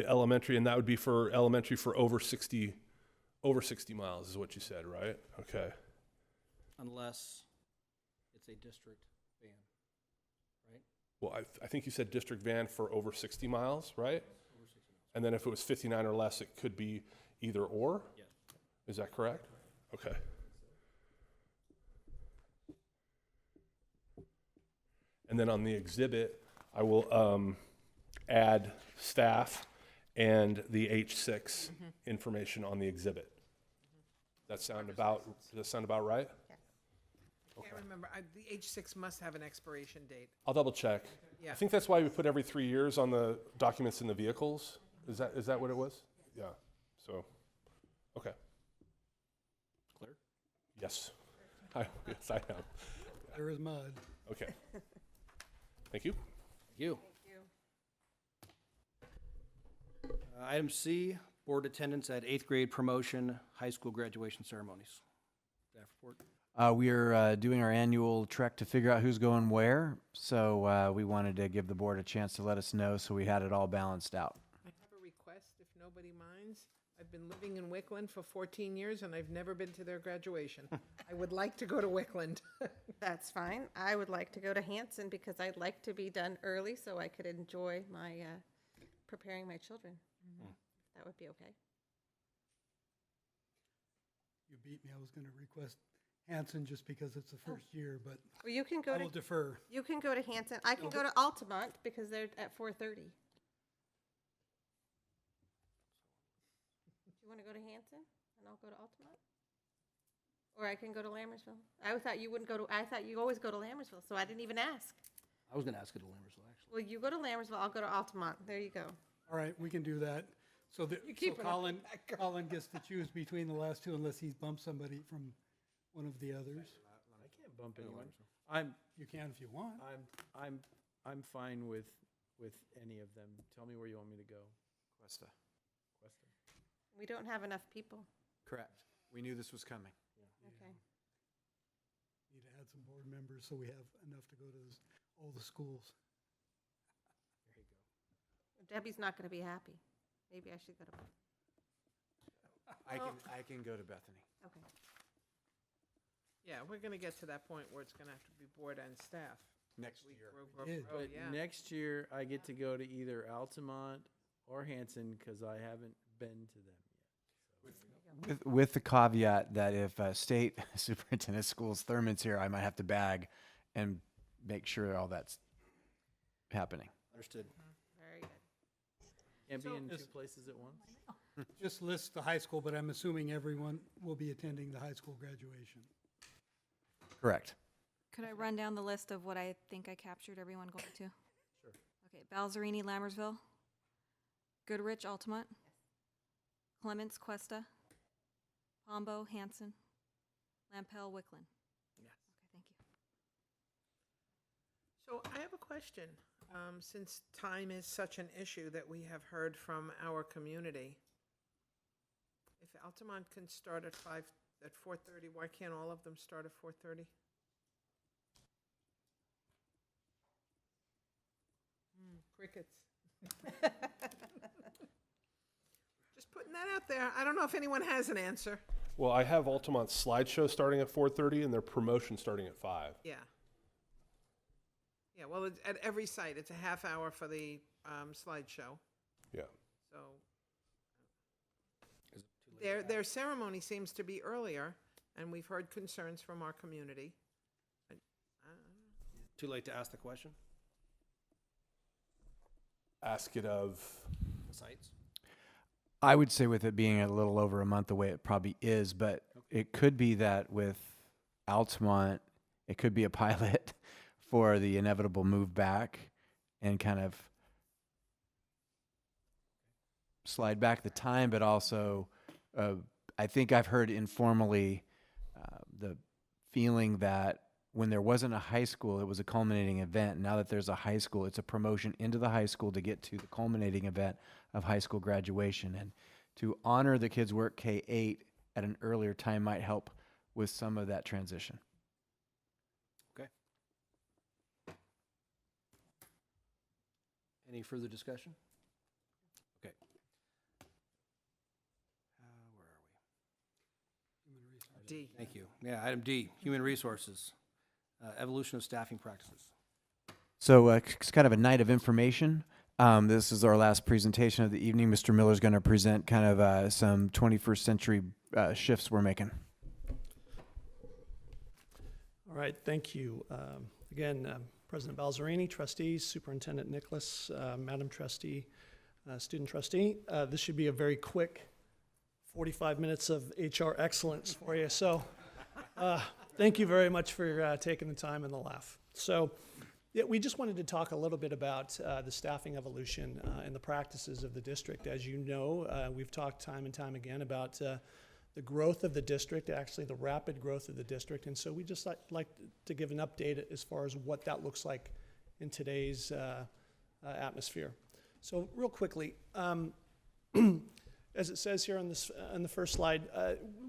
elementary, and that would be for elementary for over 60 miles is what you said, right? Okay. unless it's a district van, right? Well, I think you said district van for over 60 miles, right? Over 60 miles. And then if it was 59 or less, it could be either or? Yes. Is that correct? Okay. And then on the exhibit, I will add staff and the H6 information on the exhibit. Does that sound about right? I can't remember. The H6 must have an expiration date. I'll double check. Yeah. I think that's why we put every 3 years on the documents in the vehicles. Is that what it was? Yeah. So, okay. Clear? Yes. Yes, I am. There is mud. Okay. Thank you. Thank you. Item C, board attendance at 8th grade promotion, high school graduation ceremonies. Staff report. We are doing our annual trek to figure out who's going where, so we wanted to give the board a chance to let us know, so we had it all balanced out. I have a request, if nobody minds. I've been living in Wickland for 14 years, and I've never been to their graduation. I would like to go to Wickland. That's fine. I would like to go to Hanson because I'd like to be done early so I could enjoy my, preparing my children. That would be okay. You beat me. I was going to request Hanson just because it's the first year, but Well, you can go I to. will defer. You can go to Hanson. I can go to Altamont because they're at 4:30. Do you want to go to Hanson and I'll go to Altamont? Or I can go to Lammersville. I thought you wouldn't go to, I thought you always go to Lammersville, so I didn't even ask. I was going to ask it to Lammersville, actually. Well, you go to Lammersville, I'll go to Altamont. There you go. All right, we can do that. So that, keep so it up. Colin gets to choose between the last two unless he's bumped somebody from one of the others. I can't bump anyone. You can if you want. I'm fine with any of them. Tell me where you want me to go. Cuesta. We don't have enough people. Correct. We knew this was coming. Okay. Need to add some board members so we have enough to go to all the schools. There you go. Debbie's not going to be happy. Maybe I should go to. I can go to Bethany. Okay. Yeah, we're going to get to that point where it's going to have to be board and staff. Next We year. grow, But yeah. next year, I get to go to either Altamont or Hanson because I haven't been to them yet. With the caveat that if state superintendent schools Thurman's here, I might have to bag and make sure all that's happening. Understood. Very good. Can't be So- in two places at once. Just list the high school, but I'm assuming everyone will be attending the high school graduation. Correct. Could I run down the list of what I think I captured everyone going to? Sure. Okay, Balzerini, Lammersville. Goodrich, Altamont. Clements, Cuesta. Pombo, Hanson. Lampel, Wickland. Yes. Okay, thank you. So I have a question. Since time is such an issue that we have heard from our community, if Altamont can start at 4:30, why can't all of them start at 4:30? Crickets. Just putting that out there. I don't know if anyone has an answer. Well, I have Altamont's slideshow starting at 4:30 and their promotion starting at 5. Yeah. Yeah, well, it's at every site, it's a half hour for the slideshow. Yeah. So their ceremony seems to be earlier, and we've heard concerns from our community. Too late to ask the question? Ask it of. The sites? I would say with it being a little over a month away, it probably is, but it could be that with Altamont, it could be a pilot for the inevitable move back and kind of slide back the time, but also I think I've heard informally the feeling that when there wasn't a high school, it was a culminating event. Now that there's a high school, it's a promotion into the high school to get to the culminating event of high school graduation. And to honor the kids' work K-8 at an earlier time might help with some of that transition. Okay. Any further discussion? Okay. Where are we? D. Thank you. Yeah, item D, human resources, evolution of staffing practices. So it's kind of a night of information. This is our last presentation of the evening. Mr. Miller's going to present kind of some 21st century shifts we're making. All right, thank you. Again, President Balzerini, trustees, Superintendent Nicholas, Madam Trustee, Student Trustee. This should be a very quick 45 minutes of HR excellence for you. So thank you very much for taking the time and the laugh. So yeah, we just wanted to talk a little bit about the staffing evolution and the practices of the district. As you know, we've talked time and time again about the growth of the district, actually the rapid growth of the district. And so we just like to give an update as far as what that looks like in today's atmosphere. So real quickly, as it says here on the first slide,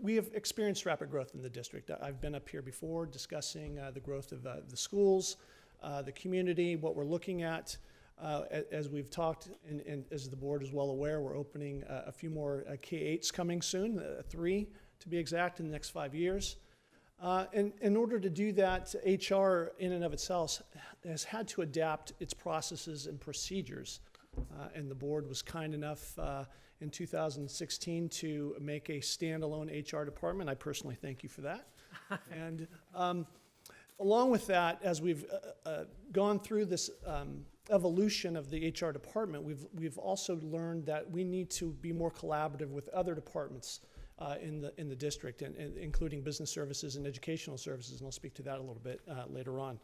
we have experienced rapid growth in the district. I've been up here before discussing the growth of the schools, the community, what we're looking at. As we've talked, and as the board is well aware, we're opening a few more K-8s coming soon, 3 to be exact, in the next 5 years. And in order to do that, HR in and of itself has had to adapt its processes and procedures. And the board was kind enough in 2016 to make a standalone HR department. I personally thank you for that. And along with that, as we've gone through this evolution of the HR department, we've also learned that we need to be more collaborative with other departments in the district, and including business services and educational services, and I'll speak to that a little bit later on.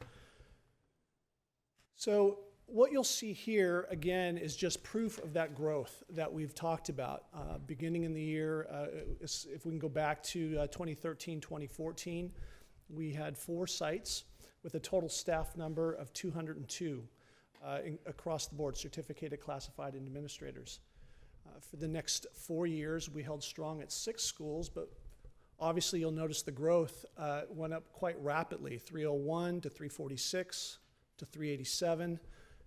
So what you'll see here, again, is just proof of that growth that we've talked about. Beginning in the year, if we can go back to 2013, 2014, we had 4 sites with a total staff number of 202 across the board, certificated, classified, and administrators. For the next 4 years, we held strong at 6 schools, but obviously you'll notice the growth went up quite rapidly, 301 to 346 to 387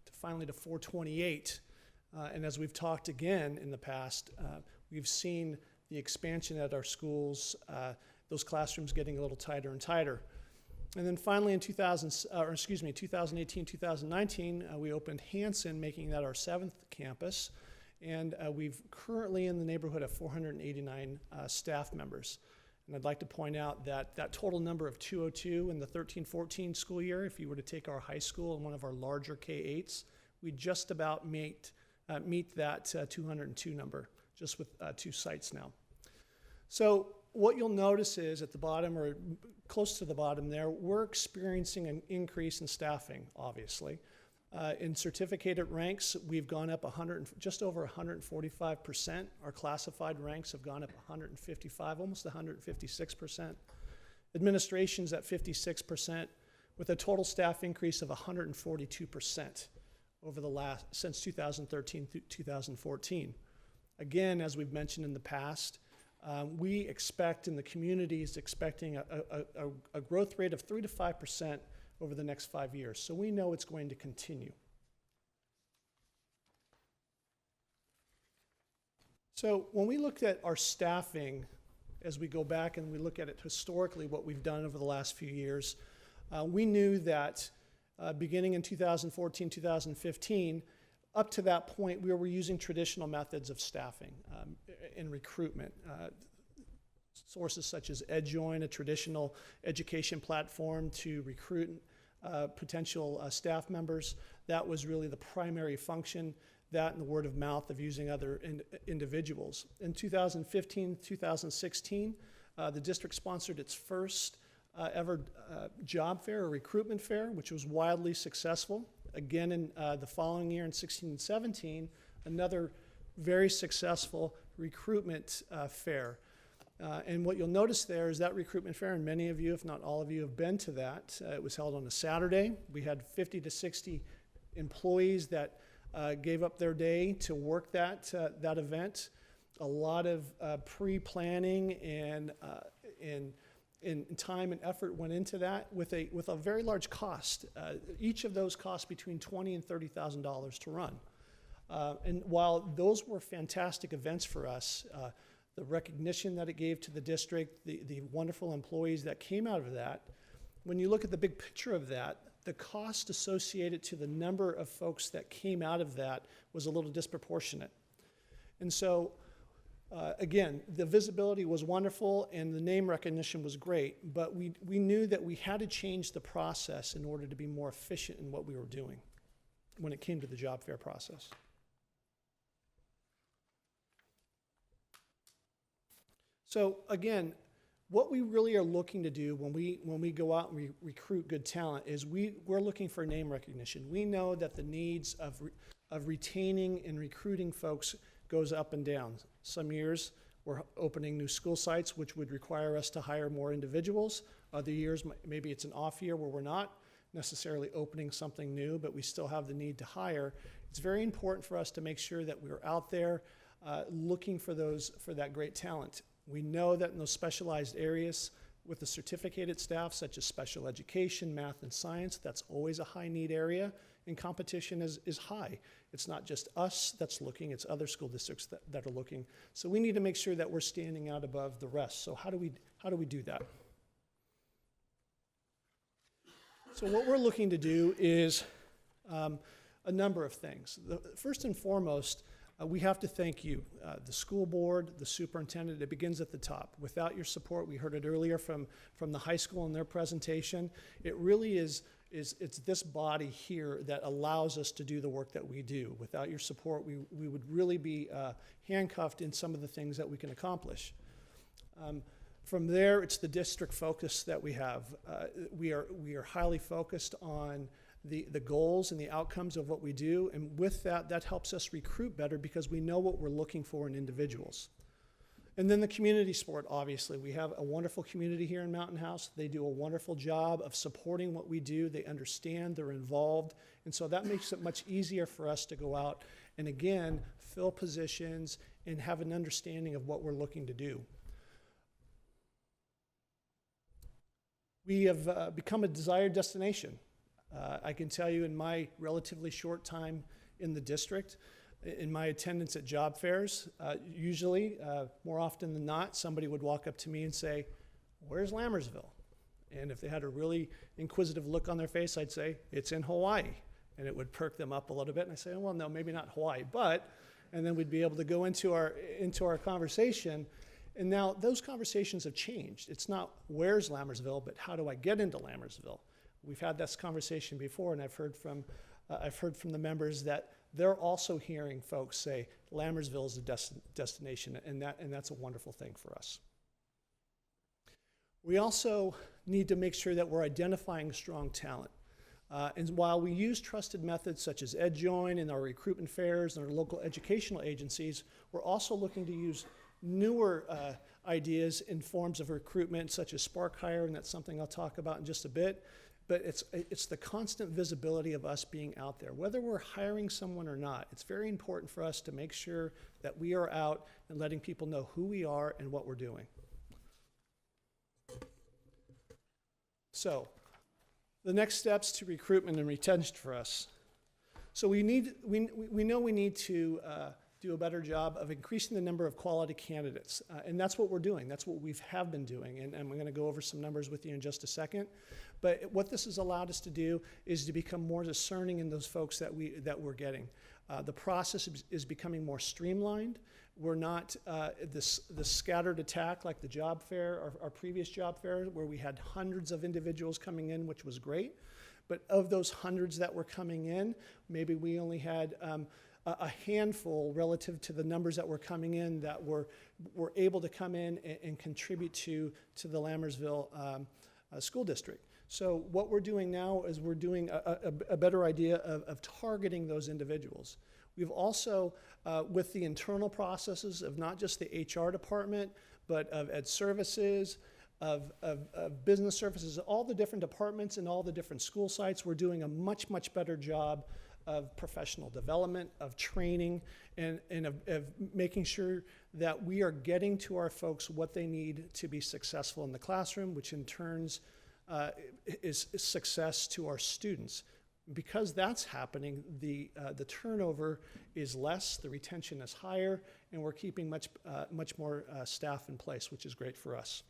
to finally to 428. And as we've talked again in the past, we've seen the expansion at our schools, those classrooms getting a little tighter and tighter. And then finally in 2018, 2019, we opened Hanson, making that our 7th campus. And we've currently in the neighborhood of 489 staff members. And I'd like to point out that that total number of 202 in the 13-14 school year, if you were to take our high school and one of our larger K-8s, we just about meet that 202 number, just with 2 sites now. So what you'll notice is at the bottom, or close to the bottom there, we're experiencing an increase in staffing, obviously. In certificated ranks, we've gone up just over 145%. Our classified ranks have gone up 155, almost 156%. Administration's at 56%, with a total staff increase of 142% over since 2013 through 2014. Again, as we've mentioned in the past, we expect, and the community is expecting a growth rate of 3 to 5% over the next 5 years. So we know it's going to continue. So when we looked at our staffing, as we go back and we look at it historically, what we've done over the last few years, we knew that beginning in 2014, 2015, up to that point, we were using traditional methods of staffing in recruitment. Sources such as EdJoin, a traditional education platform to recruit potential staff members. That was really the primary function, that and the word of mouth of using other individuals. In 2015, 2016, the district sponsored its first ever job fair or recruitment fair, which was wildly successful. Again, in the following year in 16 and 17, another very successful recruitment fair. And what you'll notice there is that recruitment fair, and many of you, if not all of you, have been to that. It was held on a Saturday. We had 50 to 60 employees that gave up their day to work that event. A lot of pre-planning and time and effort went into that with a very large cost. Each of those cost between $20,000 and $30,000 to run. And while those were fantastic events for us, the recognition that it gave to the district, the wonderful employees that came out of that, when you look at the big picture of that, the cost associated to the number of folks that came out of that was a little disproportionate. And so, again, the visibility was wonderful and the name recognition was great, but we knew that we had to change the process in order to be more efficient in what we were doing when it came to the job fair process. So again, what we really are looking to do when we go out and recruit good talent is we're looking for name recognition. We know that the needs of retaining and recruiting folks goes up and down. Some years we're opening new school sites, which would require us to hire more individuals. Other years, maybe it's an off year where we're not necessarily opening something new, but we still have the need to hire. It's very important for us to make sure that we're out there looking for that great talent. We know that in those specialized areas, with the certificated staff, such as special education, math, and science. That's always a high need area, and competition is high. It's not just us that's looking, it's other school districts that are looking. So we need to make sure that we're standing out above the rest. So how do we do that? So what we're looking to do is a number of things. First and foremost, we have to thank you, the school board, the superintendent. It begins at the top. Without your support, we heard it earlier from the high school in their presentation, it really it's this body here that allows us to do the work that we do. Without your support, we would really be handcuffed in some of the things that we can accomplish. From there, it's the district focus that we have. We are highly focused on the goals and the outcomes of what we do, and with that, that helps us recruit better because we know what we're looking for in individuals. And then the community support, obviously. We have a wonderful community here in Mountain House. They do a wonderful job of supporting what we do. They understand, they're involved, and so that makes it much easier for us to go out and, again, fill positions and have an understanding of what we're looking to do. We have become a desired destination. I can tell you in my relatively short time in the district, in my attendance at job fairs, usually, more often than not, somebody would walk up to me and say, "Where's Lammersville?" And if they had a really inquisitive look on their face, I'd say, "It's in Hawaii." And it would perk them up a little bit, and I say, "Well, no, maybe not Hawaii, but," and then we'd be able to go into our conversation. And now those conversations have changed. It's not where's Lammersville, but how do I get into Lammersville? We've had this conversation before, and I've heard from the members that they're also hearing folks say Lammersville is a destination, and that's a wonderful thing for us. We also need to make sure that we're identifying strong talent. And while we use trusted methods such as EdJoin in our recruitment fairs and our local educational agencies, we're also looking to use newer ideas in forms of recruitment such as Spark Hire, and that's something I'll talk about in just a bit. But it's the constant visibility of us being out there. Whether we're hiring someone or not, it's very important for us to make sure that we are out and letting people know who we are and what we're doing. So, the next steps to recruitment and retention for us. So we know we need to do a better job of increasing the number of quality candidates. And that's what we're doing. That's what we have been doing. And I'm going to go over some numbers with you in just a second. But what this has allowed us to do is to become more discerning in those folks that we're getting. The process is becoming more streamlined. We're not this scattered attack like the job fair, our previous job fair, where we had hundreds of individuals coming in, which was great. But of those hundreds that were coming in, maybe we only had a handful relative to the numbers that were coming in that were able to come in and contribute to the Lammersville school district. So what we're doing now is we're doing a better idea of targeting those individuals. We've also, with the internal processes of not just the HR department, but of ed services, of business services, all the different departments and all the different school sites, we're doing a much, much better job of professional development, of training, and of making sure that we are getting to our folks what they need to be successful in the classroom, which in turns is success to our students. Because that's happening, the turnover is less, the retention is higher, and we're keeping much more staff in place, which is great for us.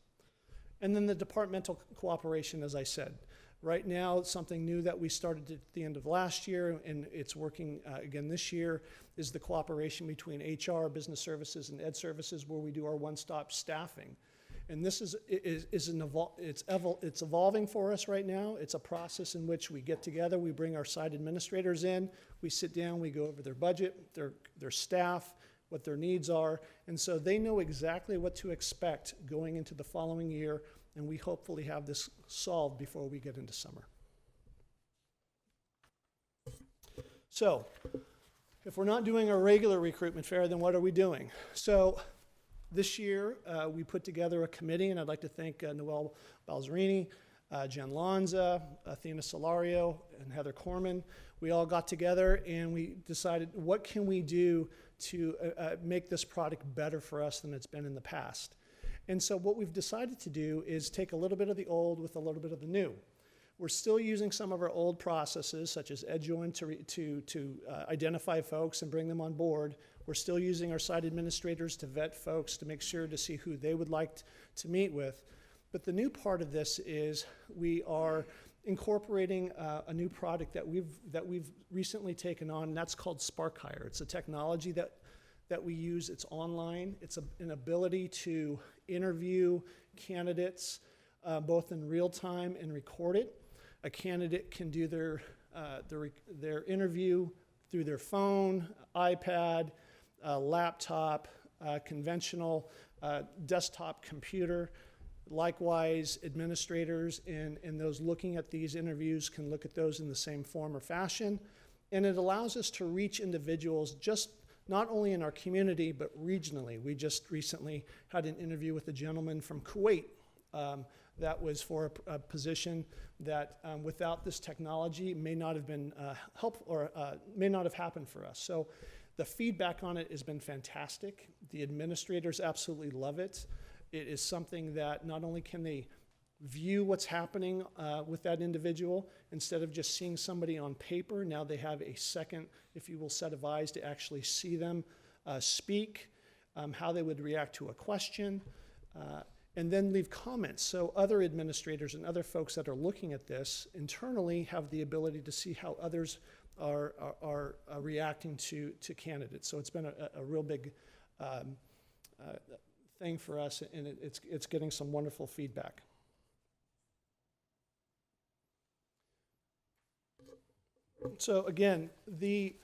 And then the departmental cooperation, as I said. Right now, something new that we started at the end of last year, and it's working again this year, is the cooperation between HR, business services, and ed services, where we do our one-stop staffing. And this it's evolving for us right now. It's a process in which we get together, we bring our site administrators in, we sit down, we go over their budget, their staff, what their needs are, and so they know exactly what to expect going into the following year, and we hopefully have this solved before we get into summer. So, if we're not doing a regular recruitment fair, then what are we doing? So, this year, we put together a committee, and I'd like to thank Noelle Balzerini, Jen Lanza, Athena Solario, and Heather Corman. We all got together and we decided, what can we do to make this product better for us than it's been in the past? And so what we've decided to do is take a little bit of the old with a little bit of the new. We're still using some of our old processes, such as EdJoin, to identify folks and bring them on board. We're still using our site administrators to vet folks to make sure to see who they would like to meet with. But the new part of this is we are incorporating a new product that we've recently taken on, and that's called Spark Hire. It's a technology that we use. It's online. It's an ability to interview candidates both in real time and record it. A candidate can do their interview through their phone, iPad, laptop, conventional desktop computer. Likewise, administrators and those looking at these interviews can look at those in the same form or fashion. And it allows us to reach individuals just not only in our community, but regionally. We just recently had an interview with a gentleman from Kuwait that was for a position that without this technology may not have been helpful or may not have happened for us. So the feedback on it has been fantastic. The administrators absolutely love it. It is something that not only can they view what's happening with that individual, instead of just seeing somebody on paper, now they have a second, if you will, set of eyes to actually see them speak, how they would react to a question, and then leave comments. So other administrators and other folks that are looking at this internally have the ability to see how others are reacting to candidates. So it's been a real big thing for us, and it's getting some wonderful feedback. So again, the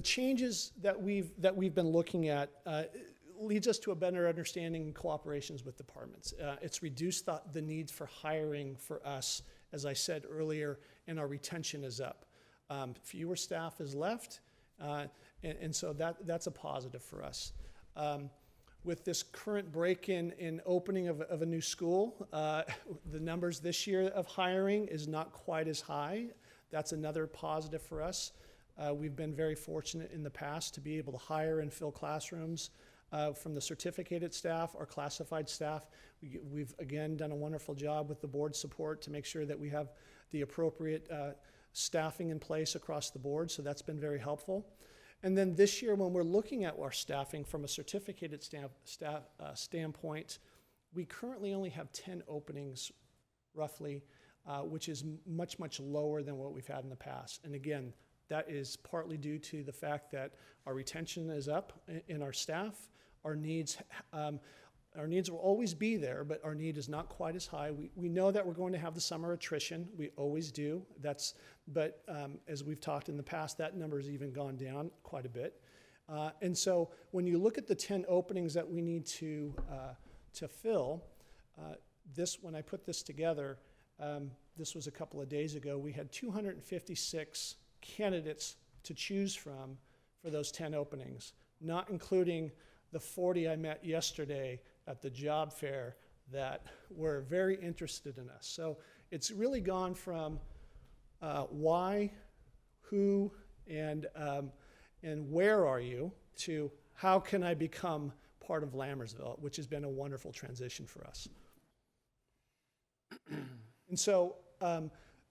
changes that we've been looking at leads us to a better understanding and cooperations with departments. It's reduced the need for hiring for us, as I said earlier, and our retention is up. Fewer staff is left, and so that's a positive for us. With this current break-in in opening of a new school, the numbers this year of hiring is not quite as high. That's another positive for us. We've been very fortunate in the past to be able to hire and fill classrooms from the certificated staff or classified staff. We've again done a wonderful job with the board support to make sure that we have the appropriate staffing in place across the board, so that's been very helpful. And then this year, when we're looking at our staffing from a certificated standpoint, we currently only have 10 openings, roughly, which is much, much lower than what we've had in the past. And again, that is partly due to the fact that our retention is up in our staff. Our needs will always be there, but our need is not quite as high. We know that we're going to have the summer attrition. We always do. But as we've talked in the past, that number has even gone down quite a bit. And so when you look at the 10 openings that we need to fill, when I put this together, this was a couple of days ago, we had 256 candidates to choose from for those 10 openings, not including the 40 I met yesterday at the job fair that were very interested in us. So it's really gone from why, who, and where are you to how can I become part of Lammersville, which has been a wonderful transition for us. And so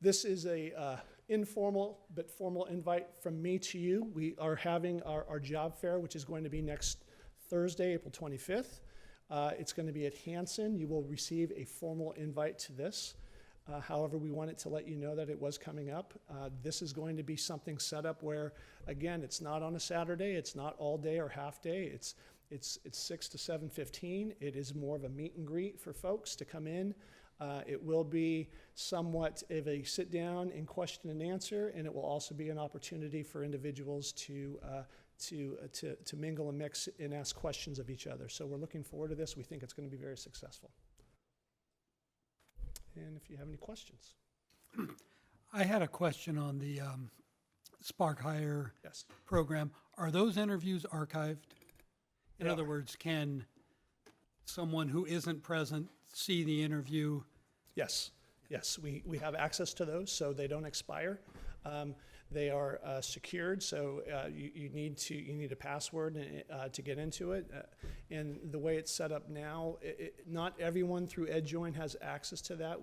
this is a informal but formal invite from me to you. We are having our job fair, which is going to be next Thursday, April 25th. It's going to be at Hanson. You will receive a formal invite to this. However, we wanted to let you know that it was coming up. This is going to be something set up where, again, it's not on a Saturday. It's not all day or half day. It's 6 to 7:15. It is more of a meet and greet for folks to come in. It will be somewhat of a sit down and question and answer, and it will also be an opportunity for individuals to mingle and mix and ask questions of each other. So we're looking forward to this. We think it's going to be very successful. And if you have any questions. I had a question on the Spark Hire program. Are those interviews archived? In other words, can someone who isn't present see the interview? Yes, we have access to those, so they don't expire. They are secured, so you need a password to get into it. And the way it's set up now, not everyone through EdJoin has access to that.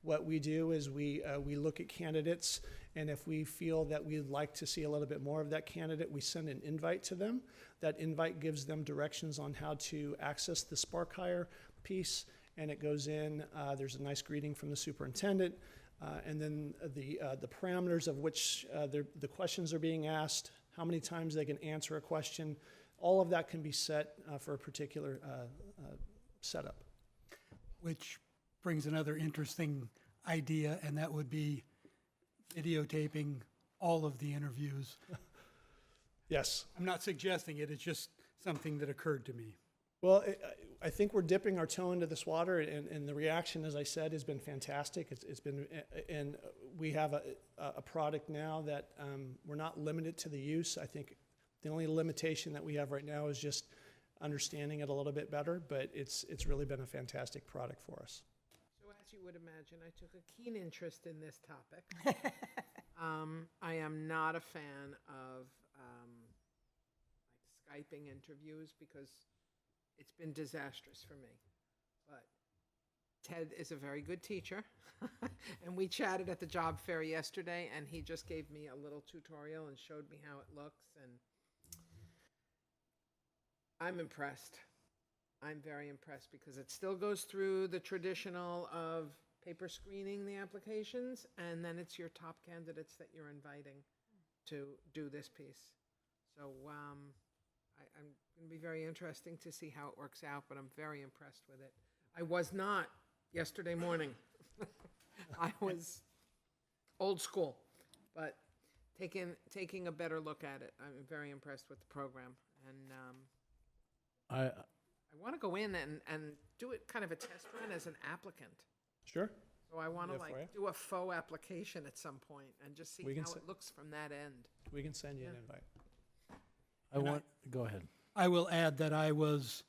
What we do is we look at candidates, and if we feel that we'd like to see a little bit more of that candidate, we send an invite to them. That invite gives them directions on how to access the Spark Hire piece, and it goes in. There's a nice greeting from the superintendent. And then the parameters of which the questions are being asked, how many times they can answer a question, all of that can be set for a particular setup. Which brings another interesting idea, and that would be videotaping all of the interviews. Yes. I'm not suggesting it, it's just something that occurred to me. Well, I think we're dipping our toe into this water, and the reaction, as I said, has been fantastic. It's been, and we have a product now that we're not limited to the use. I think the only limitation that we have right now is just understanding it a little bit better, but it's really been a fantastic product for us. So as you would imagine, I took a keen interest in this topic. I am not a fan of like Skyping interviews because it's been disastrous for me. But Ted is a very good teacher. And we chatted at the job fair yesterday, and he just gave me a little tutorial and showed me how it looks. And I'm impressed. I'm very impressed because it still goes through the traditional of paper screening the applications, and then it's your top candidates that you're inviting to do this piece. So I'm going to be very interesting to see how it works out, but I'm very impressed with it. I was not yesterday morning. I was old school, but taking a better look at it. I'm very impressed with the program, and I want to go in and do it kind of a test run as an applicant. Sure. So I want to Yeah, for you. like do a faux application at some point and just see how it looks from that end. We can send you an invite. Go ahead. I will add that I was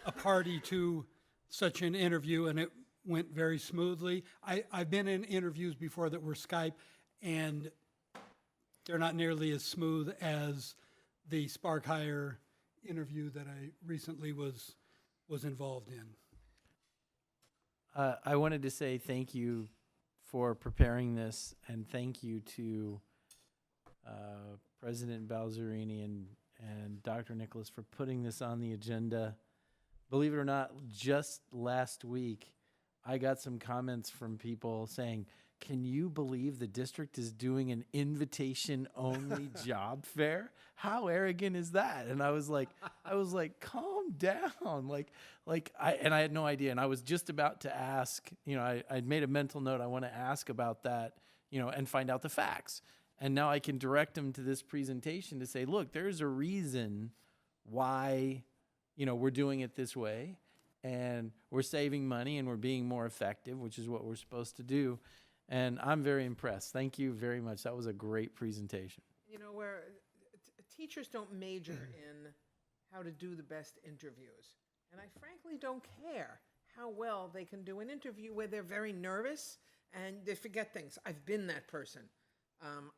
a party to such an interview, and it went very smoothly. I've been in interviews before that were Skype, and they're not nearly as smooth as the Spark Hire interview that I recently was involved in. I wanted to say thank you for preparing this, and thank you to President Balzerini and Dr. Nicholas for putting this on the agenda. Believe it or not, just last week, I got some comments from people saying, can you believe the district is doing an invitation-only job fair? How arrogant is that? And I was like, calm down. I had no idea. And I was just about to ask, I'd made a mental note. I want to ask about that, and find out the facts. And now I can direct them to this presentation to say, look, there's a reason why, we're doing it this way, and we're saving money and we're being more effective, which is what we're supposed to do. And I'm very impressed. Thank you very much. That was a great presentation. Where teachers don't major in how to do the best interviews. And I frankly don't care how well they can do an interview where they're very nervous and they forget things. I've been that person.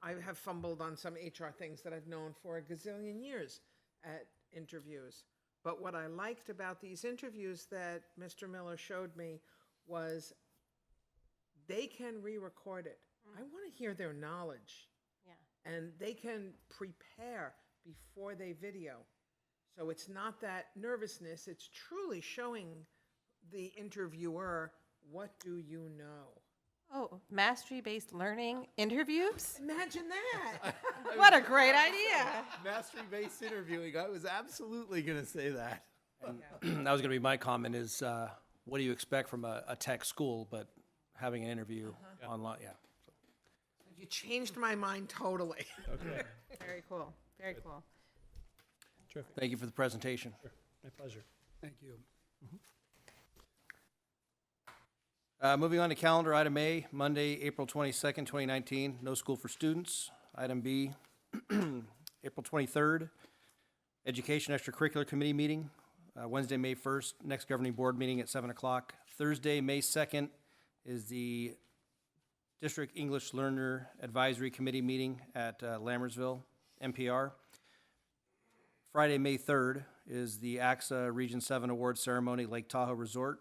I have fumbled on some HR things that I've known for a gazillion years at interviews. But what I liked about these interviews that Mr. Miller showed me was they can re-record it. I want to hear their knowledge. Yeah. And they can prepare before they video. So it's not that nervousness, it's truly showing the interviewer, what do you know? Oh, mastery-based learning interviews? Imagine that. What a great idea. Mastery-based interviewing. I was absolutely going to say that. And that was going to be my comment is, what do you expect from a tech school, but having an interview online, yeah. You changed my mind totally. Okay. Very cool. Very cool. Terrific. Thank you for the presentation. Sure. My pleasure. Thank you. Moving on to calendar, item A, Monday, April 22nd, 2019, no school for students. Item B, April 23rd, Education Extracurricular Committee meeting. Wednesday, May 1st, next governing board meeting at 7 o'clock. Thursday, May 2nd, is the District English Learner Advisory Committee meeting at Lammersville, MPR. Friday, May 3rd is the AXA Region 7 Award Ceremony, Lake Tahoe Resort.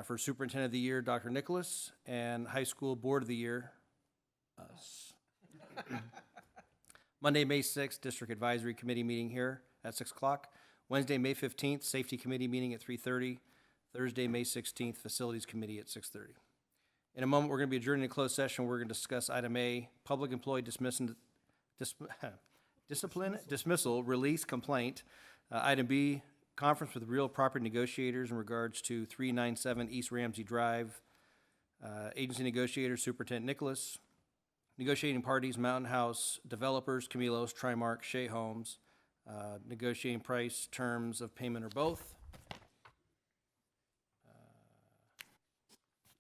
For Superintendent of the Year, Dr. Nicholas, and High School Board of the Year, us. Monday, May 6th, District Advisory Committee meeting here at 6 o'clock. Wednesday, May 15th, Safety Committee meeting at 3:30. Thursday, May 16th, Facilities Committee at 6:30. In a moment, we're going to be adjourning to closed session. We're going to discuss item A, public employee dismissal, release complaint. Item B, conference with real property negotiators in regards to 397 East Ramsey Drive. Agency negotiators, Superintendent Nicholas. Negotiating parties, Mountain House, developers, Camilos, Trimark, Shea Homes. Negotiating price, terms of payment, or both.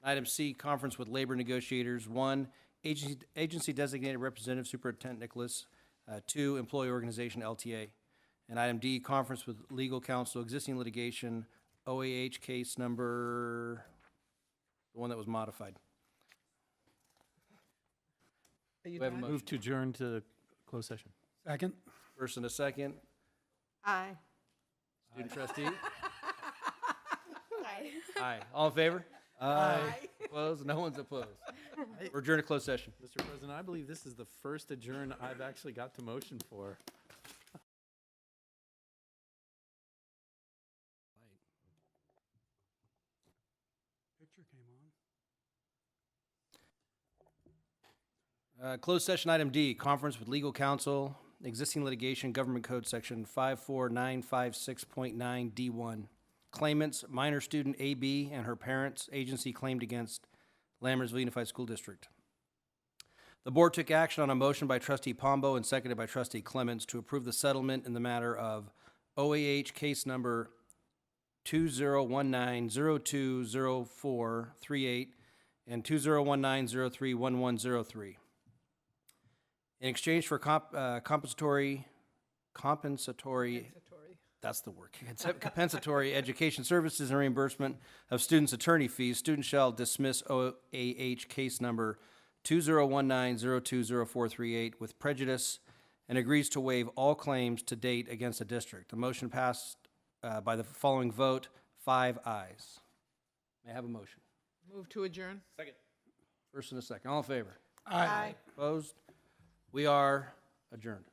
Item C, conference with labor negotiators. 1, agency designated representative, Superintendent Nicholas. 2, employee organization, LTA. And item D, conference with legal counsel, existing litigation, OAH case number, the one that was modified. Are you We have a done? motion. Move to adjourn to closed session. Second? First and a second. Aye. Student trustee? Aye. All in favor? Aye. Opposed? No one's opposed. We're adjourned to closed session. Mr. President, I believe this is the first adjourn I've actually got to motion for. Picture came on. Closed session item D, conference with legal counsel, existing litigation, government code section 54956.9 D1. Claimants, minor student AB and her parents, agency claimed against Lammersville Unified School District. The board took action on a motion by trustee Pombo and seconded by trustee Clements to approve the settlement in the matter of OAH case number 2019-020438 and 2019-031103. In exchange for compensatory, that's the word, compensatory education services and reimbursement of students' attorney fees, students shall dismiss OAH case number 2019-020438 with prejudice and agrees to waive all claims to date against the district. The motion passed by the following vote, 5 ayes. May I have a motion? Move to adjourn? Second. First and a second. All in favor? Aye. Opposed? We are adjourned.